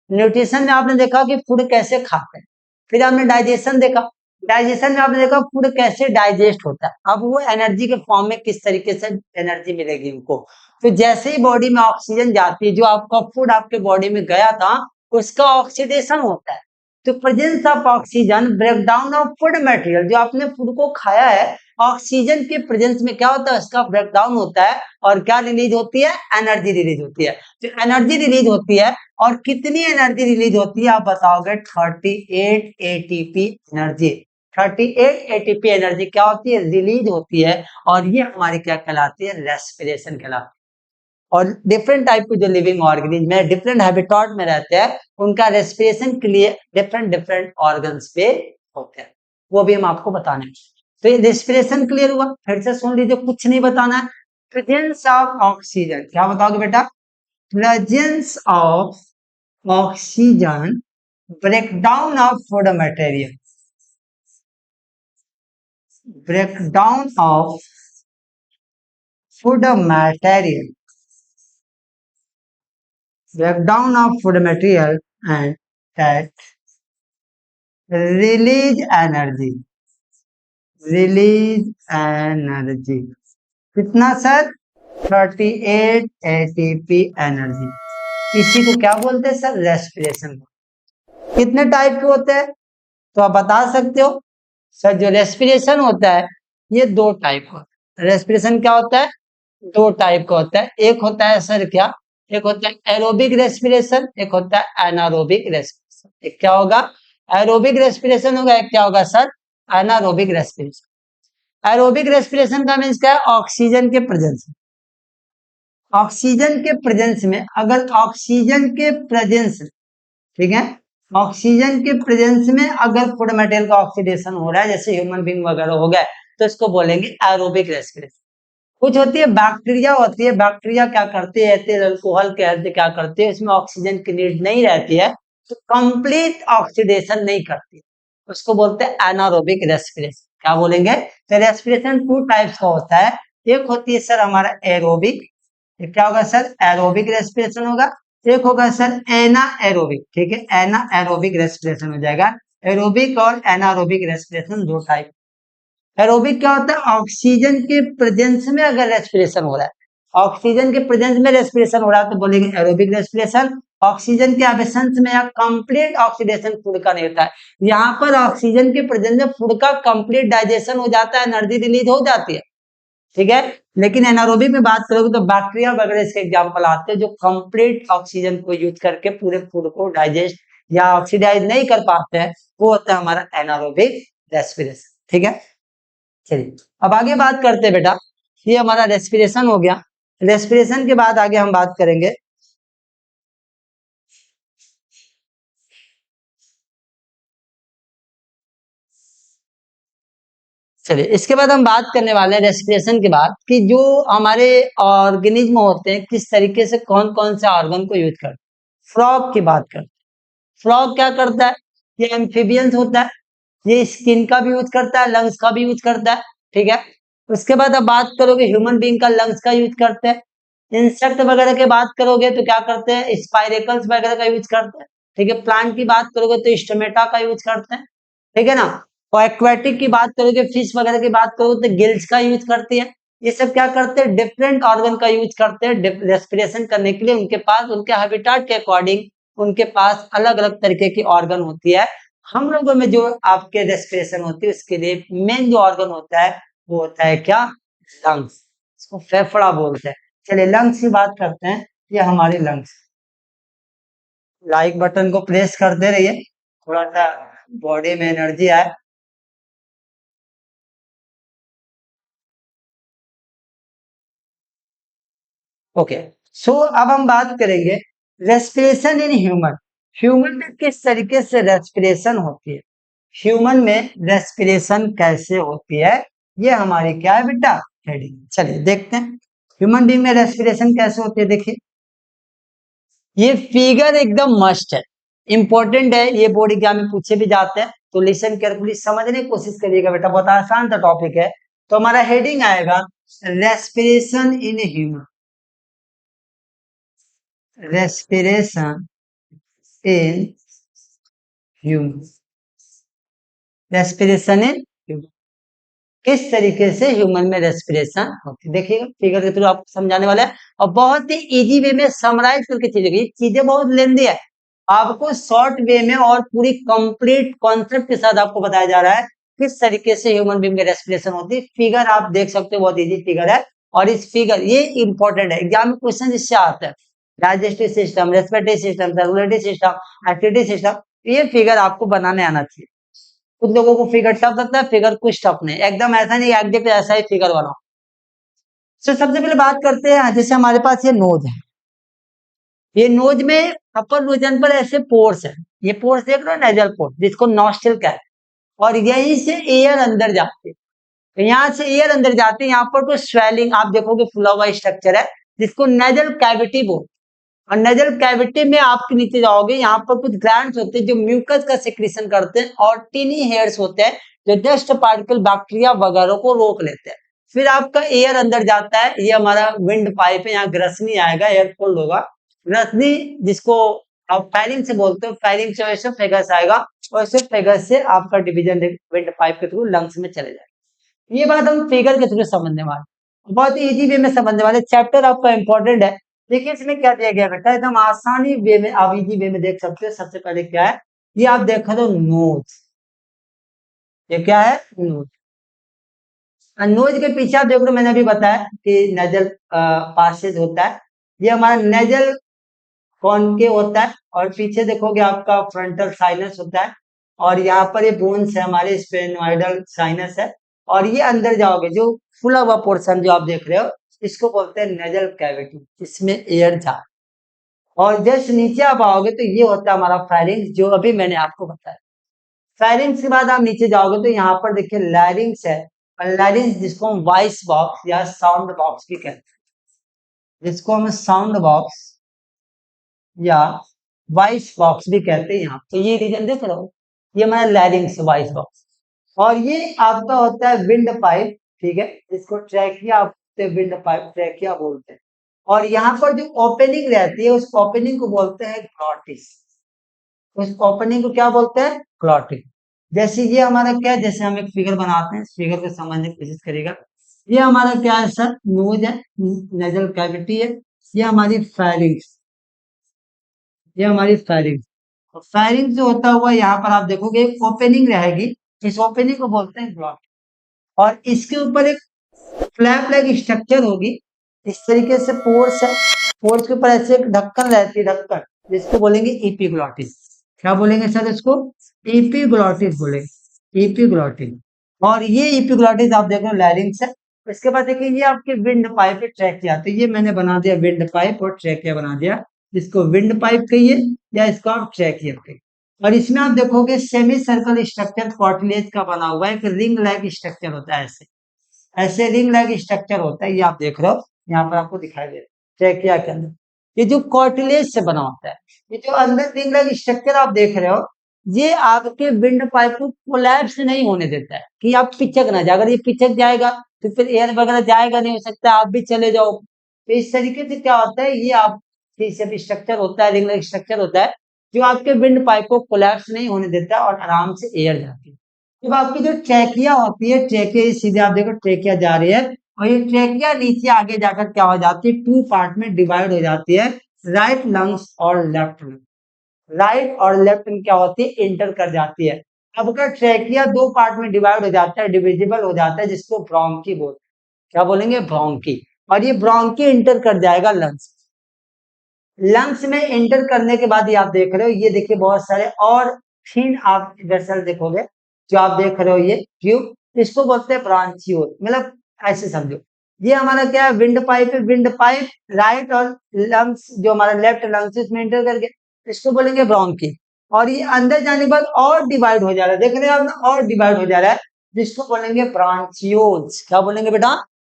न्यूट्रिशन में आपने देखा कि फूड कैसे खाते हैं, फिर आपने डाइजेशन देखा, डाइजेशन में आपने देखा फूड कैसे डाइजेस्ट होता है, अब वो एनर्जी के फॉर्म में किस तरीके से एनर्जी मिलेगी उनको। तो जैसे ही बॉडी में ऑक्सीजन जाती है, जो आपका फूड आपके बॉडी में गया था उसका ऑक्सीडेशन होता है। तो presence of oxygen, breakdown of food material, जो आपने फूड को खाया है ऑक्सीजन के प्रेजेंस में क्या होता है, उसका ब्रेकडाउन होता है और क्या रिलीज होती है, एनर्जी रिलीज होती है। तो एनर्जी रिलीज होती है, और कितनी एनर्जी रिलीज होती है आप बताओगे, 38 एटीपी एनर्जी। 38 एटीपी एनर्जी क्या होती है, रिलीज होती है, और ये हमारी क्या कहलाती है, रेस्पिरेशन कहलाती है। और डिफरेंट टाइप के जो लिविंग ऑर्गेनिज्म है डिफरेंट हैबिटेट में रहते हैं, उनका रेस्पिरेशन के लिए डिफरेंट डिफरेंट ऑर्गन्स पे होते हैं, वो भी हम आपको बताने हैं। तो ये रेस्पिरेशन क्लियर हुआ, फिर से सुन लीजिए, कुछ नहीं बताना है। प्रेजेंस ऑफ ऑक्सीजन, क्या बताओगे बेटा, presence of oxygen, breakdown of food material, breakdown of food material, breakdown of food material and that release energy, release energy, कितना सर, 38 एटीपी एनर्जी। इसी को क्या बोलते हैं सर, रेस्पिरेशन। कितने टाइप के होते हैं तो आप बता सकते हो सर, जो रेस्पिरेशन होता है ये दो टाइप का होता है। रेस्पिरेशन क्या होता है, दो टाइप का होता है, एक होता है सर क्या, एक होता है एरोबिक रेस्पिरेशन, एक होता है एनारोबिक रेस्पिरेशन। एक क्या होगा, एरोबिक रेस्पिरेशन होगा, एक क्या होगा sir, anaerobic respiration. Aerobic respiration का मीन्स क्या है, ऑक्सीजन के प्रेजेंस में, ऑक्सीजन के प्रेजेंस में, अगर ऑक्सीजन के प्रेजेंस, ठीक है, ऑक्सीजन के प्रेजेंस में अगर फूड मटेरियल का ऑक्सीडेशन हो रहा है, जैसे ह्यूमन बींग वगैरह हो गया, तो इसको बोलेंगे एरोबिक रेस्पिरेशन। कुछ होती है बैक्टीरिया, होती है बैक्टीरिया क्या करते हैं, एथिल अल्कोहल कहते क्या करते हैं, इसमें ऑक्सीजन की नीड नहीं रहती है, तो कंप्लीट ऑक्सीडेशन नहीं करती, उसको बोलते हैं एनारोबिक रेस्पिरेशन। क्या बोलेंगे, तो रेस्पिरेशन टू टाइप्स का होता है, एक होती है सर हमारा एरोबिक, क्या होगा सर, एरोबिक रेस्पिरेशन होगा, एक होगा सर एना एरोबिक, ठीक है, एना एरोबिक रेस्पिरेशन हो जाएगा। एरोबिक और एनारोबिक रेस्पिरेशन दो टाइप। एरोबिक क्या होता है, ऑक्सीजन के प्रेजेंस में अगर रेस्पिरेशन हो रहा है, ऑक्सीजन के प्रेजेंस में रेस्पिरेशन हो रहा है तो बोलेंगे एरोबिक रेस्पिरेशन। ऑक्सीजन के एब्सेंस में या कंप्लीट ऑक्सीडेशन फूड का नहीं होता है, यहाँ पर ऑक्सीजन के प्रेजेंस में फूड का कंप्लीट डाइजेशन हो जाता है, एनर्जी रिलीज हो जाती है, ठीक है। लेकिन एनारोबिक में बात करोगे तो बैक्टीरिया वगैरह इसके एग्जाम्पल आते हैं, जो कंप्लीट ऑक्सीजन को यूज करके पूरे फूड को डाइजेस्ट या ऑक्सीडाइज नहीं कर पाते हैं, वो होता है हमारा एनारोबिक रेस्पिरेशन, ठीक है। चलिए अब आगे बात करते हैं बेटा, ये हमारा रेस्पिरेशन हो गया। रेस्पिरेशन के बाद आगे हम बात करेंगे, चलिए इसके बाद हम बात करने वाले हैं रेस्पिरेशन के बाद कि जो हमारे ऑर्गेनिज्म होते हैं किस तरीके से कौन कौन से ऑर्गन को यूज करते हैं। फ्रॉग की बात करते हैं, फ्रॉग क्या करता है, ये एम्फीबियंस होता है, ये स्किन का भी यूज करता है, लंग्स का भी यूज करता है, ठीक है। उसके बाद अब बात करोगे ह्यूमन बीइंग का लंग्स का यूज करते हैं। इंसेक्ट वगैरह की बात करोगे तो क्या करते हैं, स्पाइरेकल्स वगैरह का यूज करते हैं, ठीक है। प्लांट की बात करोगे तो स्टोमेटा का यूज करते हैं, ठीक है ना। और एक्वेटिक की बात करोगे, फिश वगैरह की बात करोगे तो गिल्स का यूज करती है। ये सब क्या करते हैं, डिफरेंट ऑर्गन का यूज करते हैं रेस्पिरेशन करने के लिए, उनके पास उनके हैबिटेट के अकॉर्डिंग उनके पास अलग अलग तरीके की ऑर्गन होती है। हम लोगों में जो आपके रेस्पिरेशन होती है उसके लिए मेन जो ऑर्गन होता है वो होता है क्या, लंग्स, इसको फेफड़ा बोलते हैं। चलिए लंग्स की बात करते हैं, ये हमारे लंग्स। लाइक बटन को प्रेस करते रहिए, थोड़ा सा बॉडी में एनर्जी आए। ओके, सो अब हम बात करेंगे रेस्पिरेशन इन ह्यूमन। ह्यूमन में किस तरीके से रेस्पिरेशन होती है, ह्यूमन में रेस्पिरेशन कैसे होती है, ये हमारी क्या है बेटा, हेडिंग। चलिए देखते हैं ह्यूमन बीइंग में रेस्पिरेशन कैसे होती है। देखिए ये फिगर एकदम मस्ट है, इंपॉर्टेंट है, ये बोर्ड एग्जाम में पूछे भी जाते हैं, तो लिसन केयरफुली समझने की कोशिश करिएगा बेटा, बहुत आसान सा टॉपिक है। तो हमारा हेडिंग आएगा respiration in human, respiration in human. Respiration in, किस तरीके से ह्यूमन में रेस्पिरेशन होती है, देखिए फिगर के थ्रू आपको समझाने वाला है और बहुत ही इजी वे में समराइज करके चीजें, चीजें बहुत लेंदी है, आपको शॉर्ट वे में और पूरी कंप्लीट कॉन्सेप्ट के साथ आपको बताया जा रहा है किस तरीके से ह्यूमन बीइंग में रेस्पिरेशन होती है। फिगर आप देख सकते हो, बहुत इजी फिगर है और इस फिगर ये इंपॉर्टेंट है, एग्जाम में क्वेश्चन इससे आता है, digestive system, respiratory system, circulatory system, activity system, ये फिगर आपको बनाने आना चाहिए। कुछ लोगों को फिगर टफ लगता है, फिगर कुछ टफ नहीं, एकदम ऐसा नहीं एग्जैक्ट ऐसा ही फिगर बनाओ। तो सबसे पहले बात करते हैं, जैसे हमारे पास ये नोज है, ये नोज में अपर रीजन पर ऐसे पोर्स है, ये पोर्स देख रहे हो, नेजल पोर्स जिसको नॉस्ट्रिल कहते हैं, और यहीं से एयर अंदर जाते हैं, तो यहाँ से एयर अंदर जाते हैं, यहाँ पर कोई स्वेलिंग आप देखोगे फुला हुआ स्ट्रक्चर है जिसको नेजल कैविटी बोलते हैं, और नेजल कैविटी में आपके नीचे जाओगे, यहाँ पर कुछ ग्लैंड्स होते हैं जो म्यूकस का सिक्रीशन करते हैं, और टिनी हेयर्स होते हैं जो डस्ट पार्टिकल बैक्टीरिया वगैरह को रोक लेते हैं। फिर आपका एयर अंदर जाता है, ये हमारा विंड पाइप है, यहाँ ग्रसनी आएगा, एयर फोल्ड होगा, ग्रसनी जिसको आप फायरिंग से बोलते हो, फायरिंग से वैसे फेगस आएगा, और इसे फेगस से आपका डिवीजन विंड पाइप के थ्रू लंग्स में चले जाएगा। ये बात हम फिगर के थ्रू समझने वाले, बहुत ही इजी वे में समझने वाले, चैप्टर आपका इंपॉर्टेंट है। देखिए इसमें क्या दिया गया बेटा, एकदम आसानी वे में आप इजी वे में देख सकते हो। सबसे पहले क्या है, ये आप देखो तो नोज, ये क्या है, नोज, नोज के पीछे आप देखो, मैंने अभी बताया कि नेजल पासेज होता है, ये हमारा नेजल कॉनकेव होता है, और पीछे देखोगे आपका फ्रंटल साइनस होता है, और यहाँ पर ये बोन्स है हमारे, स्पेनोइडल साइनस है, और ये अंदर जाओगे जो फुला हुआ पोर्शन जो आप देख रहे हो, इसको बोलते हैं नेजल कैविटी, इसमें एयर जा, और जस्ट नीचे आप आओगे तो ये होता है हमारा फायरिंग्स, जो अभी मैंने आपको बताया। फायरिंग्स के बाद आप नीचे जाओगे तो यहाँ पर देखिए लैरिंग्स है, और लैरिंग्स जिसको हम वॉइस बॉक्स या साउंड बॉक्स भी कहते हैं, जिसको हम साउंड बॉक्स या वॉइस बॉक्स भी कहते हैं। यहाँ तो ये रीजन देख रहे हो, ये हमारा लैरिंग्स वॉइस बॉक्स, और ये आपका होता है विंड पाइप, ठीक है, जिसको ट्रैकिया, विंड पाइप ट्रैकिया बोलते हैं, और यहाँ पर जो ओपनिंग रहती है उस ओपनिंग को बोलते हैं ग्लॉटिस, उस ओपनिंग को क्या बोलते हैं, ग्लॉटिस। जैसे ये हमारा क्या है, जैसे हम एक फिगर बनाते हैं, इस फिगर को समझने की कोशिश करेगा, ये हमारा क्या है सर, नोज है, नेजल कैविटी है, ये हमारी फायरिंग्स, ये हमारी फायरिंग, और फायरिंग जो होता हुआ यहाँ पर आप देखोगे एक ओपनिंग रहेगी, इस ओपनिंग को बोलते हैं ग्लॉट, और इसके ऊपर एक फ्लैप लाइक स्ट्रक्चर होगी, इस तरीके से पोर्स है, पोर्स के ऊपर ऐसे एक ढक्कन रहती है, ढक्कन, जिसको बोलेंगे एपिग्लॉटिस। क्या बोलेंगे सर इसको, एपिग्लॉटिस बोलेंगे, एपिग्लॉटिस। और ये एपिग्लॉटिस आप देखो लैरिंग्स है। इसके बाद देखिए ये आपके विंड पाइप पे ट्रैकिया, तो ये मैंने बना दिया विंड पाइप और ट्रैकिया बना दिया, जिसको विंड पाइप कहिए या इसको आप ट्रैकिया कहिए। और इसमें आप देखोगे सेमी सर्कल स्ट्रक्चर कार्टिलेज का बना हुआ है, एक रिंग लाइक स्ट्रक्चर होता है, ऐसे ऐसे रिंग लाइक स्ट्रक्चर होता है, ये आप देख रहे हो, यहाँ पर आपको दिखाई दे रहा है ट्रैकिया के अंदर, ये जो कार्टिलेज से बना होता है, ये जो अंदर रिंग लाइक स्ट्रक्चर आप देख रहे हो, ये आपके विंड पाइप को कोलैप्स नहीं होने देता है कि आप पिचक ना जाए, अगर ये पिचक जाएगा तो फिर एयर वगैरह जाएगा नहीं, हो सकता है आप भी चले जाओ। तो इस तरीके से क्या होता है, ये आप स्ट्रक्चर होता है, रिंग लाइक स्ट्रक्चर होता है, जो आपके विंड पाइप को कोलैप्स नहीं होने देता और आराम से एयर जाती है। जब आपकी जो ट्रैकिया होती है, ट्रैकिया सीधे आप देखो ट्रैकिया जा रही है, और ये ट्रैकिया नीचे आगे जाकर क्या हो जाती है, टू पार्ट में डिवाइड हो जाती है, राइट लंग्स और लेफ्ट लंग्स, राइट और लेफ्ट में क्या होती है, इंटर कर जाती है। अब अगर ट्रैकिया दो पार्ट में डिवाइड हो जाता है, डिविजिबल हो जाता है, जिसको ब्रोंकी बोलते हैं, क्या बोलेंगे, ब्रोंकी, और ये ब्रोंकी इंटर कर जाएगा लंग्स, लंग्स में एंटर करने के बाद ये आप देख रहे हो, ये देखिए बहुत सारे और थीन आप वेसल देखोगे, जो आप देख रहे हो ये ट्यूब, इसको बोलते हैं ब्रांचियोल, मतलब ऐसे समझो, ये हमारा क्या है, विंड पाइप है, विंड पाइप राइट और लंग्स जो हमारा लेफ्ट लंग्स इसमें एंटर करके, इसको बोलेंगे ब्रोंकी, और ये अंदर जाने के बाद और डिवाइड हो जा रहा है, देख रहे हैं आप ना, और डिवाइड हो जा रहा है, जिसको बोलेंगे ब्रांचियोल्स। क्या बोलेंगे बेटा,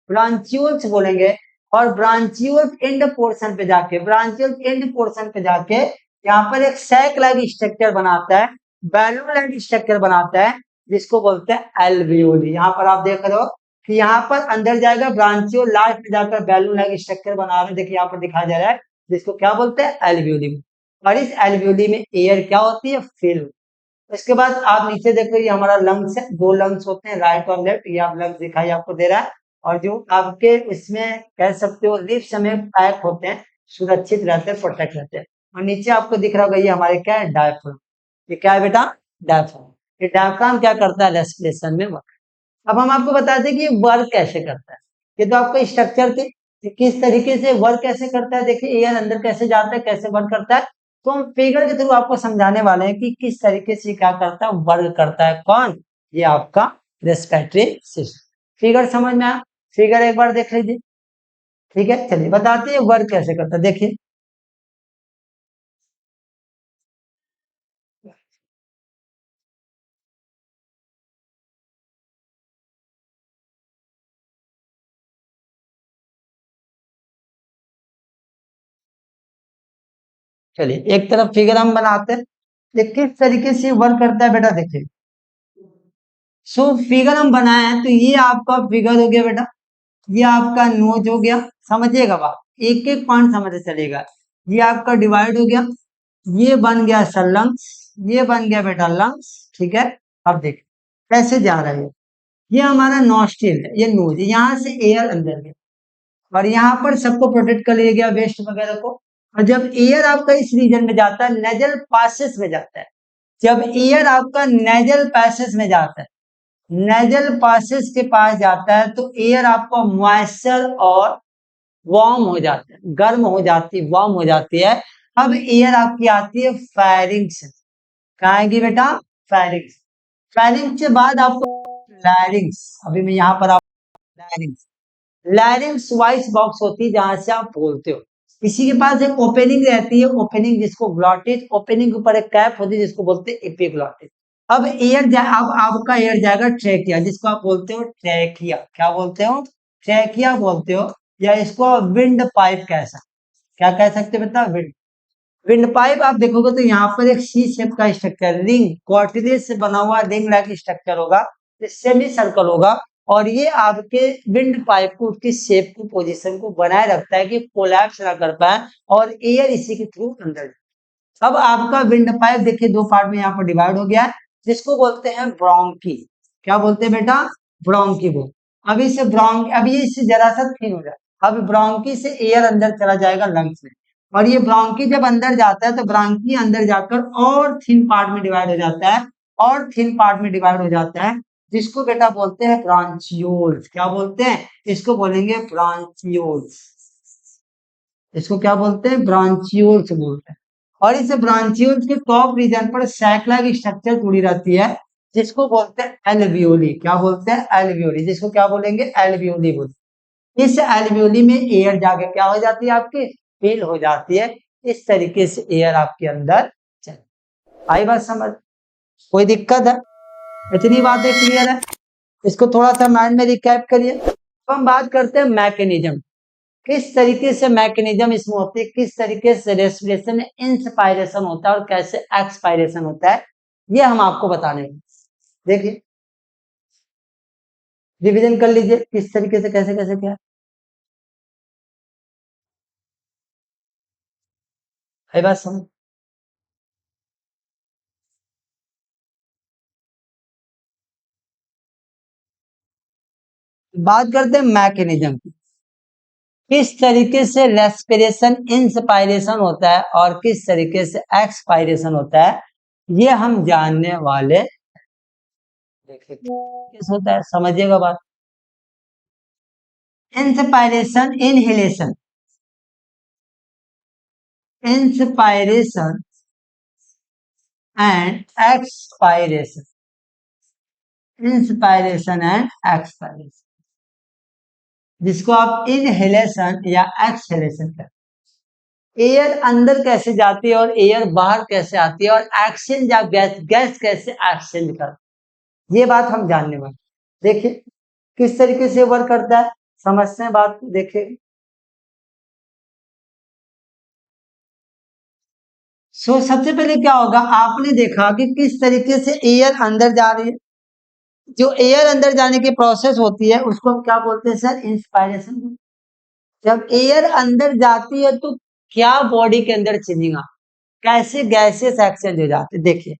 ब्रांचियोल्स बोलेंगे। और ब्रांचियोल एंड पोर्शन पे जाके, ब्रांचियोल एंड पोर्शन पे जाके यहाँ पर एक सैक लाइक स्ट्रक्चर बनाता है, बैलून लाइक स्ट्रक्चर बनाता है, जिसको बोलते हैं एल्वियोली। यहाँ पर आप देख रहे हो कि यहाँ पर अंदर जाएगा ब्रांचियोल, लास्ट में जाकर बैलून लाइक स्ट्रक्चर बना रहे हैं, देखिए यहाँ पर दिखाया जा रहा है, जिसको क्या बोलते हैं, एल्वियोली। और इस एल्वियोली में एयर क्या होती है, फिल, उसके बाद आप नीचे देखो, ये हमारा लंग्स है, दो लंग्स होते हैं, राइट और लेफ्ट, ये आप लंग्स दिखाई आपको दे रहा है। और जो आपके इसमें कह सकते हो लिप्स में पैक होते हैं, सुरक्षित रहते हैं, प्रोटेक्ट रहते हैं। और नीचे आपको दिख रहा होगा, ये हमारे क्या है, डायफ्राम। ये क्या है बेटा, डायफ्राम। ये डायफ्राम क्या करता है, रेस्पिरेशन में वर्क। अब हम आपको बताते हैं कि ये वर्क कैसे करता है। ये तो आपका स्ट्रक्चर थे कि किस तरीके से वर्क कैसे करता है। देखिए एयर अंदर कैसे जाता है, कैसे वर्क करता है, तो हम फिगर के थ्रू आपको समझाने वाले हैं कि किस तरीके से क्या करता है, वर्क करता है। कौन, ये आपका रेस्पिरेटरी सिस्टम। फिगर समझ में आया, फिगर एक बार देख लीजिए। ठीक है, चलिए बताते हैं वर्क कैसे करता है। देखिए चलिए एक तरफ फिगर हम बनाते हैं, ये किस तरीके से वर्क करता है बेटा। देखिए सो फिगर हम बनाए हैं, तो ये आपका फिगर हो गया बेटा, ये आपका नोज हो गया। समझिएगा बात, एक एक पॉइंट समझ चलेगा। ये आपका डिवाइड हो गया, ये बन गया सर लंग्स, ये बन गया बेटा लंग्स। ठीक है, अब देखिए कैसे जा रहा है। ये हमारा नॉस्ट्रिल है, ये नोज, यहाँ से एयर अंदर गया और यहाँ पर सबको प्रोटेक्ट कर लिया गया, वेस्ट वगैरह को। और जब एयर आपका इस रीजन में जाता है, नेजल पासेस में जाता है, जब एयर आपका नेजल पैसेज में जाता है, नेजल पासेस के पास जाता है, तो एयर आपका मॉइस्चर और वार्म हो जाता है, गर्म हो जाती है, वार्म हो जाती है। अब एयर आपकी आती है फेरिंग्स। कहाँ आएगी बेटा, फेरिंग्स। फेरिंग्स के बाद आपको लैरिंग्स, अभी मैं यहाँ पर आप लैरिंग्स, लैरिंग्स वॉइस बॉक्स होती है जहां से आप बोलते हो। इसी के पास एक ओपनिंग रहती है, ओपनिंग जिसको ग्लॉटिस, ओपनिंग के ऊपर एक कैप होती है जिसको बोलते हैं एपिग्लॉटिस। अब एयर जाए, अब आपका एयर जाएगा ट्रेकिया, जिसको आप बोलते हो ट्रेकिया। क्या बोलते हो, ट्रेकिया बोलते हो, या इसको विंड पाइप कह सकते। क्या कह सकते हो बेटा, विंड। विंड पाइप आप देखोगे तो यहाँ पर एक सी शेप का स्ट्रक्चर, रिंग कार्टिलेज से बना हुआ रिंग लाइक स्ट्रक्चर होगा, सेमी सर्कल होगा। और ये आपके विंड पाइप को, उसकी शेप को, पोजीशन को बनाए रखता है कि कोलैप्स ना कर पाए और एयर इसी के थ्रू अंदर जाए। अब आपका विंड पाइप देखिए दो पार्ट में यहाँ पर डिवाइड हो गया है, जिसको बोलते हैं ब्रोंकी। क्या बोलते हैं बेटा, ब्रोंकी बोल। अभी से ब्रोंक, अभी इससे जरा सा थिन हो जाए, अब ब्रोंकी से एयर अंदर चला जाएगा लंग्स में। और ये ब्रोंकी जब अंदर जाता है तो ब्रोंकी अंदर जाकर और थिन पार्ट में डिवाइड हो जाता है, और थिन पार्ट में डिवाइड हो जाता है, जिसको बेटा बोलते हैं ब्रांचियोल्स। क्या बोलते हैं, इसको बोलेंगे ब्रांचियोल्स। इसको क्या बोलते हैं, ब्रांचियोल्स बोलते हैं। और इस ब्रांचियोल्स के टॉप रीजन पर सैकला की स्ट्रक्चर जुड़ी रहती है, जिसको बोलते हैं एल्वियोली। क्या बोलते हैं, एल्वियोली, जिसको क्या बोलेंगे, एल्वियोली बोलते हैं। इस एल्वियोली में एयर जाके क्या हो जाती है, आपकी फिल हो जाती है। इस तरीके से एयर आपके अंदर चल। आई बात समझ, कोई दिक्कत है, इतनी बातें क्लियर है। इसको थोड़ा सा माइंड में रिकैप करिए। अब हम बात करते हैं मैकेनिज्म, किस तरीके से मैकेनिज्म इसमें होती है, किस तरीके से रेस्पिरेशन में इंस्पायरेशन होता है और कैसे एक्सपायरेशन होता है, ये हम आपको बताने हैं। देखिए रिवीजन कर लीजिए किस तरीके से कैसे कैसे क्या है, बात समझ। बात करते हैं मैकेनिज्म की, किस तरीके से रेस्पिरेशन इंस्पायरेशन होता है और किस तरीके से एक्सपायरेशन होता है, ये हम जानने वाले। देखिए किस होता है, समझिएगा बात। Inspiration, inhalation, inspiration and expiration, inspiration and expiration, जिसको आप इनहेलेशन या एक्सहेलेशन कहते हैं। एयर अंदर कैसे जाती है और एयर बाहर कैसे आती है, और एक्सचेंज या गैस, गैस कैसे एक्सचेंज करती है, ये बात हम जानने वाले। देखिए किस तरीके से वर्क करता है, समझते हैं बात को। देखिए सो सबसे पहले क्या होगा, आपने देखा कि किस तरीके से एयर अंदर जा रही है। जो एयर अंदर जाने की प्रोसेस होती है उसको हम क्या बोलते हैं सर, इंस्पायरेशन। जब एयर अंदर जाती है तो क्या बॉडी के अंदर चेंजिंग, कैसे गैसेस एक्सचेंज हो जाते, देखिए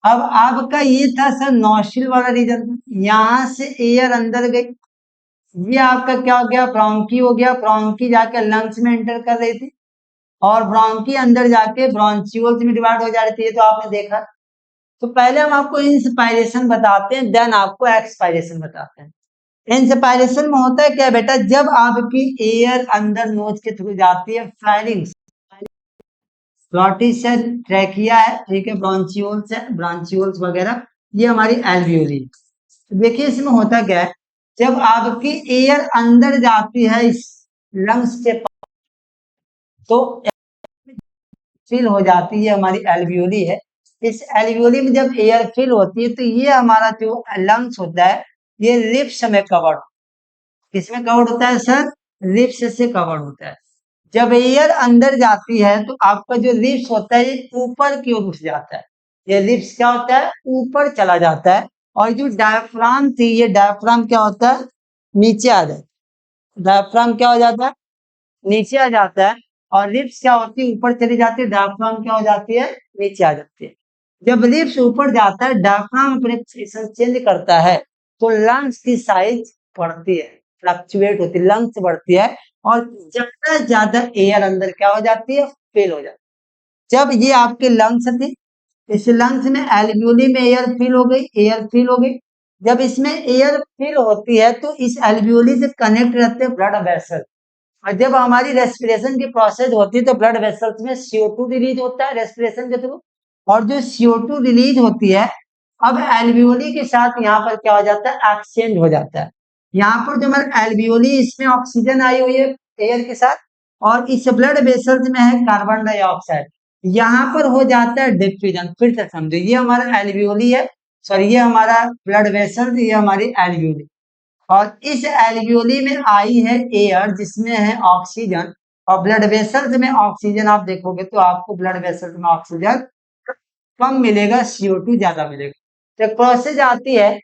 अब आपका ये था सर नॉस्ट्रिल वाला रीजन, यहाँ से एयर अंदर गई, ये आपका क्या हो गया, ब्रोंकी हो गया, ब्रोंकी जाके लंग्स में एंटर कर रही थी और ब्रोंकी अंदर जाके ब्रोंचियोल्स में डिवाइड हो जा रही थी, ये तो आपने देखा। तो पहले हम आपको इंस्पायरेशन बताते हैं, देन आपको एक्सपायरेशन बताते हैं। इंस्पायरेशन में होता है क्या बेटा, जब आपकी एयर अंदर नोज के थ्रू जाती है, फायरिंग्स ग्लॉटिस है, ट्रैकिया है, ठीक है, ब्रॉन्चियोल्स है, ब्रॉन्चियोल्स वगैरह, ये हमारी एल्वियोली। तो देखिए इसमें होता क्या है, जब आपकी एयर अंदर जाती है इस लंग्स के पास, तो फिल हो जाती है, हमारी एल्वियोली है। इस एल्वियोली में जब एयर फिल होती है तो ये हमारा जो लंग्स होता है ये लिप्स में कवर्ड, किसमें कवर्ड होता है सर, लिप्स से कवर्ड होता है। जब एयर अंदर जाती है तो आपका जो लिप्स होता है ये ऊपर की ओर उठ जाता है, ये लिप्स क्या होता है, ऊपर चला जाता है। और जो डायफ्राम थी, ये डायफ्राम क्या होता है, नीचे आ जाता है, डायफ्राम क्या हो जाता है, नीचे आ जाता है। और लिप्स क्या होती है, ऊपर चली जाती है, डायफ्राम क्या हो जाती है, नीचे आ जाती है। जब लिप्स ऊपर जाता है, डायफ्राम अपने पोजीशन चेंज करता है, तो लंग्स की साइज बढ़ती है, फ्लक्चुएट होती है, लंग्स बढ़ती है और ज्यादा ज्यादा एयर अंदर क्या हो जाती है, फिल हो जाती है। जब ये आपके लंग्स थे, इस लंग्स में एल्वियोली में एयर फिल हो गई, एयर फिल हो गई। जब इसमें एयर फिल होती है तो इस एल्वियोली से कनेक्ट रहते हैं ब्लड वेसल, और जब हमारी रेस्पिरेशन की प्रोसेस होती है तो ब्लड वेसल्स में CO2 रिलीज होता है रेस्पिरेशन के थ्रू, और जो CO2 रिलीज होती है, अब एल्वियोली के साथ यहाँ पर क्या हो जाता है, एक्सचेंज हो जाता है। यहाँ पर जो हमारा एल्वियोली, इसमें ऑक्सीजन आई हुई है एयर के साथ, और इस ब्लड वेसल्स में है कार्बन डाइऑक्साइड, यहाँ पर हो जाता है डिफ्यूजन। फिर से समझो, ये हमारा एल्वियोली है, सॉरी ये हमारा ब्लड वेसल, ये हमारी एल्वियोली, और इस एल्वियोली में आई है एयर जिसमें है ऑक्सीजन, और ब्लड वेसल्स में ऑक्सीजन आप देखोगे तो आपको ब्लड वेसल्स में ऑक्सीजन कम मिलेगा, CO2 ज्यादा मिलेगा। तो प्रोसेस आती है,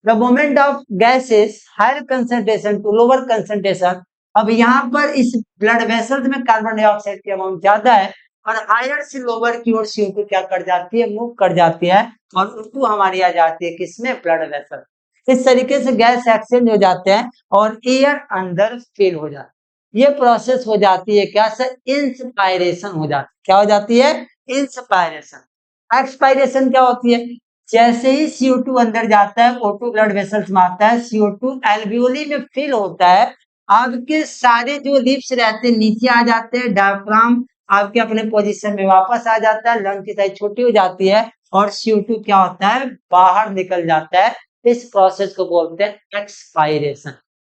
the moment of gases higher concentration to lower concentration. अब यहाँ पर इस ब्लड वेसल्स में कार्बन डाइऑक्साइड की अमाउंट ज्यादा है, और हायर से लोअर की ओर CO2 क्या कर जाती है, मूव कर जाती है, और O2 हमारी आ जाती है किसमें, ब्लड वेसल। इस तरीके से गैस एक्सचेंज हो जाते हैं और एयर अंदर फिल हो जाता है। ये प्रोसेस हो जाती है क्या सर, इंस्पायरेशन हो जाती है। क्या हो जाती है, इंस्पायरेशन। एक्सपायरेशन क्या होती है, जैसे ही CO2 अंदर जाता है, O2 ब्लड वेसल्स में आता है, CO2 एल्वियोली में फिल होता है, आपके सारे जो लिप्स रहते हैं नीचे आ जाते हैं, डायफ्राम आपके अपने पोजीशन में वापस आ जाता है, लंग की साइज छोटी हो जाती है, और CO2 क्या होता है, बाहर निकल जाता है। इस प्रोसेस को बोलते हैं एक्सपायरेशन।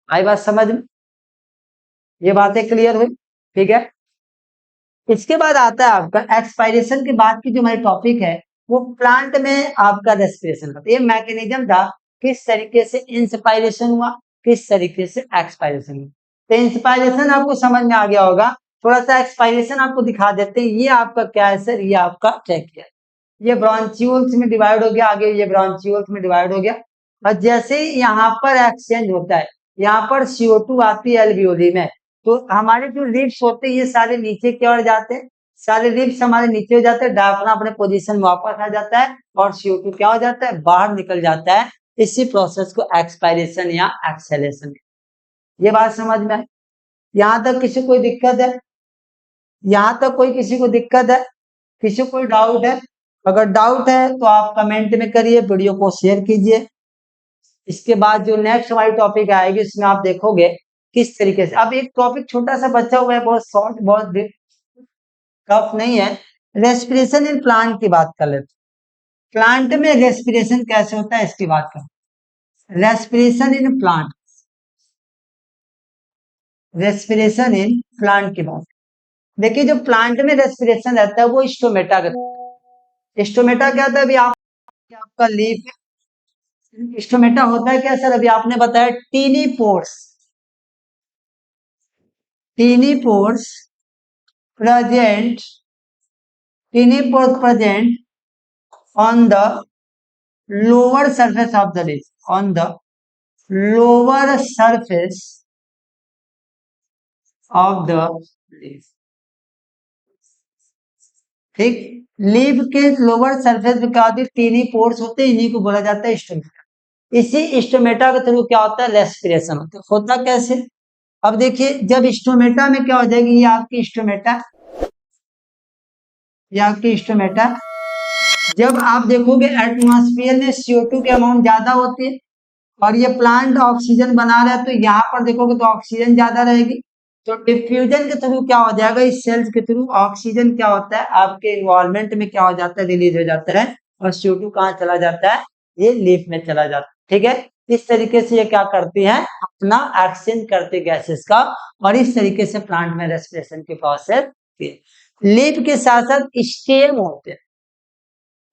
आई बात समझ में, ये बातें क्लियर हुई, ठीक है। इसके बाद आता है आपका एक्सपायरेशन के बाद की जो हमारी टॉपिक है, वो प्लांट में आपका रेस्पिरेशन होता है। ये मैकेनिज्म था, किस तरीके से इंस्पायरेशन हुआ, किस तरीके से एक्सपायरेशन हुआ। तो इंस्पायरेशन आपको समझ में आ गया होगा, थोड़ा सा एक्सपायरेशन आपको दिखा देते हैं। ये आपका क्या है सर, ये आपका ट्रैकिया, ये ब्रॉन्चियोल्स में डिवाइड हो गया, आगे ये ब्रॉन्चियोल्स में डिवाइड हो गया। और जैसे ही यहाँ पर एक्सचेंज होता है, यहाँ पर CO2 आती है एल्वियोली में, तो हमारे जो लिप्स होते हैं ये सारे नीचे की ओर जाते हैं, सारे लिप्स हमारे नीचे हो जाते हैं, डायफ्राम अपने पोजीशन में वापस आ जाता है, और CO2 क्या हो जाता है, बाहर निकल जाता है। इसी प्रोसेस को एक्सपायरेशन या एक्सेलेशन, ये बात समझ में है। यहाँ तक किसी कोई दिक्कत है, यहाँ तक कोई किसी को दिक्कत है, किसी को कोई डाउट है? अगर डाउट है तो आप कमेंट में करिए, वीडियो को शेयर कीजिए। इसके बाद जो नेक्स्ट हमारी टॉपिक आएगी उसमें आप देखोगे किस तरीके से, अब एक टॉपिक छोटा सा बचा हुआ है, बहुत शॉर्ट, बहुत टफ नहीं है। रेस्पिरेशन इन प्लांट की बात कर लेते, प्लांट में रेस्पिरेशन कैसे होता है इसकी बात कर। Respiration in plant, respiration in plant की बात, देखिए जो प्लांट में रेस्पिरेशन रहता है वो स्टोमेटा का, स्टोमेटा क्या होता है, अभी आप, आपका लीफ, स्टोमेटा होता है क्या सर, अभी आपने बताया tiny pores, tiny pores present, tiny pores present on the lower surface of the leaf, on the lower surface of the leaf. ठीक। लीफ के लोअर सरफेस पे क्या होती है, तीन ही पोर्स होते हैं, इन्हीं को बोला जाता है स्टोमेटा। इसी स्टोमेटा के थ्रू क्या होता है, रेस्पिरेशन होता कैसे। अब देखिए, जब स्टोमेटा में क्या हो जाएगी, ये आपकी स्टोमेटा, ये आपकी स्टोमेटा, जब आप देखोगे एटमॉस्फेयर में CO2 की अमाउंट ज्यादा होती है और ये प्लांट ऑक्सीजन बना रहा है, तो यहाँ पर देखोगे तो ऑक्सीजन ज्यादा रहेगी, तो डिफ्यूजन के थ्रू क्या हो जाएगा, इस सेल्स के थ्रू ऑक्सीजन क्या होता है, आपके इन्वायरमेंट में क्या हो जाता है, रिलीज हो जाता है, और CO2 कहाँ चला जाता है, ये लीफ में चला जाता है। ठीक है, इस तरीके से ये क्या करती है, अपना एक्सचेंज करते गैसेस का, और इस तरीके से प्लांट में रेस्पिरेशन की प्रोसेस होती है। लीफ के साथ साथ स्टेम होते हैं,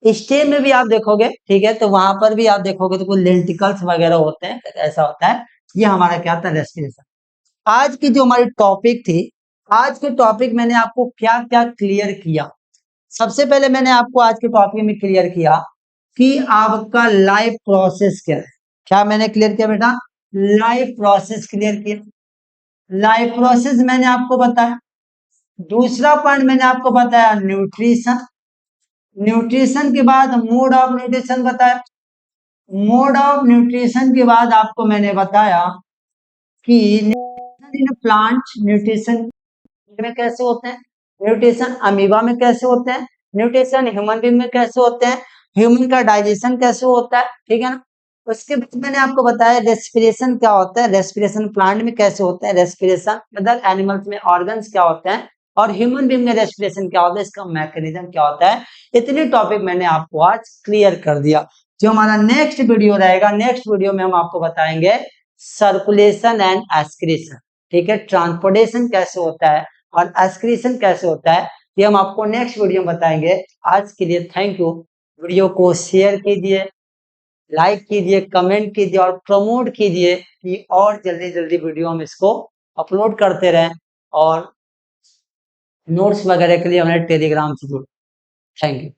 स्टेम में भी आप देखोगे, ठीक है, तो वहां पर भी आप देखोगे तो कुछ लेंटिकल्स वगैरह होते हैं, ऐसा होता है। ये हमारा क्या था, रेस्पिरेशन। आज की जो हमारी टॉपिक थी, आज के टॉपिक मैंने आपको क्या क्या क्लियर किया। सबसे पहले मैंने आपको आज के टॉपिक में क्लियर किया कि आपका लाइफ प्रोसेस क्या है। क्या मैंने क्लियर किया बेटा, लाइफ प्रोसेस क्लियर किया। लाइफ प्रोसेस मैंने आपको बताया। दूसरा पॉइंट मैंने आपको बताया न्यूट्रिशन। न्यूट्रिशन के बाद मोड ऑफ न्यूट्रिशन बताया। मोड ऑफ न्यूट्रिशन के बाद आपको मैंने बताया कि न्यूट्रिशन इन प्लांट, न्यूट्रिशन में कैसे होते हैं, न्यूट्रिशन अमीबा में कैसे होते हैं, न्यूट्रिशन ह्यूमन बीइंग में कैसे होते हैं, ह्यूमन का डाइजेशन कैसे होता है, ठीक है ना। उसके बाद मैंने आपको बताया रेस्पिरेशन क्या होता है, रेस्पिरेशन प्लांट में कैसे होता है, रेस्पिरेशन अदर एनिमल्स में ऑर्गन्स क्या होते हैं, और ह्यूमन बीइंग में रेस्पिरेशन क्या होता है, इसका मैकेनिज्म क्या होता है। इतनी टॉपिक मैंने आपको आज क्लियर कर दिया। जो हमारा नेक्स्ट वीडियो रहेगा, नेक्स्ट वीडियो में हम आपको बताएंगे सर्कुलेशन एंड एस्क्रीशन, ठीक है, ट्रांसपोर्टेशन कैसे होता है और एस्क्रीशन कैसे होता है, ये हम आपको नेक्स्ट वीडियो में बताएंगे। आज के लिए थैंक यू। वीडियो को शेयर कीजिए, लाइक कीजिए, कमेंट कीजिए और प्रमोट कीजिए कि और जल्दी जल्दी वीडियो हम इसको अपलोड करते रहें, और नोट्स वगैरह के लिए हमारे टेलीग्राम से जुड़े। Thank you.